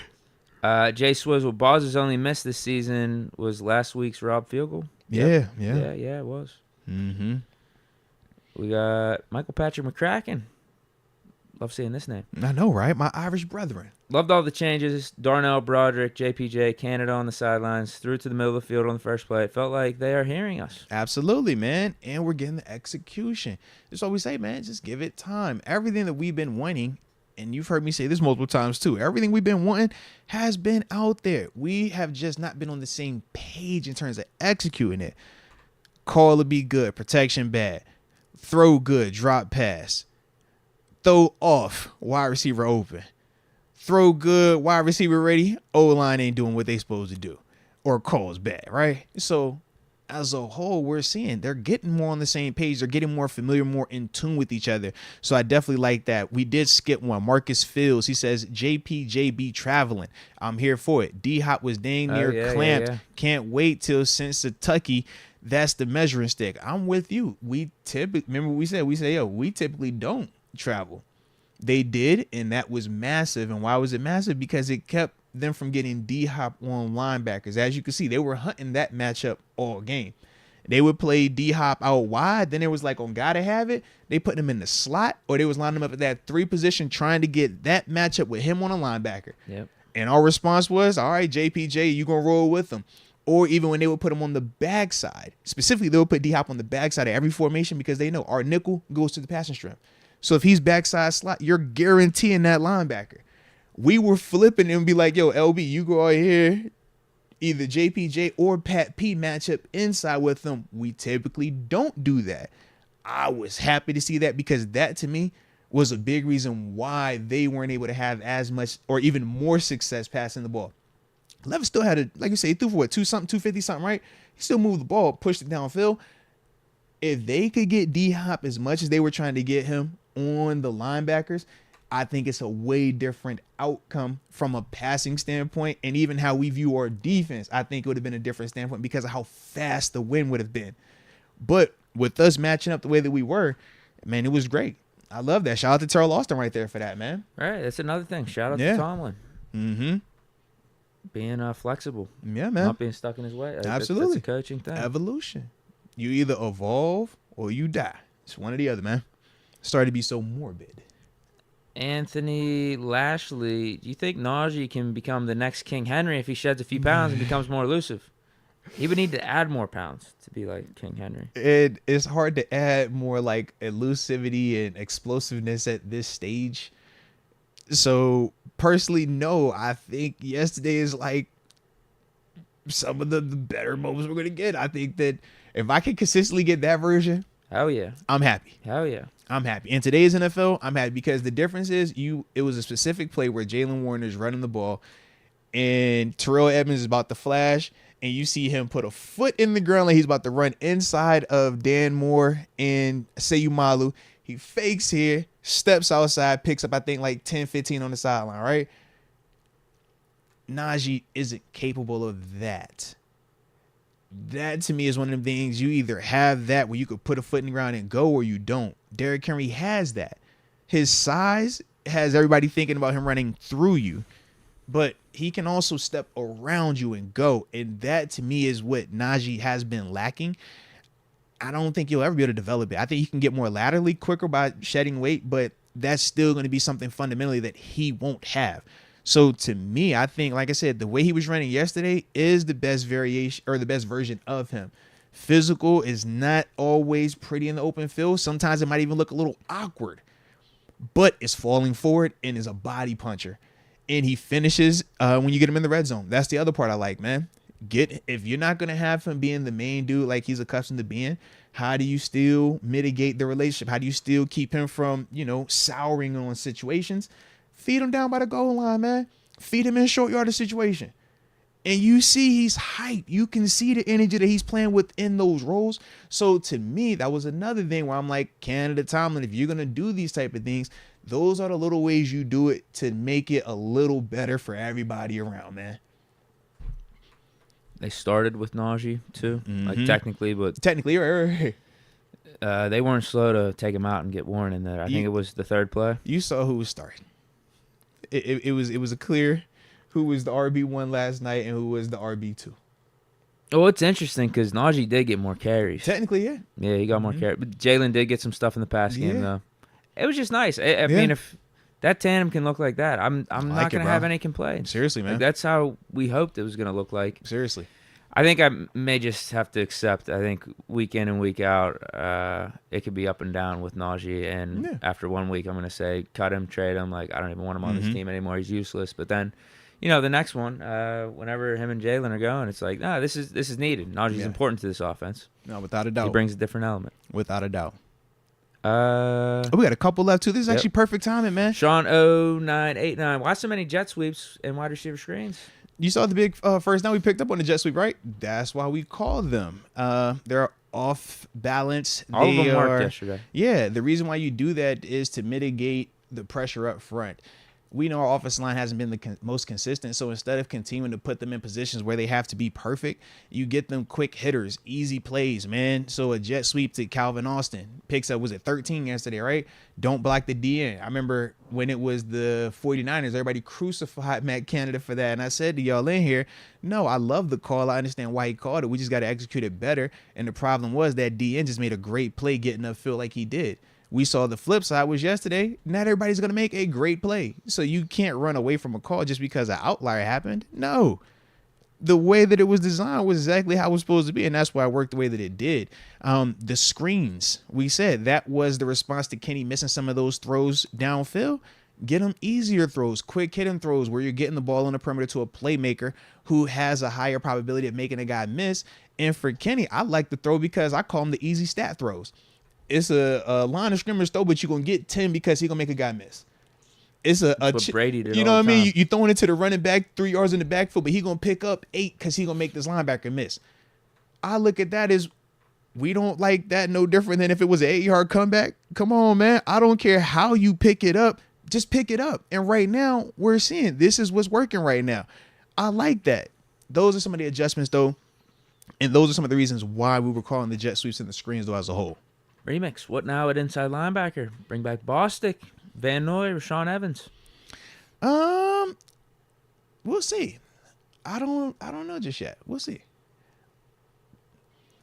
Jay Swizzle, Boz's only miss this season was last week's Rob field goal. Yeah, yeah, it was. Mm-hmm. We got Michael Patrick McCracken. Love seeing this name. I know, right? My Irish brethren. Loved all the changes. Darnell, Broderick, JPJ, Canada on the sidelines, through to the middle of the field on the first play. It felt like they are hearing us. Absolutely, man. And we're getting the execution. That's what we say, man. Just give it time. Everything that we've been wanting, and you've heard me say this multiple times too, everything we've been wanting has been out there. We have just not been on the same page in terms of executing it. Call to be good, protection bad, throw good, drop pass, throw off, wide receiver open, throw good, wide receiver ready, O-line ain't doing what they supposed to do, or call's bad, right? So as a whole, we're seeing they're getting more on the same page. They're getting more familiar, more in tune with each other. So I definitely like that. We did skip one. Marcus Fields, he says, JPJB traveling. I'm here for it. D-Hop was dang near clamped. Yeah. Can't wait till Kentucky. That's the measuring stick. I'm with you. We typically, remember what we said? We typically don't travel. They did, and that was massive. And why was it massive? Because it kept them from getting D-Hop on linebackers. As you can see, they were hunting that matchup all game. They would play D-Hop out wide. Then it was like, on gotta have it, they put him in the slot, or they was lining him up at that 3 position trying to get that matchup with him on a linebacker. Yep. And our response was, all right, JPJ, you gonna roll with him. Or even when they would put him on the backside, specifically they would put D-Hop on the backside of every formation because they know our nickel goes to the passing strip. So if he's backside slot, you're guaranteeing that linebacker. We were flipping and be like, yo, LB, you go out here, either JPJ or Pat P matchup inside with them. We typically don't do that. I was happy to see that because that to me was a big reason why they weren't able to have as much or even more success passing the ball. Levis still had like you say, he threw for what, 250 something, right? He still moved the ball, pushed it downfield. If they could get D-Hop as much as they were trying to get him on the linebackers, I think it's a way different outcome from a passing standpoint, and even how we view our defense. I think it would have been a different standpoint because of how fast the win would have been. But with us matching up the way that we were, man, it was great. I love that. Shout out to Terrell Austin right there for that, man. Right, that's another thing. Shout out to Tomlin. Mm-hmm. Being flexible. Yeah, man. Not being stuck in his way. Absolutely. That's a coaching thing. Evolution. You either evolve or you die. It's one or the other, man. Started to be so morbid. Anthony Lashley, do you think Najee can become the next King Henry if he sheds a few pounds and becomes more elusive? He would need to add more pounds to be like King Henry. It's hard to add more like elusivity and explosiveness at this stage. So personally, no, I think yesterday is like some of the better moments we're going to get. I think that if I can consistently get that version, hell yeah, I'm happy. Hell yeah. I'm happy. In today's NFL, I'm happy because the difference is it was a specific play where Jalen Warner is running the ball and Terrell Edmonds is about to flash, and you see him put a foot in the ground like he's about to run inside of Dan Moore and Seyumalu. He fakes here, steps outside, picks up, I think, like 10, 15 on the sideline, right? Najee isn't capable of that. That, to me, is one of the things you either have that where you could put a foot in the ground and go, or you don't. Derrick Henry has that. His size has everybody thinking about him running through you, but he can also step around you and go. And that, to me, is what Najee has been lacking. I don't think you'll ever be able to develop it. I think you can get more laterally quicker by shedding weight, but that's still going to be something fundamentally that he won't have. So to me, I think, like I said, the way he was running yesterday is the best variation or the best version of him. Physical is not always pretty in the open field. Sometimes it might even look a little awkward, but it's falling forward and is a body puncher. And he finishes when you get him in the red zone. That's the other part I like, man. If you're not going to have him being the main dude like he's accustomed to being, how do you still mitigate the relationship? How do you still keep him from, souring on situations? Feed him down by the goal line, man. Feed him in a short yardage situation. And you see he's hyped. You can see the energy that he's playing within those roles. So to me, that was another thing where I'm like, Canada Tomlin, if you're going to do these type of things, those are the little ways you do it to make it a little better for everybody around, man. They started with Najee too, like technically, but right. They weren't slow to take him out and get Warren in there. I think it was the third play. You saw who was starting. It was a clear who was the RB1 last night and who was the RB2. Oh, it's interesting because Najee did get more carries. Technically, yeah. Yeah, he got more carries. But Jalen did get some stuff in the pass game, though. It was just nice. I mean, if that tandem can look like that, I'm not going to have any complaints. Seriously, man. Like, that's how we hoped it was going to look like. Seriously. I think I may just have to accept, I think week in and week out, it could be up and down with Najee. And after 1 week, I'm going to say, cut him, trade him. Like, I don't even want him on this team anymore. He's useless. But then, the next one, whenever him and Jalen are going, it's like, this is needed. Najee's important to this offense. No, without a doubt. He brings a different element. Without a doubt. We got a couple left, too. This is actually perfect timing, man. Sean 0989. Why so many jet sweeps and wide receiver screens? You saw the big first down we picked up on the jet sweep, right? That's why we called them. They're off balance. All of them worked yesterday. Yeah, the reason why you do that is to mitigate the pressure up front. We know our offensive line hasn't been the most consistent, so instead of continuing to put them in positions where they have to be perfect, you get them quick hitters, easy plays, man. So a jet sweep to Calvin Austin picks up, was it 13 yesterday, right? Don't block the DN. I remember when it was the 49ers, everybody crucified Matt Canada for that, and I said to y'all in here, no, I love the call. I understand why he called it. We just got to execute it better, and the problem was that DN just made a great play getting upfield like he did. We saw the flip side was yesterday. Not everybody's going to make a great play. So you can't run away from a call just because an outlier happened. No. The way that it was designed was exactly how it was supposed to be, and that's why it worked the way that it did. The screens, we said that was the response to Kenny missing some of those throws downfield. Get him easier throws, quick hitting throws where you're getting the ball on the perimeter to a playmaker who has a higher probability of making a guy miss. And for Kenny, I like the throw because I call them the easy stat throws. It's a line of scrimmage throw, but you're going to get 10 because he's going to make a guy miss. It's what Brady did. You know what I mean? You throwing it to the running back 3 yards in the backfield, but he's going to pick up 8 because he's going to make this linebacker miss. I look at that as we don't like that no different than if it was an 8-yard comeback. Come on, man. I don't care how you pick it up. Just pick it up. And right now, we're seeing this is what's working right now. I like that. Those are some of the adjustments, though. And those are some of the reasons why we were calling the jet sweeps and the screens, though, as a whole. Remix. What now at inside linebacker? Bring back Bostic, Van Noy, Rashawn Evans. We'll see. I don't know just yet. We'll see.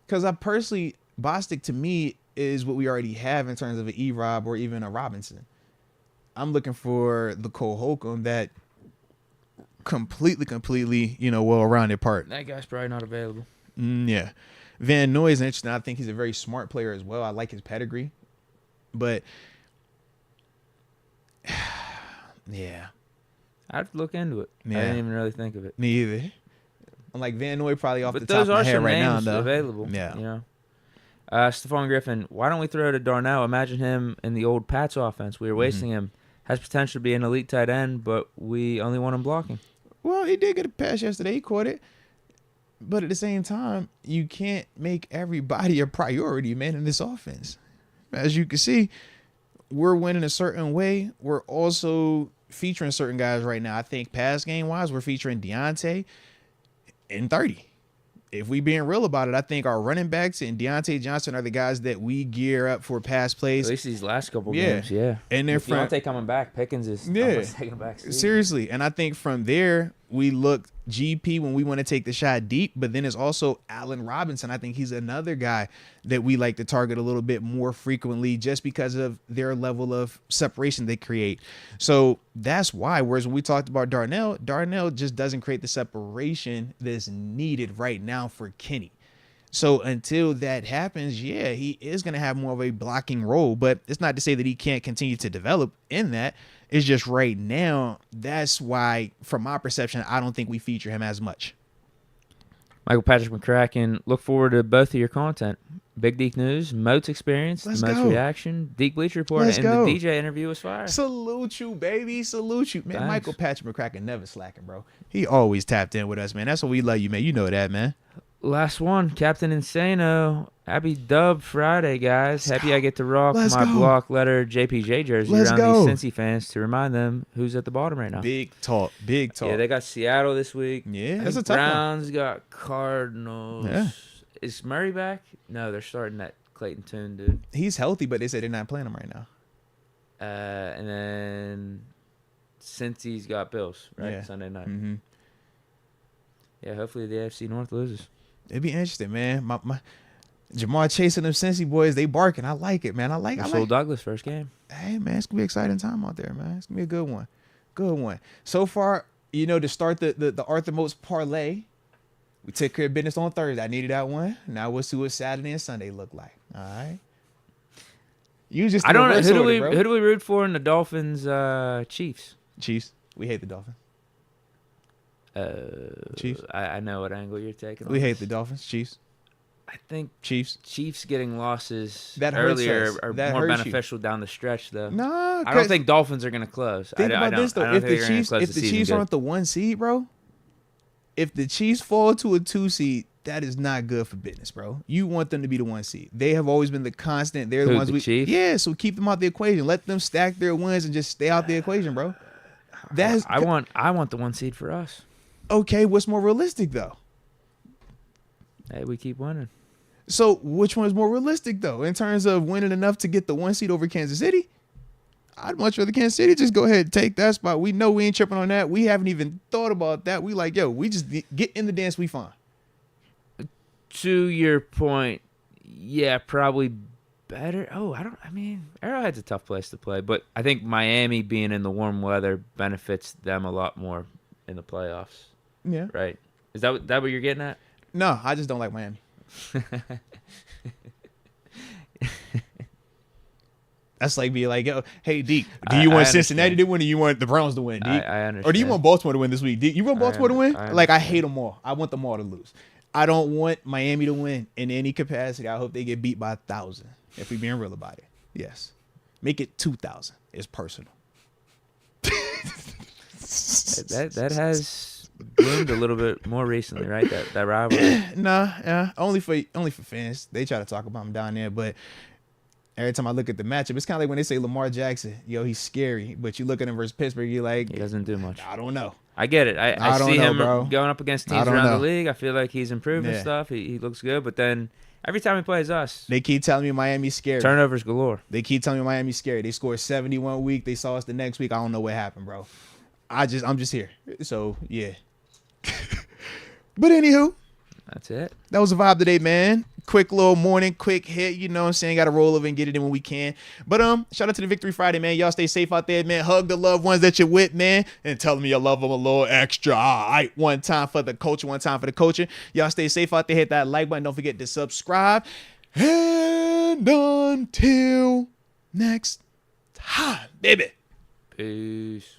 Because Bostic to me is what we already have in terms of an E-Rob or even a Robinson. I'm looking for the Cole Holcomb that completely, well-rounded part. That guy's probably not available. Yeah. Van Noy is interesting. I think he's a very smart player as well. I like his pedigree. But, yeah. I'd have to look into it. Yeah. I didn't even really think of it. Me either. I'm like Van Noy probably off the top of my head right now, though. Available. Yeah. You know? Stephon Griffin, why don't we throw to Darnell? Imagine him in the old Pats offense. We were wasting him. Has potential to be an elite tight end, but we only want him blocking. Well, he did get a pass yesterday. He caught it. But at the same time, you can't make everybody a priority, man, in this offense. As you can see, we're winning a certain way. We're also featuring certain guys right now. I think pass game-wise, we're featuring Deontay in 30. If we being real about it, I think our running backs and Deontay Johnson are the guys that we gear up for pass plays. At least these last couple games, yeah. And they're Deontay coming back. Pickens is taking back. Seriously. And I think from there, we look GP when we want to take the shot deep, but then it's also Allen Robinson. I think he's another guy that we like to target a little bit more frequently just because of their level of separation they create. So that's why, whereas when we talked about Darnell just doesn't create the separation that's needed right now for Kenny. So until that happens, yeah, he is going to have more of a blocking role, but it's not to say that he can't continue to develop in that. It's just right now, that's why, from my perception, I don't think we feature him as much. Michael Patrick McCracken, look forward to both of your content. Big Deke News, Moats Experience, the Moats Reaction, Deke Bleach Report, and the DJ interview was fire. Salute you, baby. Salute you. Man, Thanks. Michael Patrick McCracken never slacking, bro. He always tapped in with us, man. That's what we love you, man. You know that, man. Last one, Captain Insano. Happy Dub Friday, guys. Happy I get to rock my block letter JPJ jersey around these Cincy fans to remind them who's at the bottom right now. Big talk. Yeah, they got Seattle this week. Yeah, that's a tough Browns one. got Cardinals. Yeah. Is Murray back? No, they're starting that Clayton Tune, dude. He's healthy, but they said they're not playing him right now. And then Cincy's got Bills, right? Yeah. Sunday night. Mm-hmm. Yeah, hopefully the AFC North loses. It'd be interesting, man. My Jamar chasing them Cincy boys, they barking. I like it, man. I like it. Douglas first game. Hey, man, it's going to be an exciting time out there, man. It's going to be a good one. Good one. So far, to start the Arthur Moats parlay, we took care of business on Thursday. I needed that one. Now we'll see what Saturday and Sunday look like. All right. You just I don't know. Who do we root for in the Dolphins Chiefs? Chiefs. We hate the Dolphins. Chiefs. I know what angle you're taking. We hate the Dolphins. Chiefs. I think Chiefs getting losses that earlier are more beneficial down the stretch, though. No, I don't think Dolphins are going to close. Think about this though: if the Chiefs aren't the 1 seed, bro, if the Chiefs fall to a 2 seed, that is not good for business, bro. You want them to be the 1 seed. They have always been the constant. They're the ones Chiefs? Yeah, so keep them out the equation. Let them stack their wins and just stay out the equation, bro. I want the 1 seed for us. Okay, what's more realistic though? Hey, we keep winning. So which one is more realistic though, in terms of winning enough to get the 1 seed over Kansas City? I'd much rather Kansas City just go ahead and take that spot. We know we ain't tripping on that. We haven't even thought about that. We like, we just get in the dance. We fine. To your point, yeah, probably better. Arrowhead's a tough place to play, but I think Miami being in the warm weather benefits them a lot more in the playoffs. Yeah. Right. Is that what you're getting at? No, I just don't like Miami. That's like being like, hey, Deke, do you want Cincinnati to win or you want the Browns to win, Deke? I understand. Or do you want Baltimore to win this week, Deke? You want Baltimore to win? I hate them all. I want them all to lose. I don't want Miami to win in any capacity. I hope they get beat by 1,000, if we're being real about it. Yes. Make it 2,000. It's personal. That has bloomed a little bit more recently, right? That rivalry. Nah, only for fans. They try to talk about him down there, but every time I look at the matchup, it's kind of like when they say Lamar Jackson, he's scary, but you look at him versus Pittsburgh, you're like, he doesn't do much. I don't know. I get it. I see him bro. going up against teams around the league. I feel like he's improving stuff. He looks good, but then every time he plays us, they keep telling me Miami's scary. Turnovers galore. They keep telling me Miami's scary. They scored 70 one week. They saw us the next week. I don't know what happened, bro. I'm just here. So yeah. But anywho, that's it. That was a vibe today, man. Quick little morning, quick hit. You know what I'm saying? Got to roll over and get it in when we can. But shout out to the Victory Friday, man. Y'all stay safe out there, man. Hug the loved ones that you're with, man. And tell them you love them a little extra. All right. One time for the culture, one time for the culture. Y'all stay safe out there. Hit that like button. Don't forget to subscribe. And until next time, baby. Peace.